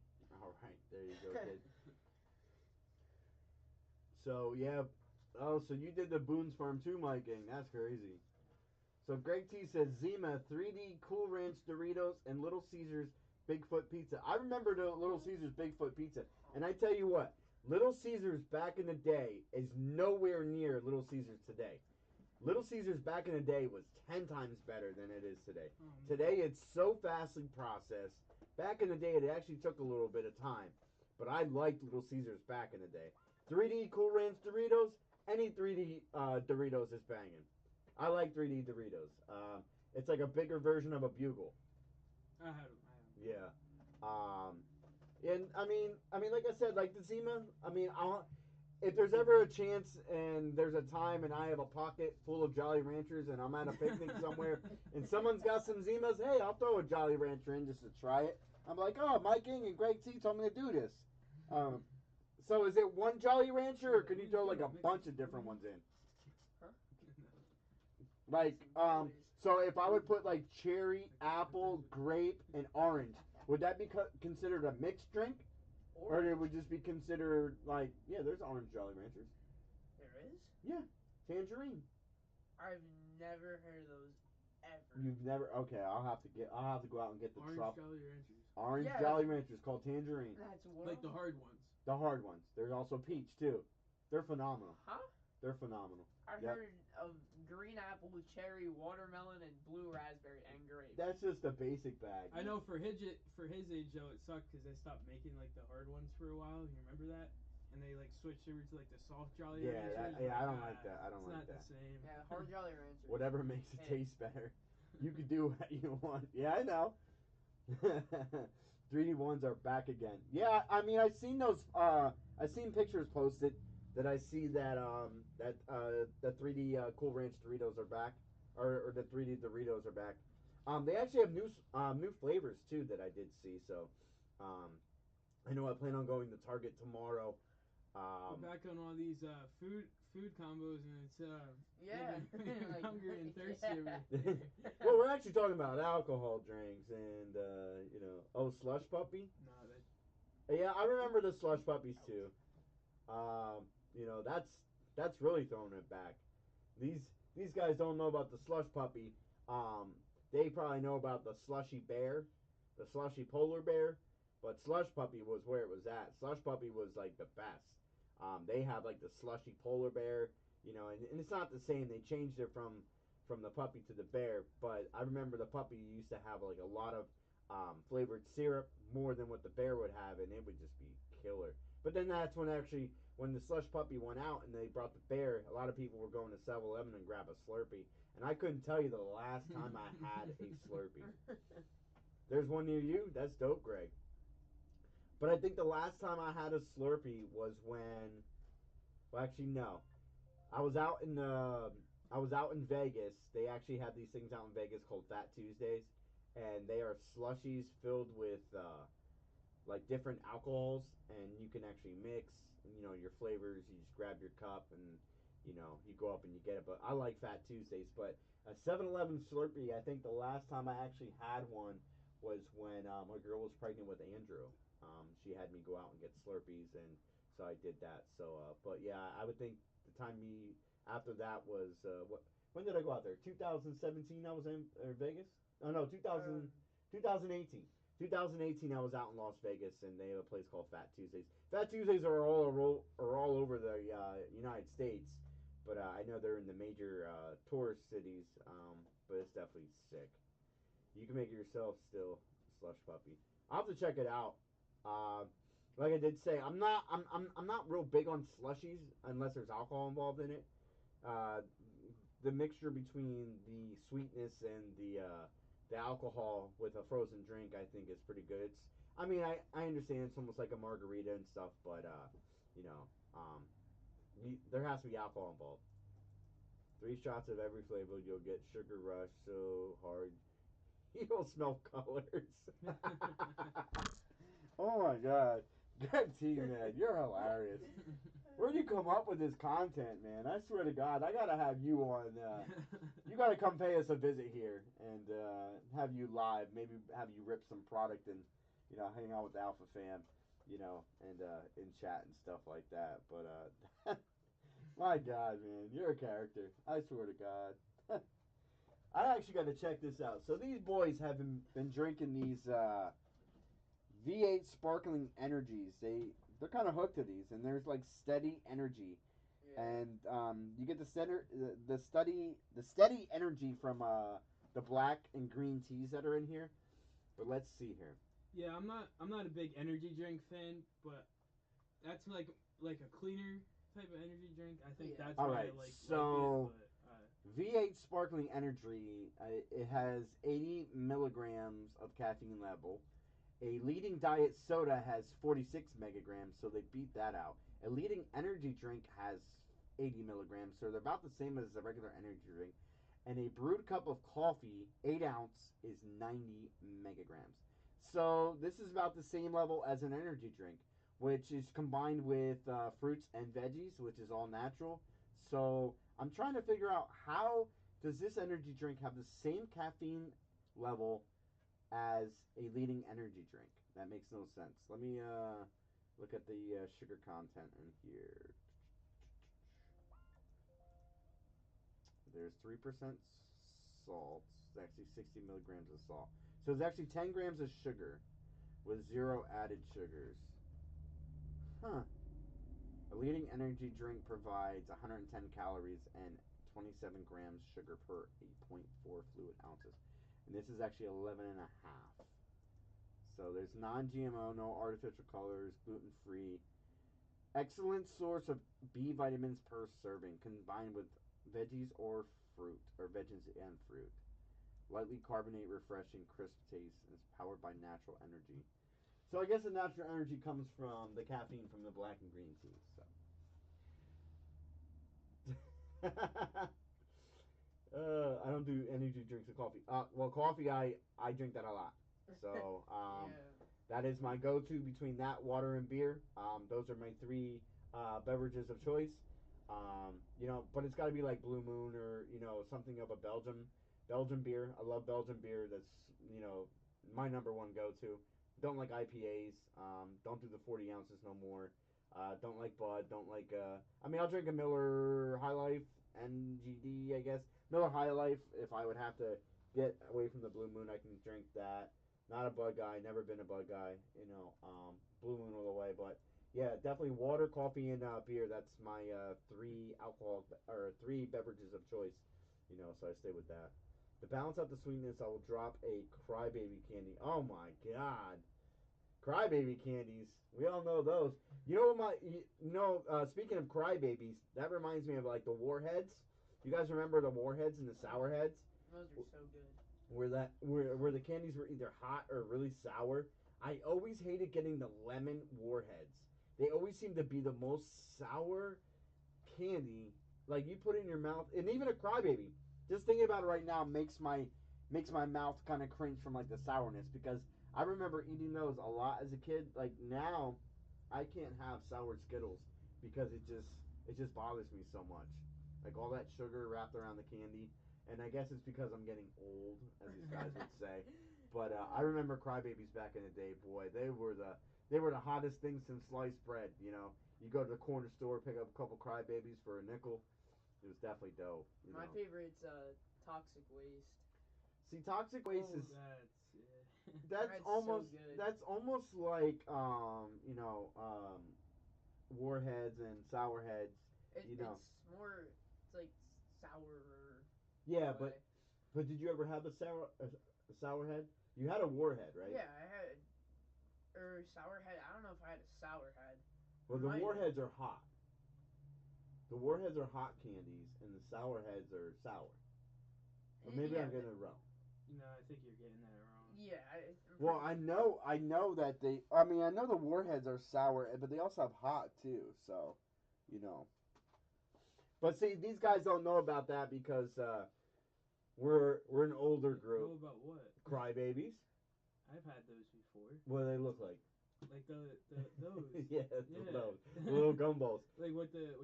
All right, there you go, kid. So yeah, oh, so you did the Boone's Farm too, Mike Gang. That's crazy. So Greg T says Zima 3D Cool Ranch Doritos and Little Caesars Bigfoot Pizza. I remember the Little Caesars Bigfoot Pizza, and I tell you what, Little Caesars back in the day is nowhere near Little Caesars today. Little Caesars back in the day was 10 times better than it is today. Today it's so fastly processed. Back in the day it actually took a little bit of time, but I liked Little Caesars back in the day. 3D Cool Ranch Doritos, any 3D Doritos is banging. I like 3D Doritos. It's like a bigger version of a Bugle. I had them. Yeah. And I mean, like I said, like the Zima. I mean, if there's ever a chance and there's a time and I have a pocket full of Jolly Ranchers and I'm at a picnic somewhere and someone's got some Zimas, hey, I'll throw a Jolly Rancher in just to try it. I'm like, oh, Mike King and Greg T told me to do this. So is it one Jolly Rancher or can you throw like a bunch of different ones in? Like, so if I would put like cherry, apple, grape, and orange, would that be considered a mixed drink? Or it would just be considered like, yeah, there's orange Jolly Ranchers. There is? Yeah, tangerine. I've never heard of those ever. You've never? Okay, I'll have to go out and get the Orange Jolly Ranchers. Orange Jolly Ranchers called tangerine. That's one. Like the hard ones. The hard ones. There's also peach too. They're phenomenal. Huh? They're phenomenal. I've heard of green apple, cherry, watermelon, and blue raspberry and grape. That's just a basic bag. I know for his age though, it sucked because they stopped making like the hard ones for a while. You remember that? And they like switched over to like the soft Jolly Ranchers. I don't like that. I don't like that. It's not the same. Yeah, hard Jolly Ranchers. Whatever makes it taste better. You can do what you want. Yeah, I know. 3D ones are back again. Yeah, I mean I've seen those. I've seen pictures posted that I see that the 3D Cool Ranch Doritos are back, or the 3D Doritos are back. They actually have new flavors too that I did see. So, I know I plan on going to Target tomorrow. We're back on all these food combos, and it's making me like, hungry and thirsty. Yeah. Well, we're actually talking about alcohol drinks and slush puppy. No, Yeah, I remember the slush puppies too. That's really throwing it back. These guys don't know about the slush puppy. They probably know about the slushy bear, the slushy polar bear, but slush puppy was where it was at. Slush puppy was like the best. They have like the slushy polar bear, and it's not the same. They changed it from the puppy to the bear, but I remember the puppy used to have like a lot of flavored syrup, more than what the bear would have, and it would just be killer. But then that's when the slush puppy went out and they brought the bear, a lot of people were going to 7-Eleven and grab a Slurpee. And I couldn't tell you the last time I had a Slurpee. There's one near you? That's dope, Greg. But I think the last time I had a Slurpee was when, well, actually no. I was out in Vegas. They actually have these things out in Vegas called Fat Tuesdays, and they are slushies filled with like different alcohols, and you can actually mix, your flavors. You just grab your cup and you go up and you get it. But I like Fat Tuesdays. But a 7-Eleven Slurpee, I think the last time I actually had one was when my girl was pregnant with Andrew. She had me go out and get Slurpees, and so I did that. So, but yeah, I would think the time after that was when did I go out there? 2017 I was in Vegas? Oh no, 2018. 2018 I was out in Las Vegas, and they have a place called Fat Tuesdays. Fat Tuesdays are all over the United States, but I know they're in the major tourist cities. But it's definitely sick. You can make it yourself still, slush puppy. I'll have to check it out. Like I did say, I'm not real big on slushies unless there's alcohol involved in it. The mixture between the sweetness and the alcohol with a frozen drink, I think, is pretty good. I understand it's almost like a margarita and stuff, but there has to be alcohol involved. 3 shots of every flavor, you'll get sugar rush so hard you'll smell colors. Oh my god. Greg T, man, you're hilarious. Where'd you come up with this content, man? I swear to God, I gotta have you on. You gotta come pay us a visit here and have you live. Maybe have you rip some product and hang out with the Alpha fam, and in chat and stuff like that. But my God, man, you're a character. I swear to God. I actually got to check this out. So these boys have been drinking these V8 sparkling energies. They're kind of hooked to these, and there's like steady energy, Yeah. and you get the steady energy from the black and green teas that are in here. But let's see here. Yeah, I'm not a big energy drink fan, but that's like a cleaner type of energy drink. I think that's all why right. I like So it, but, V8 sparkling energy. It has 80 milligrams of caffeine level. A leading diet soda has 46 megagrams, so they beat that out. A leading energy drink has 80 milligrams, so they're about the same as a regular energy drink. And a brewed cup of coffee, 8 ounce, is 90 megagrams. So this is about the same level as an energy drink, which is combined with fruits and veggies, which is all natural. So I'm trying to figure out how does this energy drink have the same caffeine level as a leading energy drink. That makes no sense. Let me look at the sugar content in here. There's 3% salt. It's actually 60 milligrams of salt. So it's actually 10 grams of sugar with 0 added sugars. Huh. A leading energy drink provides 110 calories and 27 grams sugar per 8.4 fluid ounces. And this is actually 11 and a half. So there's non-GMO, no artificial colors, gluten-free. Excellent source of B vitamins per serving, combined with veggies or fruit, or veggies and fruit. Lightly carbonated, refreshing, crisp taste, and is powered by natural energy. So I guess the natural energy comes from the caffeine from the black and green tea. I don't do energy drinks or coffee. Well, coffee, I drink that a lot. So that is my go-to between that, water, and beer. Those are my 3 beverages of choice. But it's got to be like Blue Moon or something of a Belgian beer. I love Belgian beer. That's my number one go-to. Don't like IPAs. Don't do the 40 ounces no more. Don't like Bud. Don't like. I'll drink a Miller High Life NGD, I guess. Miller High Life. If I would have to get away from the Blue Moon, I can drink that. Not a Bud guy. Never been a Bud guy. Blue Moon all the way. But yeah, definitely water, coffee, and beer. That's my 3 beverages of choice. So I stay with that. To balance out the sweetness, I will drop a Crybaby candy. Oh my god. Crybaby candies. We all know those. Speaking of crybabies, that reminds me of like the Warheads. You guys remember the Warheads and the Sour Heads? Those are so good. Where the candies were either hot or really sour. I always hated getting the lemon Warheads. They always seem to be the most sour candy. Like you put it in your mouth, and even a Crybaby. Just thinking about it right now makes my mouth kind of cringe from like the sourness because I remember eating those a lot as a kid. Like now, I can't have sour Skittles because it just bothers me so much. Like all that sugar wrapped around the candy, and I guess it's because I'm getting old, as these guys would say. But I remember Crybabies back in the day. Boy, they were the hottest things since sliced bread. You go to the corner store, pick up a couple Crybabies for a nickel. It was definitely dope. My favorite's Toxic Waste. See, Toxic Waste is that's almost so good. that's almost like Warheads and Sour Heads. It's more. It's like sour. Yeah, but did you ever have a sour head? You had a Warhead, right? Yeah, I had Sour Head. I don't know if I had a Sour Head. Well, the Warheads are hot. The Warheads are hot candies, and the Sour Heads are sour. Or maybe I'm getting it wrong. No, I think you're getting that wrong. Yeah. Well, I know that they. I know the Warheads are sour, but they also have hot too. So, But see, these guys don't know about that because we're an older Know group. about what? Crybabies. I've had those before. What do they look like? Like those. Yeah, Yeah. those. The little gumballs. Like with the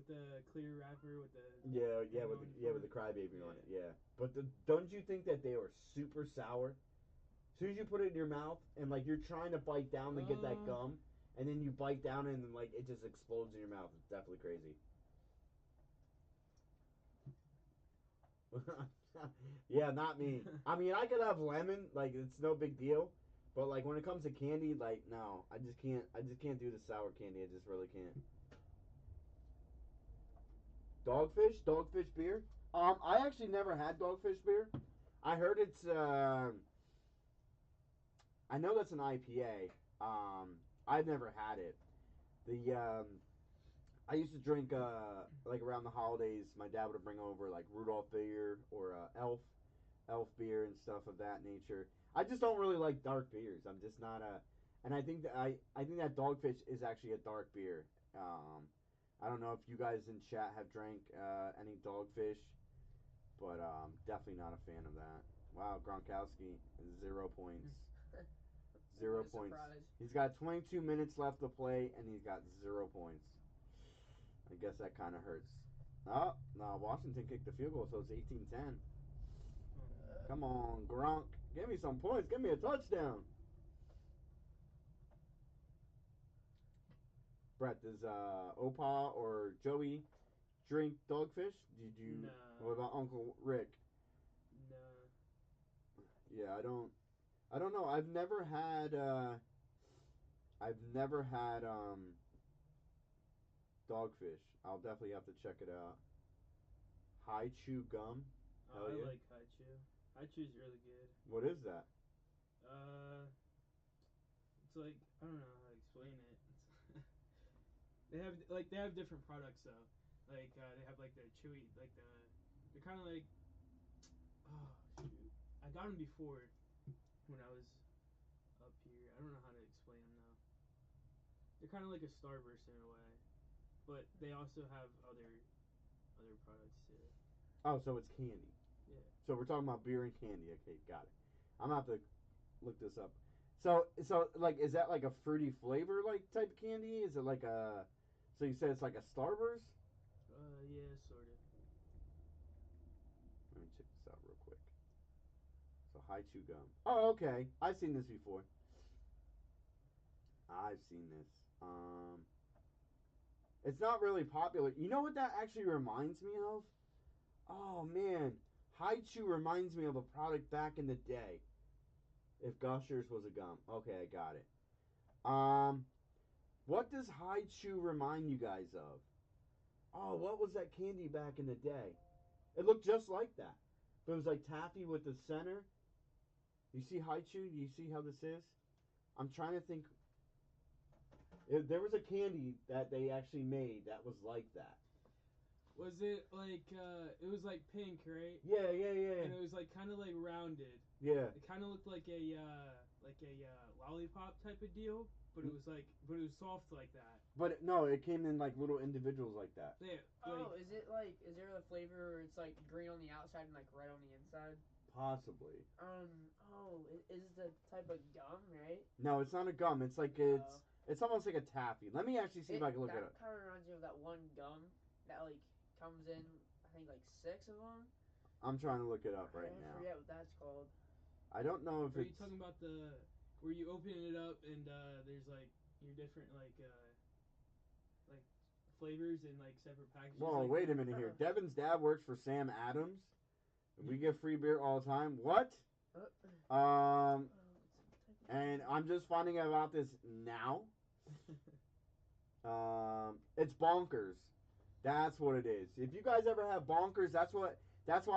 clear wrapper with the. Yeah, thing with on the front. crybaby on Yeah. it. Yeah, but don't you think that they were super sour? As soon as you put it in your mouth and like you're trying to bite down to get that gum, and then you bite down and then like it just explodes in your mouth. It's definitely crazy. Yeah, not me. I mean, I could have lemon, like it's no big deal. But like when it comes to candy, like no, I just can't. I just can't do the sour candy. I just really can't. Dogfish beer. I actually never had dogfish beer. I heard it's. I know that's an IPA. I've never had it. The I used to drink like around the holidays. My dad would bring over like Rudolph beer or Elf beer and stuff of that nature. I just don't really like dark beers. I'm just not a, and I think that Dogfish is actually a dark beer. I don't know if you guys in chat have drank any Dogfish, but definitely not a fan of that. Wow, Gronkowski 0 points. Zero What a points. surprise. He's got 22 minutes left to play, and he's got 0 points. I guess that kind of hurts. Oh, no, Washington kicked the field goal, so it's 18-10. Come on, Gronk. Give me some points. Give me a touchdown. Brett, does Opa or Joey drink Dogfish? Did you? Nah. What about Uncle Rick? Nah. Yeah, I don't know. I've never had. Dogfish. I'll definitely have to check it out. High chew gum. Hell I yeah. like Haichu. Haichu's really good. What is that? It's like I don't know how to explain it. They have different products though. Like they have like the chewy they're kind of like oh shoot I got them before when I was up here. I don't know how to explain them though. They're kind of like a Starburst in a way, but they also have other products too. Oh, so it's candy. Yeah. So we're talking about beer and candy. Okay, got it. I'm gonna have to look this up. So like, is that like a fruity flavor like type of candy? Is it like a? So you said it's like a Starburst? Yeah, sort of. Let me check this out real quick. So high chew gum. Oh, okay. I've seen this before. I've seen this. It's not really popular. You know what that actually reminds me of? Oh man, high chew reminds me of a product back in the day. If Gushers was a gum. Okay, I got it. What does high chew remind you guys of? Oh, what was that candy back in the day? It looked just like that. But it was like taffy with the center. You see high chew? Do you see how this is? I'm trying to think. There was a candy that they actually made that was like that. Was it like it was like pink, right? Yeah. And it was like kind of like rounded. Yeah. It kind of looked like a lollipop type of deal, but it was soft like that. But no, it came in like little individuals like that. Yeah. Oh, is there a flavor where it's like green on the outside and like red on the inside? Possibly. Is the type of gum, right? No, it's not a gum. It's like it's almost like a taffy. Let me actually see if I can look it up. That kind of reminds me of that one gum that like comes in, I think like 6 of them. I'm trying to look it up right now. I forget what that's called. I don't know if Are it's. you talking about where you open it up and there's like your different like flavors in like separate packages? Whoa, like wait a minute here. Devin's dad works for Sam Adams. We get free beer all the time. What? And I'm just finding out about this now. It's Bonkers. That's what it is. If you guys ever have Bonkers, that's what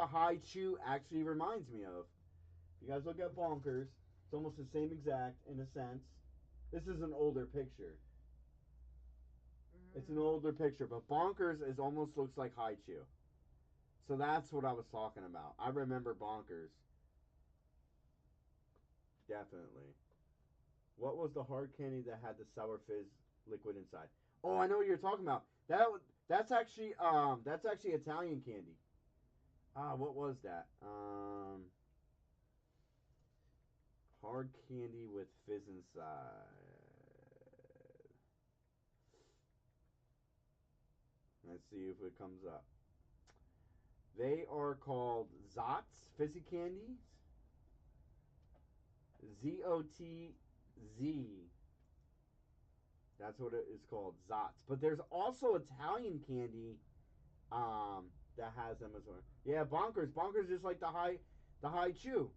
High Chew actually reminds me of. If you guys look at Bonkers, it's almost the same exact in a sense. This is an older picture. It's an older picture, but Bonkers is almost looks like High Chew. So that's what I was talking about. I remember Bonkers. Definitely. What was the hard candy that had the sour fizz liquid inside? Oh, I know what you're talking about. That's actually Italian candy. What was that? Hard candy with fizz inside. Let's see if it comes up. They are called Zots fizzy candies. ZOTZ. That's what it is called, Zots. But there's also Italian candy that has them as well. Yeah, Bonkers. Bonkers is like the high chew.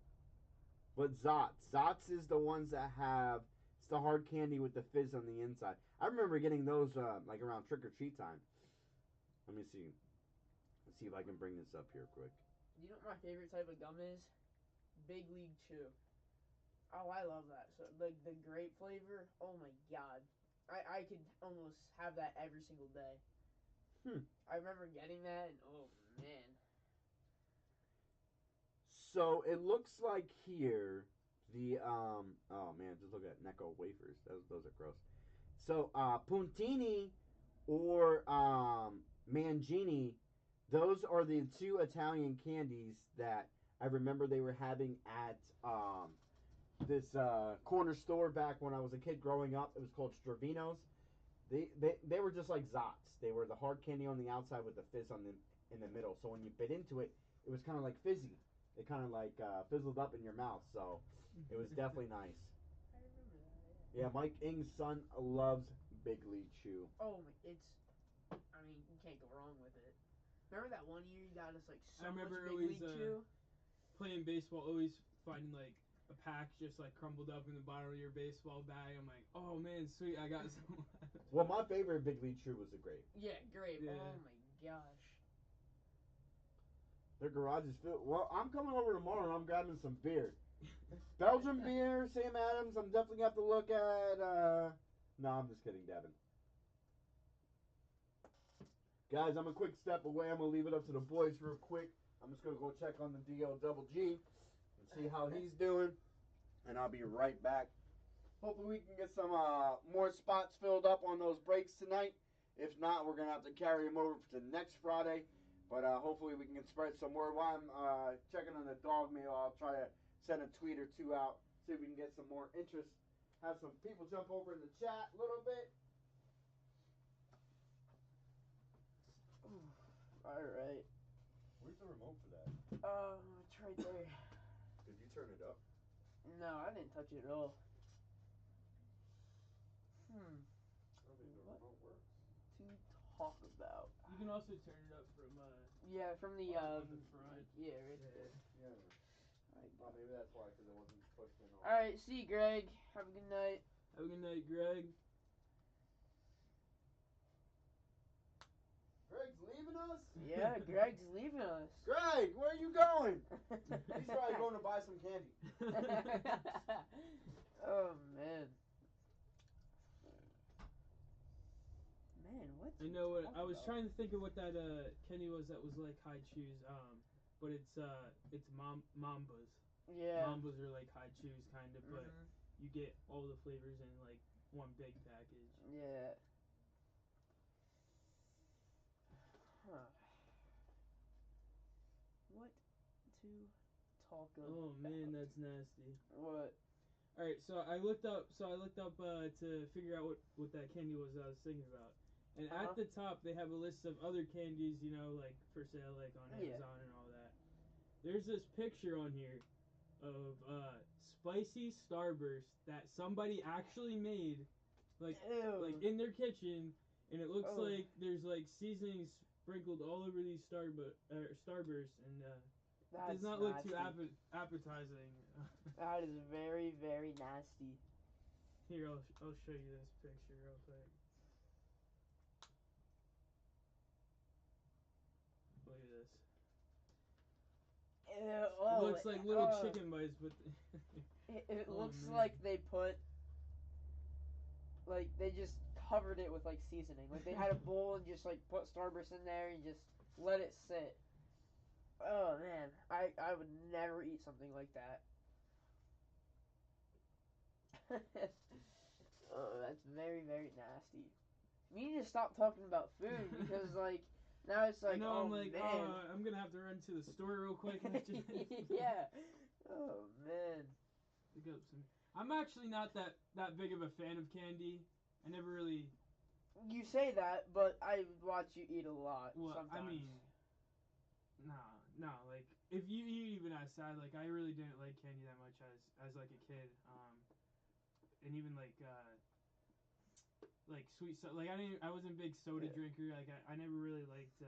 But Zots. Zots is the ones that have it's the hard candy with the fizz on the inside. I remember getting those like around trick or treat time. Let me see. Let's see if I can bring this up here quick. You know what my favorite type of gum is? Big League Chew. Oh, I love that. So the grape flavor. Oh my god, I could almost have that every single day. I remember getting that, and oh man. So it looks like here the oh man, just look at Necco wafers. Those are gross. So Puntini or Mangini, those are the two Italian candies that I remember they were having at this corner store back when I was a kid growing up. It was called Stravino's. They were just like Zots. They were the hard candy on the outside with the fizz on the in the middle. So when you bit into it, it was kind of like fizzy. It kind of like fizzled up in your mouth. So it was definitely nice. I remember that. Yeah, Mike Ing's son loves Big League Chew. Oh, it's. I mean, you can't go wrong with it. Remember that one year you got us like so much Big always, League Chew? Playing baseball, always finding like a pack just like crumbled up in the bottom of your baseball bag. I'm like, oh man, sweet, I got some. Well, my favorite Big League Chew was the grape. Yeah, grape. Yeah. Oh my gosh. Their garage is filled. Well, I'm coming over tomorrow and I'm grabbing some beer. Belgian beer, Sam Adams. I'm definitely gonna have to look at. No, I'm just kidding, Devin. Guys, I'm a quick step away. I'm gonna leave it up to the boys real quick. I'm just gonna go check on the DL Double G and see how he's doing, and I'll be right back. Hopefully, we can get some more spots filled up on those breaks tonight. If not, we're gonna have to carry them over to next Friday. But hopefully, we can spread some word. While I'm checking on the dog meal, I'll try to send a tweet or two out, see if we can get some more interest. Have some people jump over in the chat a little bit. All right. Where's the remote for that? It's right there. Did you turn it up? No, I didn't touch it at all. I don't think the remote works. To talk about. You can also turn it up from Yeah, from the on the front. Yeah, right there. Yeah. Oh, maybe that's why, because it wasn't pushed in. All right, see you, Greg. Have a good night. Have a good night, Greg. Greg's leaving us? Yeah, Greg's leaving us. Greg, where are you going? He's probably going to buy some candy. Oh, man. Man, what? I know what I was trying to think of what that candy was that was like high chews. But it's Mambas. Yeah. Mambas are like high chews kind of, but you get all the flavors in like one big package. Yeah. Huh. What to talk about? Oh man, that's nasty. What? All right, so I looked up to figure out what that candy was I was thinking about. And at the top they have a list of other candies, you know, like for sale like on Amazon and all that. There's this picture on here of spicy Starburst that somebody actually made like in their kitchen, and it looks like there's like seasonings sprinkled all over these Starburst, and it does not look too appetizing. That is very, very nasty. Here, I'll show you this picture real quick. Look at this. It looks like little chicken bites, but it looks like they put like they just covered it with like seasoning. Like they had a bowl and just like put Starburst in there and just let it sit. Oh man, I would never eat something like that. Oh, that's very, very nasty. we need to stop talking about food because like now it's like, I know, oh I'm like, man, I'm gonna have to run to the store real quick. yeah, oh man. Pick up some. I'm actually not that big of a fan of candy. I never really. You say that, but I watch you eat a lot. Well, sometimes. I mean, nah. Like, if you eat even outside, like, I really didn't like candy that much as like a kid. And even like sweet stuff. Like, I wasn't a big soda Yeah. drinker. Like, I never really liked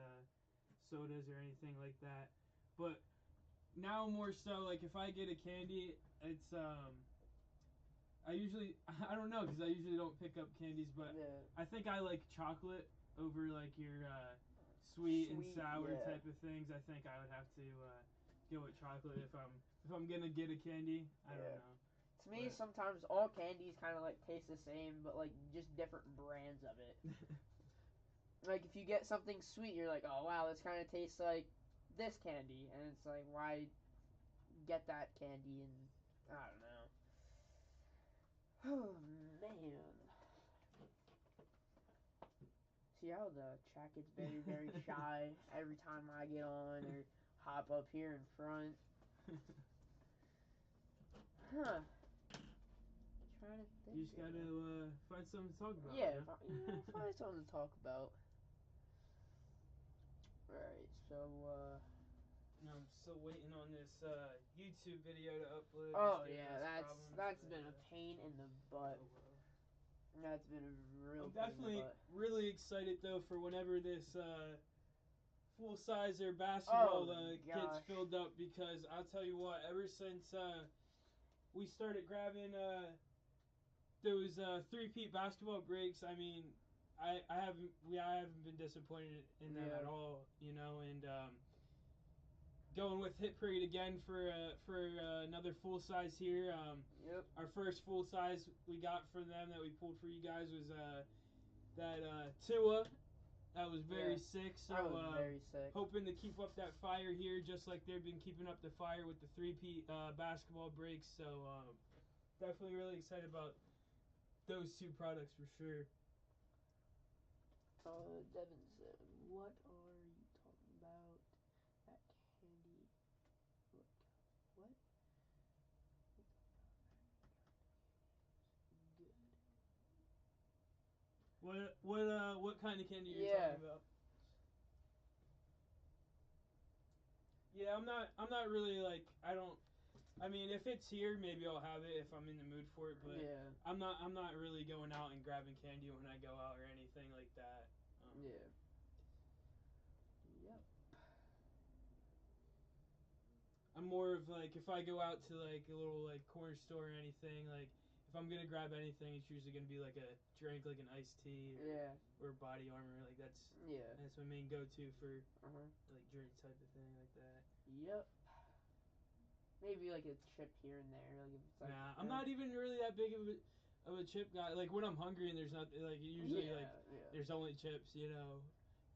sodas or anything like that. But now more so, like, if I get a candy, it's I usually I don't know because I usually don't pick up candies, but Yeah. I think I like chocolate over like your sweet and sour yeah. type of things. I think I would have to go with chocolate if I'm gonna get a candy. I don't Yeah. know. To me, But- sometimes all candies kind of like taste the same, but like just different brands of it. Like if you get something sweet, you're like, oh wow, this kind of tastes like this candy, and it's like, why get that candy? And I don't know. Oh man. See how the chat gets very shy every time I get on or hop up here in front. Huh. Trying to think. You just gotta find something to talk about. Yeah, You know? find something to talk about. Alright, so I'm still waiting on this YouTube video to upload. oh Just giving yeah, us that's problems, been a pain in the butt. oh, well. That's been a real I'm pain in the definitely butt. really excited though for whenever this full sizer basketball gets gosh. filled up because I'll tell you what, ever since we started grabbing those 3-peat basketball breaks, I mean, I haven't been disappointed in them at all, you know, and going with Hit Parade again for another full size here. Yep. Our first full size we got for them that we pulled for you guys was that Tua. That was very sick. So I was very sick. hoping to keep up that fire here, just like they've been keeping up the fire with the 3-peat basketball breaks. So definitely really excited about those two products for sure. Devin said, what are you talking about? That candy. What? Good. What kind of candy you're talking about? Yeah, I'm not really like I mean, if it's here, maybe I'll have it if I'm in the mood for it. But I'm not really going out and grabbing candy when I go out or anything like that. Yep. I'm more of like if I go out to like a little like corner store or anything, like if I'm gonna grab anything, it's usually gonna be like a drink, like an iced tea or Body Armor. Like that's my main go-to for like drink type of thing like that. Yep. Maybe like a chip here and there. Like if it's like, nah, I'm not even really that big of a chip guy. Like when I'm hungry and there's not like usually there's only chips, you know,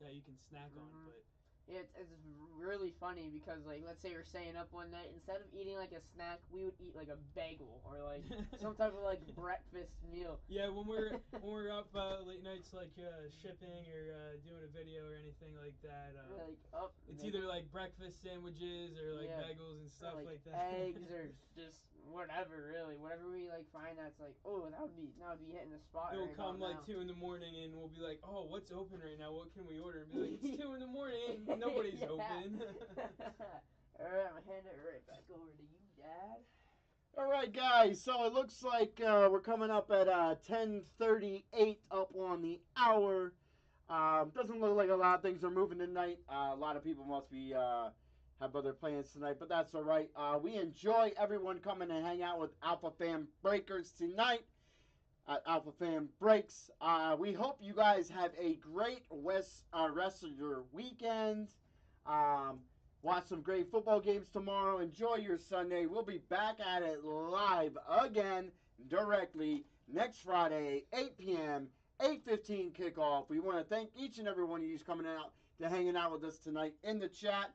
that you can snack on. But yeah, it's really funny because like let's say we're staying up one night, instead of eating like a snack, we would eat like a bagel or like some type of like breakfast meal. Yeah, when we're up late nights like shipping or doing a video or anything like that, it's either like breakfast sandwiches or like bagels and stuff like that. Eggs or just whatever, really, whatever we like find that's like, oh, that would be hitting the spot. It'll right come like now. 2 in the morning and we'll be like, oh, what's open right now? What can we order? And be like, it's 2 in the morning. Nobody's open. Alright, I'm gonna hand it right back over to you, Dad. All right, guys. So it looks like we're coming up at 10:38 up on the hour. Doesn't look like a lot of things are moving tonight. A lot of people must be have other plans tonight, but that's all right. We enjoy everyone coming and hang out with Alpha Fan Breakers tonight at Alpha Fan Breaks. We hope you guys have a great rest of your weekend. Watch some great football games tomorrow. Enjoy your Sunday. We'll be back at it live again directly next Friday, 8 p.m., 8:15 kickoff. We want to thank each and every one of you coming out to hanging out with us tonight in the chat.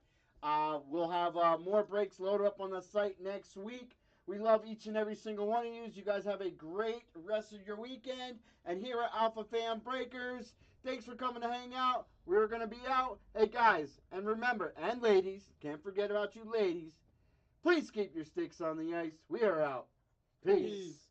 We'll have more breaks loaded up on the site next week. We love each and every single one of you. You guys have a great rest of your weekend. And here at Alpha Fan Breakers, thanks for coming to hang out. We're going to be out. Hey, guys, and remember, and ladies, can't forget about you ladies. Please keep your sticks on the ice. We are out. Peace.